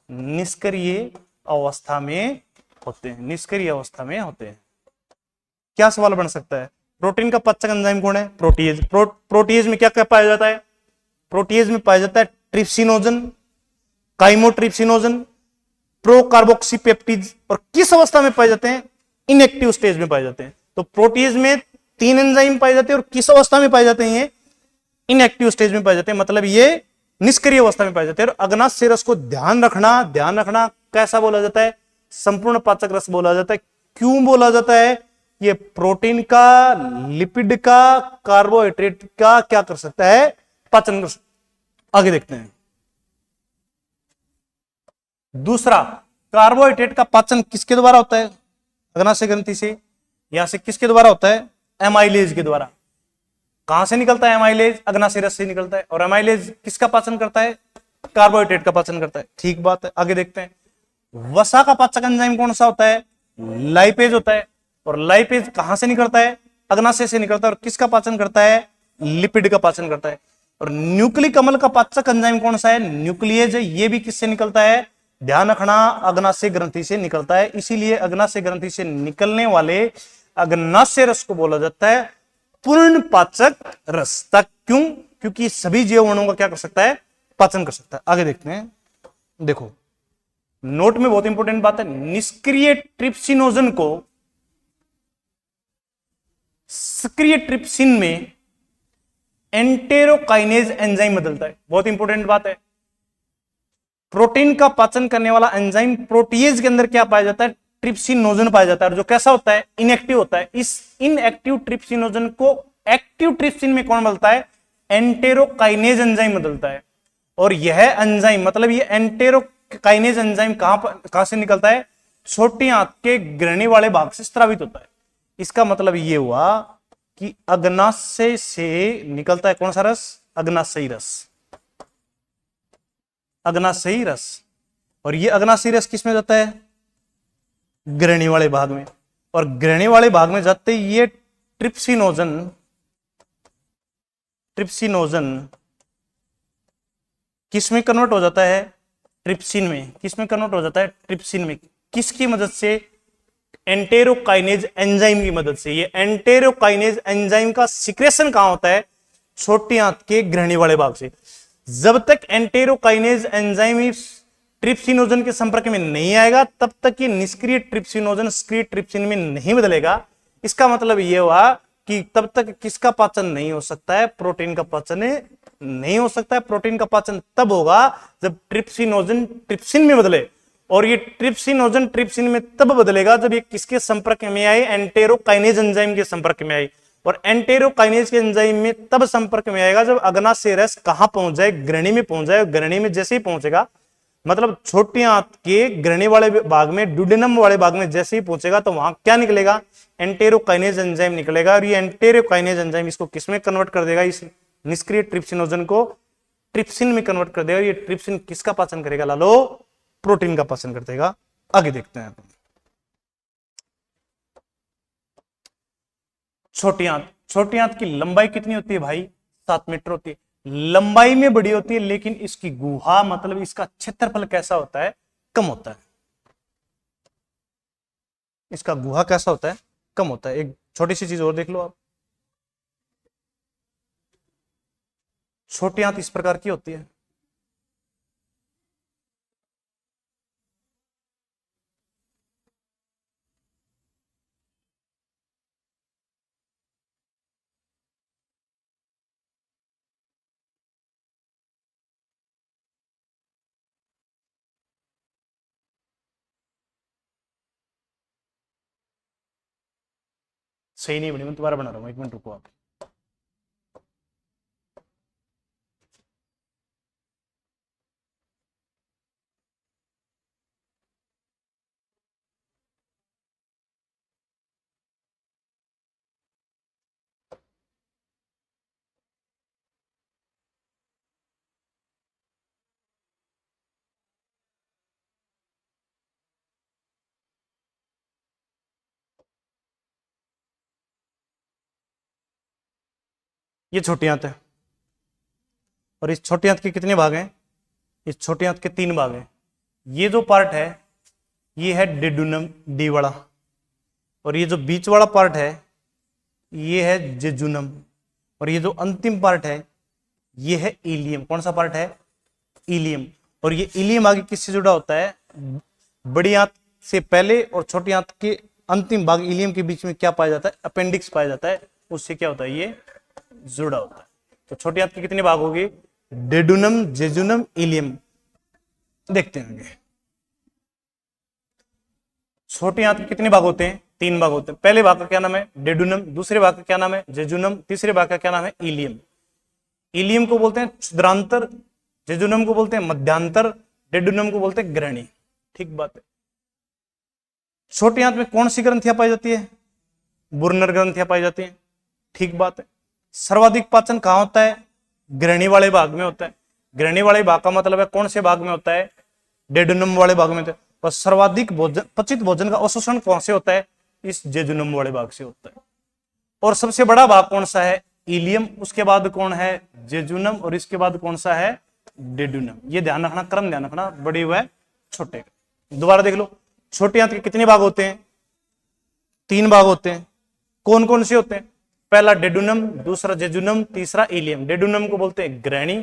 निष्क्रिय अवस्था में होते हैं, निष्क्रिय अवस्था में होते हैं। क्या सवाल बन सकता है? प्रोटीन का पाचक एंजाइम कौन है? प्रोटीएज। प्रोटीएज में क्या क्या पाया जाता है? प्रोटीएज में पाया जाता है ट्रिप्सिनोजन, काइमोट्रिप्सिनोजन, प्रोकार्बोक्सीपेप्टिड्स। और किस अवस्था में पाए जाते हैं? इनएक्टिव स्टेज में पाए जाते हैं। तो प्रोटीएज में 3 एंजाइम पाए जाते हैं, और किस अवस्था में पाए जाते हैं? ये इनएक्टिव स्टेज में पाए जाते हैं, मतलब ये निष्क्रिय अवस्था में पाए जाते हैं। और अग्नाशय रस को ध्यान रखना कैसा बोला जाता है? संपूर्ण पाचक रस बोला जाता है। क्यों बोला जाता है? ये प्रोटीन का, लिपिड का, कार्बोहाइड्रेट का क्या कर सकता है? पाचन कर सकता है। आगे देखते हैं। दूसरा, कार्बोहाइड्रेट का पाचन किसके द्वारा होता है? अग्नाशय ग्रंथि से। यहां से किसके द्वारा होता है? एमाइलेज के द्वारा। कहां से निकलता है एमाइलेज? अग्नाशय रस से निकलता है। और एमाइलेज किसका पाचन करता है? कार्बोहाइड्रेट का पाचन करता है। ठीक बात है, आगे देखते हैं। वसा का पाचक एंजाइम कौन सा होता है? लाइपेज होता है। और लाइपेज कहां से निकलता है? अग्नाशय से निकलता है। और किसका पाचन करता है? लिपिड का पाचन करता है। और न्यूक्लिक अम्ल का पाचक एंजाइम कौन सा है? न्यूक्लियेज है। ये भी किससे निकलता है? ध्यान रखना, अग्नाशय ग्रंथि से निकलता है। इसीलिए अग्नाशय ग्रंथि से निकलने वाले अग्नाशय रस को बोला जाता है पूर्ण पाचक रस। तक क्यों? क्योंकि सभी जैव अणुओं का क्या कर सकता है? पाचन कर सकता है। आगे देखते हैं। देखो नोट में बहुत इंपॉर्टेंट बात है, निष्क्रिय ट्रिप्सिनोजन को सक्रिय ट्रिप्सिन में एंटेरोकाइनेज एंजाइम बदलता है। बहुत इंपॉर्टेंट बात है। प्रोटीन का पाचन करने वाला एंजाइम प्रोटीएज के अंदर क्या पाया जाता है? ट्रिप्सिनोजन पाया जाता है, और जो कैसा होता है? इनएक्टिव होता है। इस इनएक्टिव ट्रिप्सिनोजन को एक्टिव ट्रिप्सिन में कौन बदलता है? एंटेरोकाइनेज एंजाइम बदलता है। और यह एंजाइम मतलब ये एंटेरोकाइनेज एंजाइम कहां से निकलता है? छोटी आंत के ग्रहणी वाले भाग से स्रावित होता है। इसका मतलब ये हुआ कि अग्नाशय से निकलता है कौन सा रस? अग्नाशयी रस। अग्नाशयी रस। और ये अग्नाशयी रस किस में जाता है? ग्रहणी वाले भाग में। और ग्रहणी वाले भाग में जाते ही ये ट्रिप्सिनोजन किस में कन्वर्ट हो जाता है? ट्रिप्सिन में। किस में कन्वर्ट हो जाता है? ट्रिप्सिन में। किसकी मदद से? एंटेरोकाइनेज एंजाइम की मदद से। ये एंटेरोकाइनेज एंजाइम का सिक्रेशन कहां होता है? छोटी आंत के ग्रहणी वाले भाग से। जब तक एंटेरोकाइनेज एंजाइम इस ट्रिप्सिनोजन के संपर्क में नहीं आएगा तब तक ये निष्क्रिय ट्रिप्सिनोजन सक्रिय ट्रिप्सिन में नहीं बदलेगा। इसका मतलब यह हुआ कि तब तक किसका पाचन नहीं हो सकता है? प्रोटीन का पाचन नहीं हो सकता है। प्रोटीन का पाचन तब होगा जब ट्रिप्सिनोजन ट्रिप्सिन में बदले। और ये ट्रिप्सिनोजन ट्रिप्सिन में तब बदलेगा जब ये किसके संपर्क में आए? एंटेरोकाइनेज एंजाइम के संपर्क में आई। और एंटेरोकाइनेज के एंजाइम में तब संपर्क में आएगा जब अग्नाशय रस कहां पहुंच जाए? ग्रहणी में पहुंच जाए। ग्रहणी में जैसे ही पहुंचेगा मतलब छोटी आंत के ग्रहणी वाले भाग में, ड्यूडेनम वाले भाग में जैसे ही पहुंचेगा तो वहां क्या निकलेगा? एंटेरोकाइनेज एंजाइम निकलेगा। और ये एंटेरोकाइनेज एंजाइम इसको किसमें कन्वर्ट कर देगा? इस निष्क्रिय ट्रिप्सिनोजन को ट्रिप्सिन में कन्वर्ट कर देगा। ये ट्रिप्सिन किसका पाचन करेगा लालो? प्रोटीन का पाचन कर देगा। आगे देखते हैं। छोटी आंत की लंबाई कितनी होती है भाई? 7 मीटर होती है। लंबाई में बड़ी होती है लेकिन इसकी गुहा मतलब इसका क्षेत्रफल कैसा होता है? कम होता है। इसका गुहा कैसा होता है? कम होता है। एक छोटी सी चीज और देख लो आप। छोटी आंत इस प्रकार की होती है। सही नहीं बनी, मैं दोबारा बना रहा हूं, 1 मिनट रुको आप। ये छोटी आंत है। और इस छोटी आंत के कितने भाग हैं? इस छोटी आंत के 3 भाग हैं। ये जो पार्ट है ये है डेडुनम, डी वाला। और ये जो बीच वाला पार्ट है ये है जेजुनम। और ये जो अंतिम पार्ट है ये है इलियम। कौन सा पार्ट है? इलियम। और ये इलियम आगे किससे जुड़ा होता है? बड़ी आंत से पहले और छोटी आंत के अंतिम भाग इलियम के बीच में क्या पाया जाता है? अपेंडिक्स पाया जाता है। उससे क्या होता है? ये जुड़ा होता है। तो छोटी आंत के कितने भाग होंगे? Duodenum, jejunum, ilium. देखते हैं आगे। छोटी आंत के कितने भाग होते हैं? 3 भाग होते हैं। पहले भाग का क्या नाम है? डेडुनम। दूसरे भाग का क्या नाम है? जेजुनम। तीसरे भाग का क्या नाम है? इलियम। इलियम को बोलते हैं क्षुद्रांतर, जेजुनम को बोलते हैं मध्यांतर, डेडुनम को बोलते हैं ग्रहणी। ठीक बात है। छोटी आंत में कौन सी ग्रंथियां पाई जाती है? बुर्नर ग्रंथियां पाई जाती हैं। ठीक बात है। सर्वाधिक पाचन कहां होता है? ग्रहणी वाले भाग में होता है। ग्रहणी वाले भाग का मतलब है कौन से भाग में होता है? डेडुनम वाले भाग में होता है। और सर्वाधिक भोजन, पचित भोजन का अवशोषण कौन से होता है? इस जेजुनम वाले भाग से होता है। और सबसे बड़ा भाग कौन सा है? इलियम, उसके बाद कौन है जेजुनम, और इसके बाद कौन सा है डेडुनम। ये ध्यान रखना, क्रम ध्यान रखना, बड़े हुए छोटे। दोबारा देख लो, छोटे आंत के कितने भाग होते हैं? 3 भाग होते हैं। कौन कौन से होते हैं? पहला डेडुनम, दूसरा जेजुनम, तीसरा इलियम। डेडुनम को बोलते हैं ग्रहणी।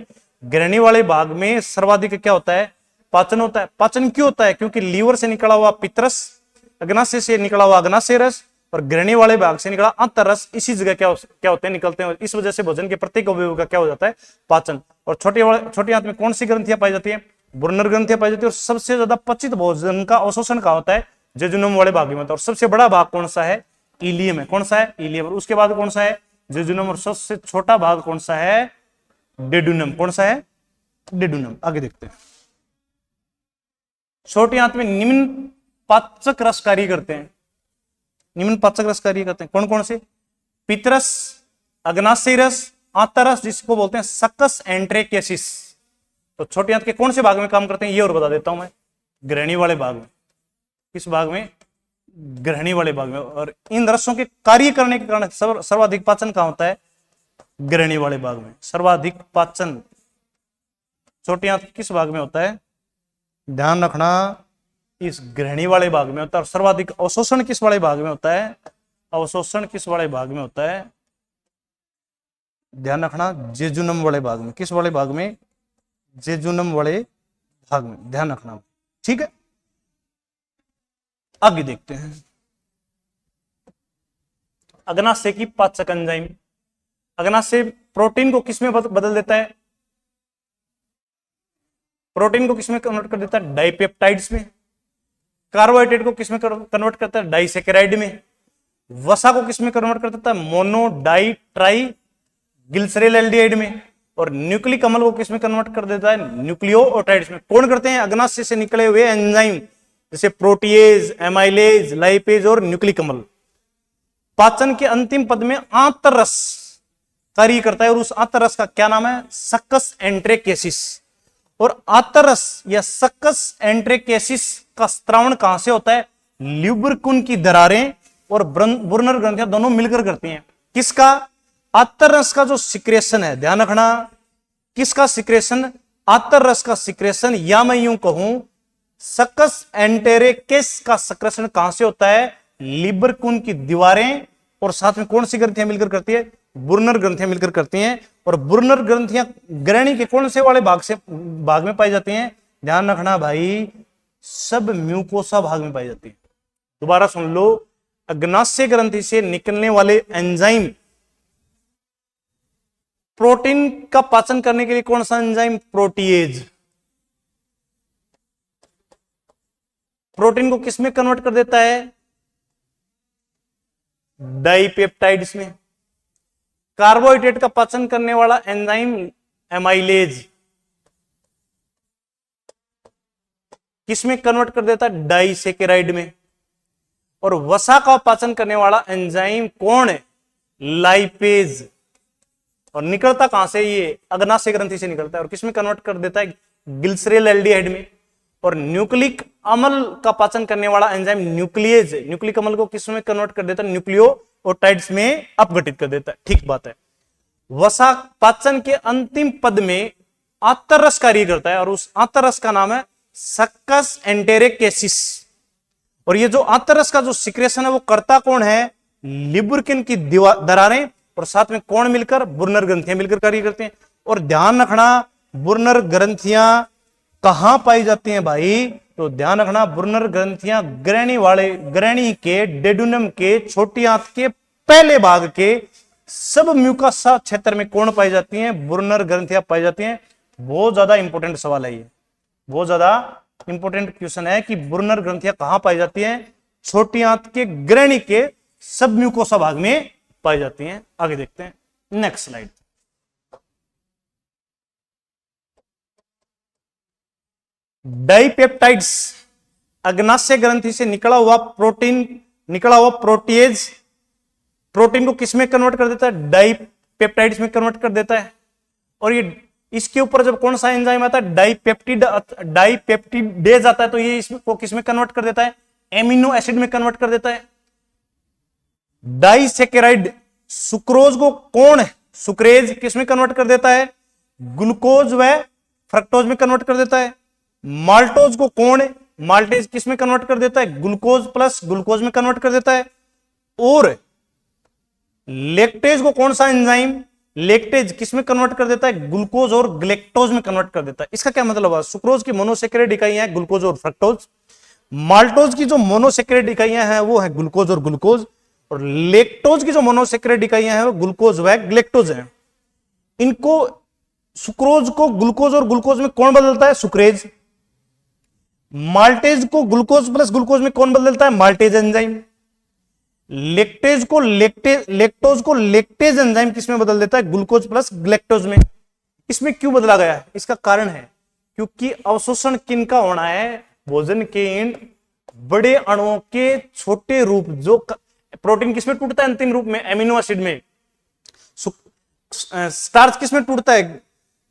ग्रहणी वाले भाग में सर्वाधिक क्या होता है? पाचन होता है। पाचन क्यों होता है? क्योंकि लीवर से निकला हुआ पित्रस, अग्नाशय से निकला हुआ अग्नाशय रस और ग्रहणी वाले भाग से निकला अंतर रस इसी जगह क्या होते हैं? निकलते हैं। इस वजह से भोजन के प्रत्येक अवयव का क्या हो जाता है? पाचन। और छोटे आंत में कौन सी ग्रंथियां पाई जाती है? ब्रुनर ग्रंथियां पाई जाती है। और सबसे ज्यादा पचित भोजन का अवशोषण कहां होता है? जेजुनम वाले भाग में होता है। और सबसे बड़ा भाग कौन सा है? इलियम है। कौन सा है? इलियम। और उसके बाद कौन सा है? जेजुनम। और सबसे छोटा भाग कौन सा है? डेडुनम। कौन सा है? डेडुनम। आगे देखते हैं। छोटी आंत में निम्न पाचक रस कार्य करते हैं। निम्न पाचक रस कार्य करते हैं। कौन कौन से? पितरस, अग्नाशय रस, आंतरस, जिसको बोलते हैं सक्कस एंट्रेकेसिस। तो छोटी आंत के कौन से भाग में काम करते हैं ये और बता देता हूं मैं। ग्रहणी वाले भाग में। किस भाग में? ग्रहणी वाले भाग में। और इन रसों के कार्य करने के कारण सर्वाधिक पाचन कहां होता है? ग्रहणी वाले भाग में। सर्वाधिक पाचन छोटी आंत किस भाग में होता है? ध्यान रखना, इस ग्रहणी वाले भाग में होता है। और सर्वाधिक अवशोषण किस वाले भाग में होता है? अवशोषण किस वाले भाग में होता है? ध्यान रखना, जेजुनम वाले भाग में। किस वाले भाग में? जेजुनम वाले भाग में। ध्यान रखना, ठीक है। आगे देखते हैं। अग्नाशय की पाचक एंजाइम। अग्नाशय प्रोटीन को किसमें बदल देता है? प्रोटीन को किसमें कन्वर्ट कर देता है? डाइपेप्टाइड्स में। कार्बोहाइड्रेट को किसमें कन्वर्ट करता है? डाइसेकेराइड में। वसा को किसमें कन्वर्ट कर देता है? Mono di tri glycerol aldehyde में। और न्यूक्लिक अम्ल को किसमें कन्वर्ट कर देता है? न्यूक्लियोटाइड्स में। कौन करते हैं? अग्नाशय से निकले हुए एंजाइम जैसे प्रोटीएज, एमाइलेज, लाइपेज और न्यूक्लिक अम्ल। पाचन के अंतिम पद में आंतररस कार्य करता है और उस आंतररस का क्या नाम है? सक्कस एंट्रेकेसिस। और आंतररस या सक्कस एंट्रेकेसिस का स्त्रावण कहां से होता है? ल्यूब्रिकुन की दरारें और ब्रुनर ग्रंथियां दोनों मिलकर करती हैं। किसका? आंतररस का जो सिक्रेशन है, ध्यान रखना, किसका सिक्रेशन? आंतररस का सिक्रेशन, या मैं यूं कहूं सक्कस एंटेरेकेस का सिक्रेशन कहां से होता है? ल्यूब्रिकुन की दीवारें और साथ में कौन सी ग्रंथियां मिलकर करती है? ब्रुनर ग्रंथियां मिलकर करती हैं। और ब्रुनर ग्रंथियां ग्रहणी के कौन से वाले भाग में पाई जाती हैं? ध्यान रखना भाई, सब म्यूकोसा भाग में पाई जाती है। दोबारा सुन लो, अग्नाशय ग्रंथि से निकलने वाले एंजाइम, प्रोटीन का पाचन करने के लिए कौन सा एंजाइम? प्रोटीएज। प्रोटीन को किसमें कन्वर्ट कर देता है? डाइपेप्टाइड्स में। कार्बोहाइड्रेट का पाचन करने वाला एंजाइम एमाइलेज किसमें कन्वर्ट कर देता है? डाइसेकेराइड में। और वसा का पाचन करने वाला एंजाइम कौन है? लाइपेज। और निकलता कहां से? ये अग्नाशय ग्रंथि से निकलता है। और किसमें कन्वर्ट कर देता है? ग्लिसरॉल एल्डिहाइड में। और न्यूक्लिक अम्ल का पाचन करने वाला एंजाइम न्यूक्लियेज, न्यूक्लिक अम्ल को किसमें कन्वर्ट कर देता है? न्यूक्लियोटाइड्स में अपघटित कर देता है। ठीक बात है। वसा पाचन के अंतिम पद में आंतररस कार्य करता है और उस आंतररस का नाम है सक्कस एंटेरेकेसिस। और ये जो आंतररस का जो सिक्रेशन है वो करता कौन है? ल्यूब्रिकिन की दरारें और साथ में कौन मिलकर? ब्रुनर ग्रंथियां मिलकर कार्य करते हैं। और ध्यान रखना, ब्रुनर ग्रंथियां कहां पाई जाती हैं भाई? तो ध्यान रखना, ब्रुनर ग्रंथियां ग्रहणी के, डेडुनम के, छोटी आंत के पहले भाग के सब म्यूकोसा क्षेत्र में कौन पाई जाती हैं? ब्रुनर ग्रंथियां पाई जाती हैं। बहुत ज्यादा इंपॉर्टेंट सवाल है ये, बहुत ज्यादा इंपॉर्टेंट क्वेश्चन है कि ब्रुनर ग्रंथियां कहां पाई जाती हैं? छोटी आंत के, ग्रहणी के सब म्यूकोसा भाग में पाई जाती हैं। आगे देखते हैं, नेक्स्ट स्लाइड। डाइपेप्टाइड्स, अग्नाशय ग्रंथि से निकला हुआ प्रोटीएज प्रोटीन को किसमें कन्वर्ट कर देता है? डाइपेप्टाइड्स में कन्वर्ट कर देता है। और ये इसके ऊपर जब कौन सा एंजाइम आता है? डाइपेप्टिडेज आता है, तो ये इसको किसमें कन्वर्ट कर देता है? एमिनो एसिड में कन्वर्ट कर देता है। डाइसेकेराइड, सुक्रोज को कौन है? सुक्रेज किस में कन्वर्ट कर देता है? ग्लूकोज व फ्रक्टोज में कन्वर्ट कर देता है। माल्टोज को कौन माल्टेज किस में कन्वर्ट कर देता है? ग्लूकोज प्लस ग्लूकोज में कन्वर्ट कर देता है। और लेक्टेज को कौन सा एंजाइम लेक्टेज किस में कन्वर्ट कर देता है? ग्लूकोज और ग्लेक्टोज में कन्वर्ट कर देता है। इसका क्या मतलब है? सुक्रोज की मोनोसेकेराइड इकाइयां हैं ग्लूकोज और फ्रक्टोज, माल्टोज की जो मोनोसेकेराइड इकाइयां हैं वो है ग्लूकोज और ग्लूकोज, और लेक्टोज की जो मोनोसेकेराइड इकाइयां हैं वो ग्लूकोज व ग्लेक्टोज हैं। इनको सुक्रोज को ग्लूकोज और ग्लूकोज में कौन बदलता है? सुक्रेज। माल्टेज को ग्लूकोज प्लस ग्लूकोज में कौन बदलता है? Maltase enzyme. लेक्टेज को लेक्टोज को लेक्टेज एंजाइम किस में बदल देता है? ग्लूकोज प्लस ग्लेक्टोज में। इसमें क्यों बदला गया है? इसका कारण है क्योंकि अवशोषण किन का होना है? भोजन के इन बड़े अणुओं के छोटे रूप, जो प्रोटीन किसमें टूटता है? अंतिम रूप में, एमिनो एसिड में। स्टार्च किसमें टूटता है?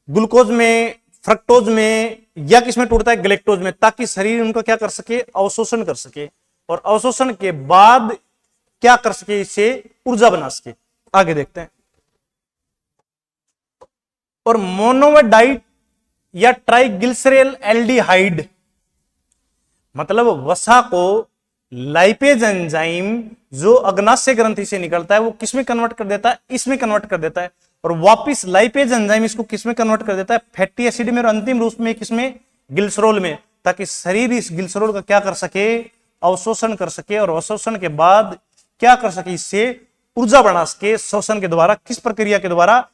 ग्लूकोज में, फ्रक्टोज में, या किसमें टूटता है? ग्लेक्टोज में, ताकि शरीर उनका क्या कर सके? अवशोषण कर सके, और अवशोषण के बाद क्या कर सके? इसे ऊर्जा बना सके। आगे देखते हैं। और मोनोमेडाइट या ट्राइग्लिसरेल एल्डिहाइड, मतलब वसा को लाइपेज एंजाइम जो अग्नाशय ग्रंथि से निकलता है वो किसमें कन्वर्ट कर देता है? इसमें कन्वर्ट कर देता है, और वापिस लाइपेज एंजाइम इसको किसमें कन्वर्ट कर देता है? फैटी एसिड में, और अंतिम रूप में किसमें? ग्लिसरॉल में, ताकि शरीर इस ग्लिसरॉल का क्या कर सके? अवशोषण कर सके, और अवशोषण के बाद क्या कर सके? इससे ऊर्जा बना सके श्वसन के द्वारा। किस प्रक्रिया के द्वारा?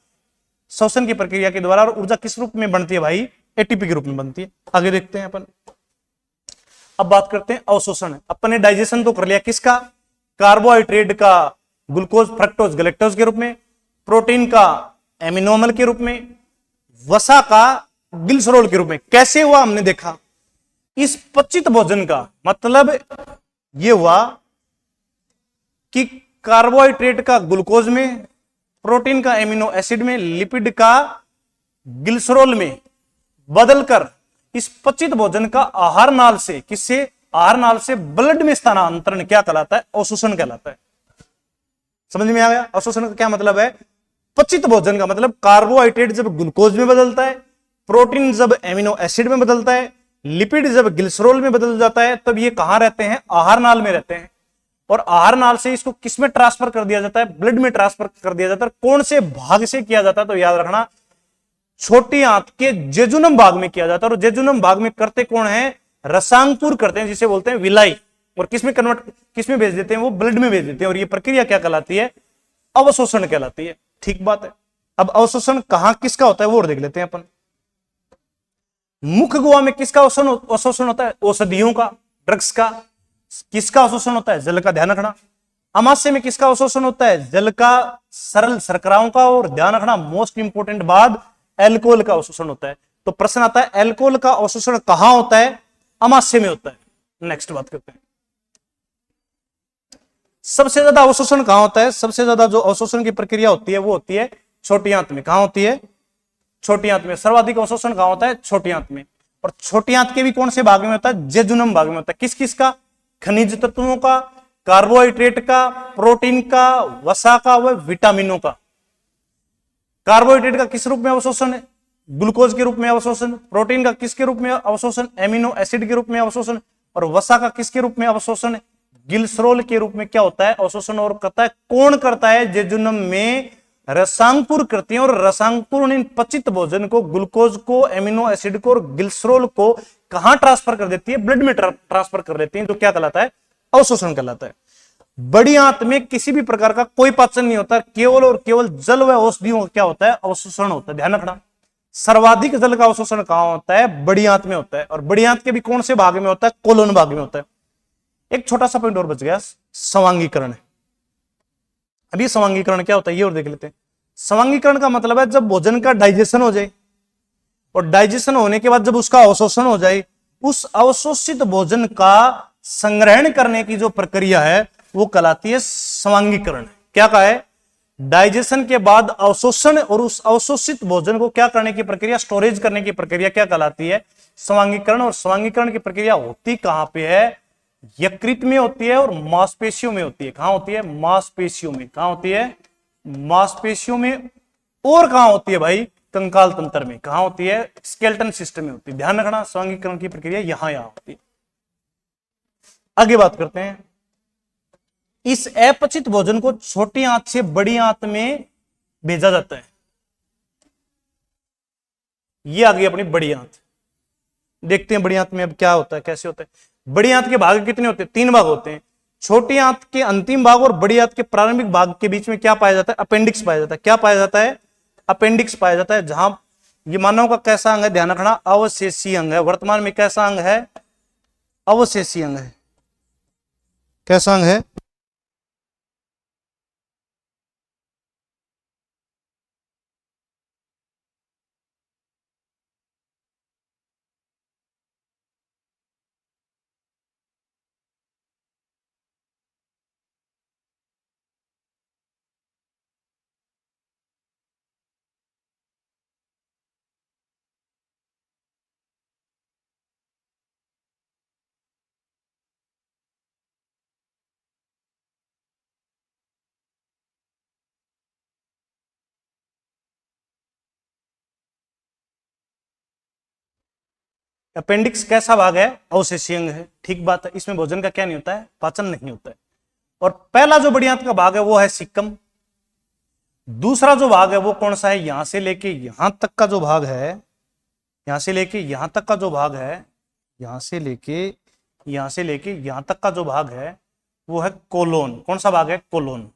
श्वसन की प्रक्रिया के द्वारा। और ऊर्जा किस रूप में बनती है भाई? एटीपी के रूप में बनती है। आगे देखते हैं अपन। अब बात करते हैं अवशोषण। अपन ने डाइजेशन तो कर लिया किसका? कार्बोहाइड्रेट का ग्लूकोज फ्रक्टोज ग्लेक्टोज के रूप में, प्रोटीन का एमिनोमल के रूप में, वसा का ग्लिसरॉल के रूप में। कैसे हुआ हमने देखा। इस पचित भोजन का मतलब यह हुआ कि कार्बोहाइड्रेट का ग्लूकोज में, प्रोटीन का एमिनो एसिड में, लिपिड का ग्लिसरॉल में बदलकर इस पचित भोजन का आहार नाल से, किससे? आहार नाल से ब्लड में स्थानांतरण क्या कहलाता है? अवशोषण कहलाता है। समझ में आ गया? अवशोषण का क्या मतलब है? पचित भोजन का मतलब कार्बोहाइड्रेट जब ग्लूकोज में बदलता है, प्रोटीन जब एमिनो एसिड में बदलता है, लिपिड जब ग्लिसरॉल में बदल जाता है, तब ये कहां रहते हैं? आहार नाल में रहते हैं। और आहार नाल से इसको किस में ट्रांसफर कर दिया जाता है? ब्लड में ट्रांसफर कर दिया जाता है। कौन से भाग से किया जाता है? तो याद रखना, छोटी आंत के जेजुनम भाग में किया जाता है। और जेजुनम भाग में करते कौन है? रसांकुर करते हैं, जिसे बोलते हैं विलाई। और किसमें भेज देते हैं? वो ब्लड में भेज देते हैं। और ये प्रक्रिया क्या कहलाती है? अवशोषण कहलाती है। ठीक बात है। अब अवशोषण कहां किसका होता है वो और देख लेते हैं अपन। मुख गुहा में किसका अवशोषण होता है? औषधियों का, ड्रग्स का। किसका अवशोषण होता है? जल का। ध्यान रखना। अमाशय में किसका अवशोषण होता है? जल का, सरल शर्कराओं का, और ध्यान रखना मोस्ट इंपोर्टेंट बात, एल्कोहल का अवशोषण होता है। तो प्रश्न आता है एल्कोहल का अवशोषण कहां होता है? अमाशय में होता है। नेक्स्ट बात करते हैं। सबसे ज्यादा अवशोषण कहां होता है? सबसे ज्यादा जो अवशोषण की प्रक्रिया होती है वो होती है छोटी आंत में। कहां होती है? छोटी आंत में। सर्वाधिक अवशोषण कहां होता है? छोटी आंत में। और छोटी आंत के भी कौन से भाग में होता है? जेजुनम भाग में होता है। किस किस का? खनिज तत्वों का, कार्बोहाइड्रेट का, प्रोटीन का, वसा का व विटामिनों का। कार्बोहाइड्रेट का किस रूप में अवशोषण है? ग्लूकोज के रूप में अवशोषण। प्रोटीन का किसके रूप में अवशोषण? एमिनो एसिड के रूप में अवशोषण। और वसा का किसके रूप में अवशोषण? ग्लिसरॉल के रूप में क्या होता है? अवशोषण। और करता है कौन? करता है जेजुनम में रसांकुर करते हैं। और रसांकुर इन पचित भोजन को, ग्लूकोज को, एमिनो एसिड को और ग्लिसरॉल को कहां ट्रांसफर कर देती है? ब्लड में ट्रांसफर कर देती है। तो क्या कहलाता है? अवशोषण कहलाता है। बड़ी आंत में किसी भी प्रकार का कोई पाचन नहीं होता, केवल और केवल जल व औषधियों का क्या होता है? अवशोषण होता है। ध्यान रखना। सर्वाधिक जल का अवशोषण कहां होता है? बड़ी आंत में होता है। और बड़ी आंत के भी कौन से भाग में होता है? कोलन भाग में होता है। एक छोटा सा पॉइंट और बच गया, स्वांगीकरण। अभी स्वांगीकरण क्या होता है ये और देख लेते हैं। स्वांगीकरण का मतलब है जब भोजन का डाइजेशन हो जाए, और डाइजेशन होने के बाद जब उसका अवशोषण हो जाए, उस अवशोषित भोजन का संग्रहण करने की जो प्रक्रिया है वो कहलाती है स्वांगीकरण। क्या कहा है? डाइजेशन के बाद अवशोषण, और उस अवशोषित भोजन को क्या करने की प्रक्रिया? स्टोरेज करने की प्रक्रिया क्या कहलाती है? स्वांगीकरण। और स्वांगीकरण की प्रक्रिया होती कहां पे है? यकृत में होती है और मांसपेशियों में होती है। कहां होती है? मांसपेशियों में। कहां होती है? मांसपेशियों में और कहां होती है भाई? कंकाल तंत्र में। कहां होती है? स्केलेटन सिस्टम में होती है। ध्यान रखना, स्वांगीकरण की प्रक्रिया यहां होती है। आगे बात करते हैं। इस अपचित भोजन को छोटी आंत से बड़ी आंत में भेजा जाता है। ये आ गई अपनी बड़ी आंत। देखते हैं बड़ी आंत में अब क्या होता है, कैसे होता है। बड़ी आंत के भाग कितने होते हैं? 3 भाग होते हैं। छोटी आंत के अंतिम भाग और बड़ी आंत के प्रारंभिक भाग के बीच में क्या पाया जाता है? अपेंडिक्स पाया जाता है। क्या पाया जाता है? अपेंडिक्स पाया जाता है। जहां ये मानव का कैसा अंग है? ध्यान रखना, अवशेषी अंग है। वर्तमान में कैसा अंग है? अवशेषी अंग है। कैसा अंग है? अपेंडिक्स कैसा भाग है? अवशेषी अंग है। ठीक बात है। इसमें भोजन का क्या नहीं होता है? पाचन नहीं होता है। और पहला जो बड़ी आंत का भाग है वो है सिक्कम। दूसरा जो भाग है वो कौन सा है? यहां से लेके यहां तक का जो भाग है, यहां से लेके यहां तक का जो भाग है, यहां से लेके यहां तक का जो भाग है वो है कोलोन। कौन सा भाग है? कोलोन।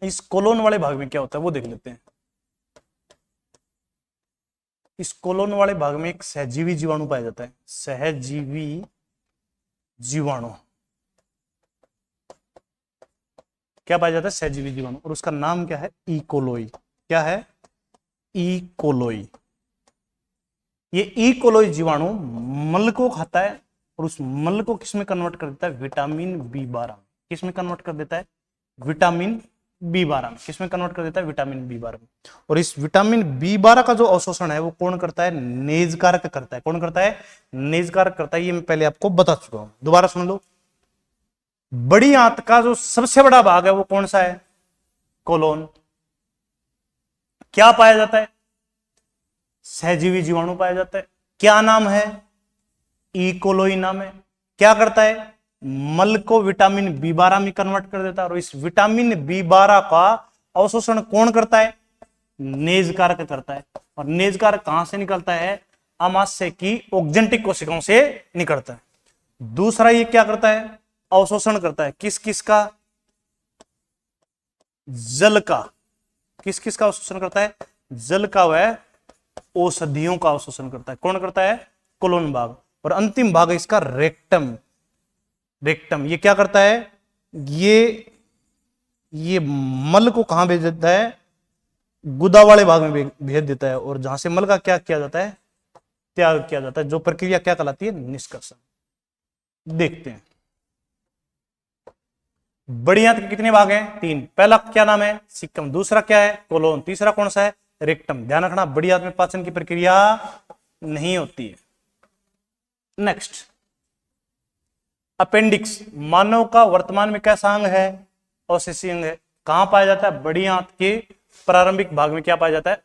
इस कोलोन वाले भाग में क्या होता है वो देख लेते हैं। इस कोलोन वाले भाग में एक सहजीवी जीवाणु पाया जाता है। सहजीवी जीवाणु क्या पाया जाता है? सहजीवी जीवाणु। और उसका नाम क्या है? इकोलोई। क्या है? इकोलोई। ये इकोलोई जीवाणु मल को खाता है और उस मल को किसमें कन्वर्ट कर देता है? Vitamin B12। किसमें कन्वर्ट कर देता है? Vitamin B12। किसमें कन्वर्ट कर देता है? Vitamin B12। और इस विटामिन B12 का जो अवशोषण है वो कौन करता है? नेजकारक करता है। कौन करता है? नेजकारक करता है। ये मैं पहले आपको बता चुका हूं, दोबारा सुन लो। बड़ी आंत का जो सबसे बड़ा भाग है वो कौन सा है? कोलोन। क्या पाया जाता है? सहजीवी जीवाणु पाया जाता है। क्या नाम है? इकोलोई नाम है। क्या करता है? मल को विटामिन B12 में कन्वर्ट कर देता है। और इस विटामिन B12 का अवशोषण कौन करता है? नेजकारक करता है। और नेजकारक कहां से निकलता है? आमाशय की ऑक्जेंटिक कोशिकाओं से निकलता है। दूसरा ये क्या करता है? अवशोषण करता है। किस किस का? जल का। किस किस का अवशोषण करता है? जल का। वह औषधियों का अवशोषण करता है। कौन करता है? कोलोन भाग। और अंतिम भाग है इसका रेक्टम। रेक्टम ये क्या करता है? ये मल को कहां भेज देता है? गुदा वाले भाग में भेज देता है। और जहां से मल का क्या किया जाता है? त्याग किया जाता है। जो प्रक्रिया क्या कहलाती है? निष्कर्षण। देखते हैं बड़ी आंत के कितने भाग हैं? 3। पहला क्या नाम है? सिक्कम। दूसरा क्या है? कोलोन। तीसरा कौन सा है? रेक्टम। ध्यान रखना, बड़ी आंत में पाचन की प्रक्रिया नहीं होती है। नेक्स्ट, अपेंडिक्स मानव का वर्तमान में कैसा अंग है? अवशेषी अंग है। कहां पाया जाता है? बड़ी आंत के प्रारंभिक भाग में क्या पाया जाता है?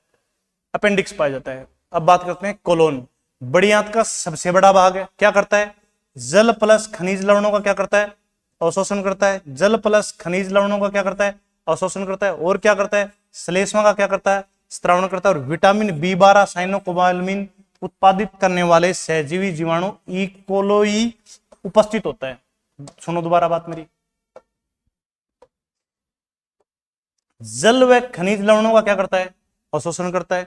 अपेंडिक्स पाया जाता है। अब बात करते हैं कोलोन। बड़ी आंत का सबसे बड़ा भाग है। क्या करता है? जल प्लस खनिज लवणों का क्या करता है? अवशोषण करता है। जल प्लस खनिज लवणों का क्या करता है? अवशोषण करता है। और क्या करता है? श्लेष्मा का क्या करता है? स्त्रावण करता है। और विटामिन B12 साइनोकोबालमिन उत्पादित करने वाले सहजीवी जीवाणु इकोलोई उपस्थित होता है। सुनो दोबारा बात मेरी। जल व खनिज लवणों का क्या करता है? अवशोषण करता है।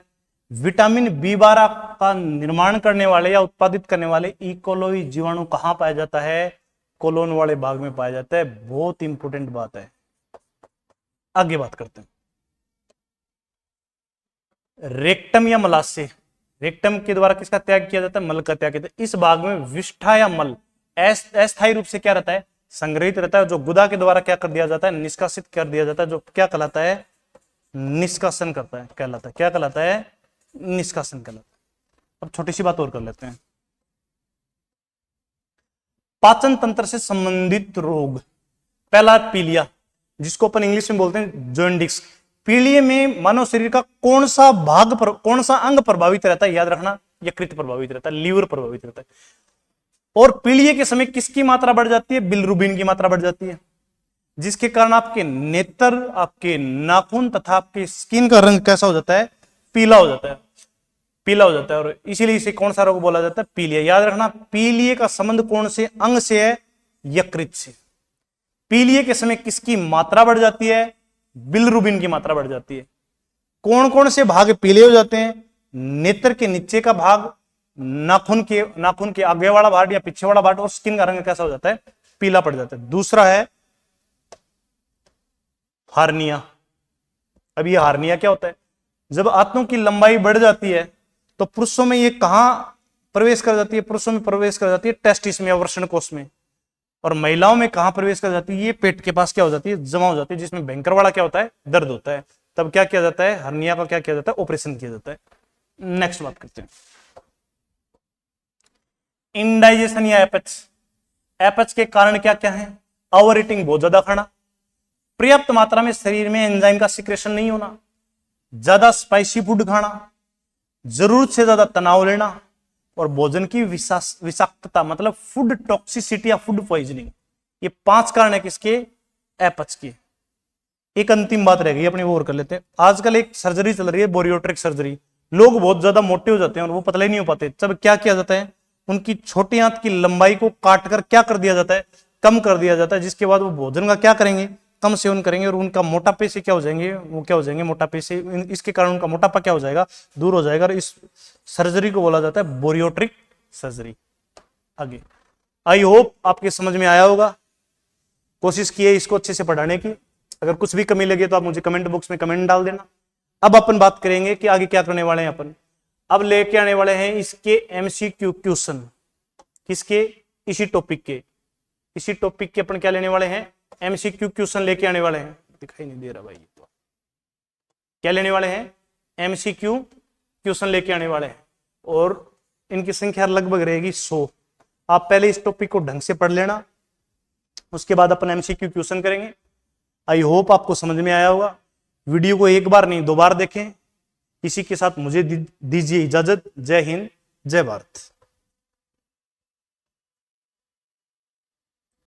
विटामिन B12 का निर्माण करने वाले या उत्पादित करने वाले इकोलोई जीवाणु कहां पाया जाता है? कोलोन वाले भाग में पाया जाता है। बहुत इंपॉर्टेंट बात है। आगे बात करते हैं रेक्टम या मलाशय। रेक्टम के द्वारा किसका त्याग किया जाता है? मल का त्याग किया जाता है। इस भाग में विष्ठा या मल अस्थायी रूप से क्या रहता है? संग्रहित रहता है। जो गुदा के द्वारा क्या कर दिया जाता है? निष्कासित कर दिया जाता है। जो क्या कहलाता है? निष्कासन करता है, कहलाता है। क्या कहलाता है? निष्कासन कहलाता है। अब छोटी सी बात और कर लेते हैं। पाचन तंत्र से संबंधित रोग। पहला पीलिया, जिसको अपन इंग्लिश में बोलते हैं जॉन्डिस। पीलिया में मानव शरीर का कौन सा कौन सा अंग प्रभावित रहता है? याद रखना, यकृत प्रभावित रहता है, लीवर प्रभावित रहता है। और पीलिया के समय किसकी मात्रा बढ़ जाती है? बिलिरुबिन की मात्रा बढ़ जाती है, जिसके कारण आपके नेत्र, आपके नाखून तथा आपके स्किन का रंग कैसा हो जाता है? पीला हो जाता है, पीला हो जाता है। और इसीलिए इसे कौन सा रोग बोला जाता है? पीलिया। याद रखना, पीलिया का संबंध कौन से अंग से है? यकृत से। पीलिया के समय किसकी मात्रा बढ़ जाती है? बिलिरुबिन की मात्रा बढ़ जाती है। कौन कौन से भाग पीले हो जाते हैं? नेत्र के नीचे का भाग, नाखून के आगे वाला भाग या पीछे वाला भाग, और स्किन का रंग कैसा हो जाता है? पीला पड़ जाता है। दूसरा है हार्निया। अब ये हार्निया क्या होता है? जब आंतों की लंबाई बढ़ जाती है तो पुरुषों में ये कहां प्रवेश कर जाती है? पुरुषों में प्रवेश कर जाती है टेस्टिस में या वृषण कोष में। और महिलाओं में कहां प्रवेश कर जाती है? ये पेट के पास क्या हो जाती है? जमा हो जाती है, जिसमें भयंकर वाला क्या होता है? दर्द होता है। तब क्या किया जाता है? हर्निया का क्या किया जाता है? ऑपरेशन किया जाता है। नेक्स्ट बात करते हैं इंडाइजेशन या एपच। एपच के कारण क्या क्या है? ओवर ईटिंग, बहुत ज्यादा खाना, पर्याप्त मात्रा में शरीर में एंजाइम का सिक्रेशन नहीं होना, ज्यादा स्पाइसी फूड खाना, जरूरत से ज्यादा तनाव लेना, और भोजन की विषाक्तता मतलब फूड टॉक्सिसिटी या फूड पॉइजनिंग। ये 5 कारण है किसके? एपच के। एक अंतिम बात रह गई अपनी, वो और कर लेते हैं। आजकल एक सर्जरी चल रही है, बोरियोट्रिक सर्जरी। लोग बहुत ज्यादा मोटे हो जाते हैं और वो पतले नहीं हो पाते। तब क्या किया जाता है? उनकी छोटी आंत की लंबाई को काटकर क्या कर दिया जाता है? कम कर दिया जाता है, जिसके बाद वो भोजन का क्या करेंगे? कम सेवन करेंगे, और उनका मोटापे से क्या हो जाएंगे? वो क्या हो जाएंगे? मोटापे से, इसके कारण उनका मोटापा क्या हो जाएगा? दूर हो जाएगा। और इस सर्जरी को बोला जाता है बोरियोट्रिक सर्जरी। आगे आई होप आपके समझ में आया होगा। कोशिश किए इसको अच्छे से पढ़ाने की। अगर कुछ भी कमी लगे तो आप मुझे कमेंट बॉक्स में कमेंट डाल देना। अब अपन बात करेंगे कि आगे क्या करने वाले हैं अपन। अब लेके आने वाले हैं इसके एमसीक्यू क्वेश्चन। किसके? इसी टॉपिक के अपन क्या लेने वाले हैं? एमसीक्यू क्वेश्चन लेके आने वाले हैं। दिखाई नहीं दे रहा भाई, तो क्या लेने वाले हैं? एमसीक्यू क्वेश्चन लेके आने वाले हैं, और इनकी संख्या लगभग रहेगी 100। आप पहले इस टॉपिक को ढंग से पढ़ लेना, उसके बाद अपन एमसीक्यू क्वेश्चन करेंगे। आई होप आपको समझ में आया होगा। वीडियो को एक बार नहीं 2 बार देखें। इसी के साथ मुझे दीजिए इजाजत। जय हिंद, जय भारत।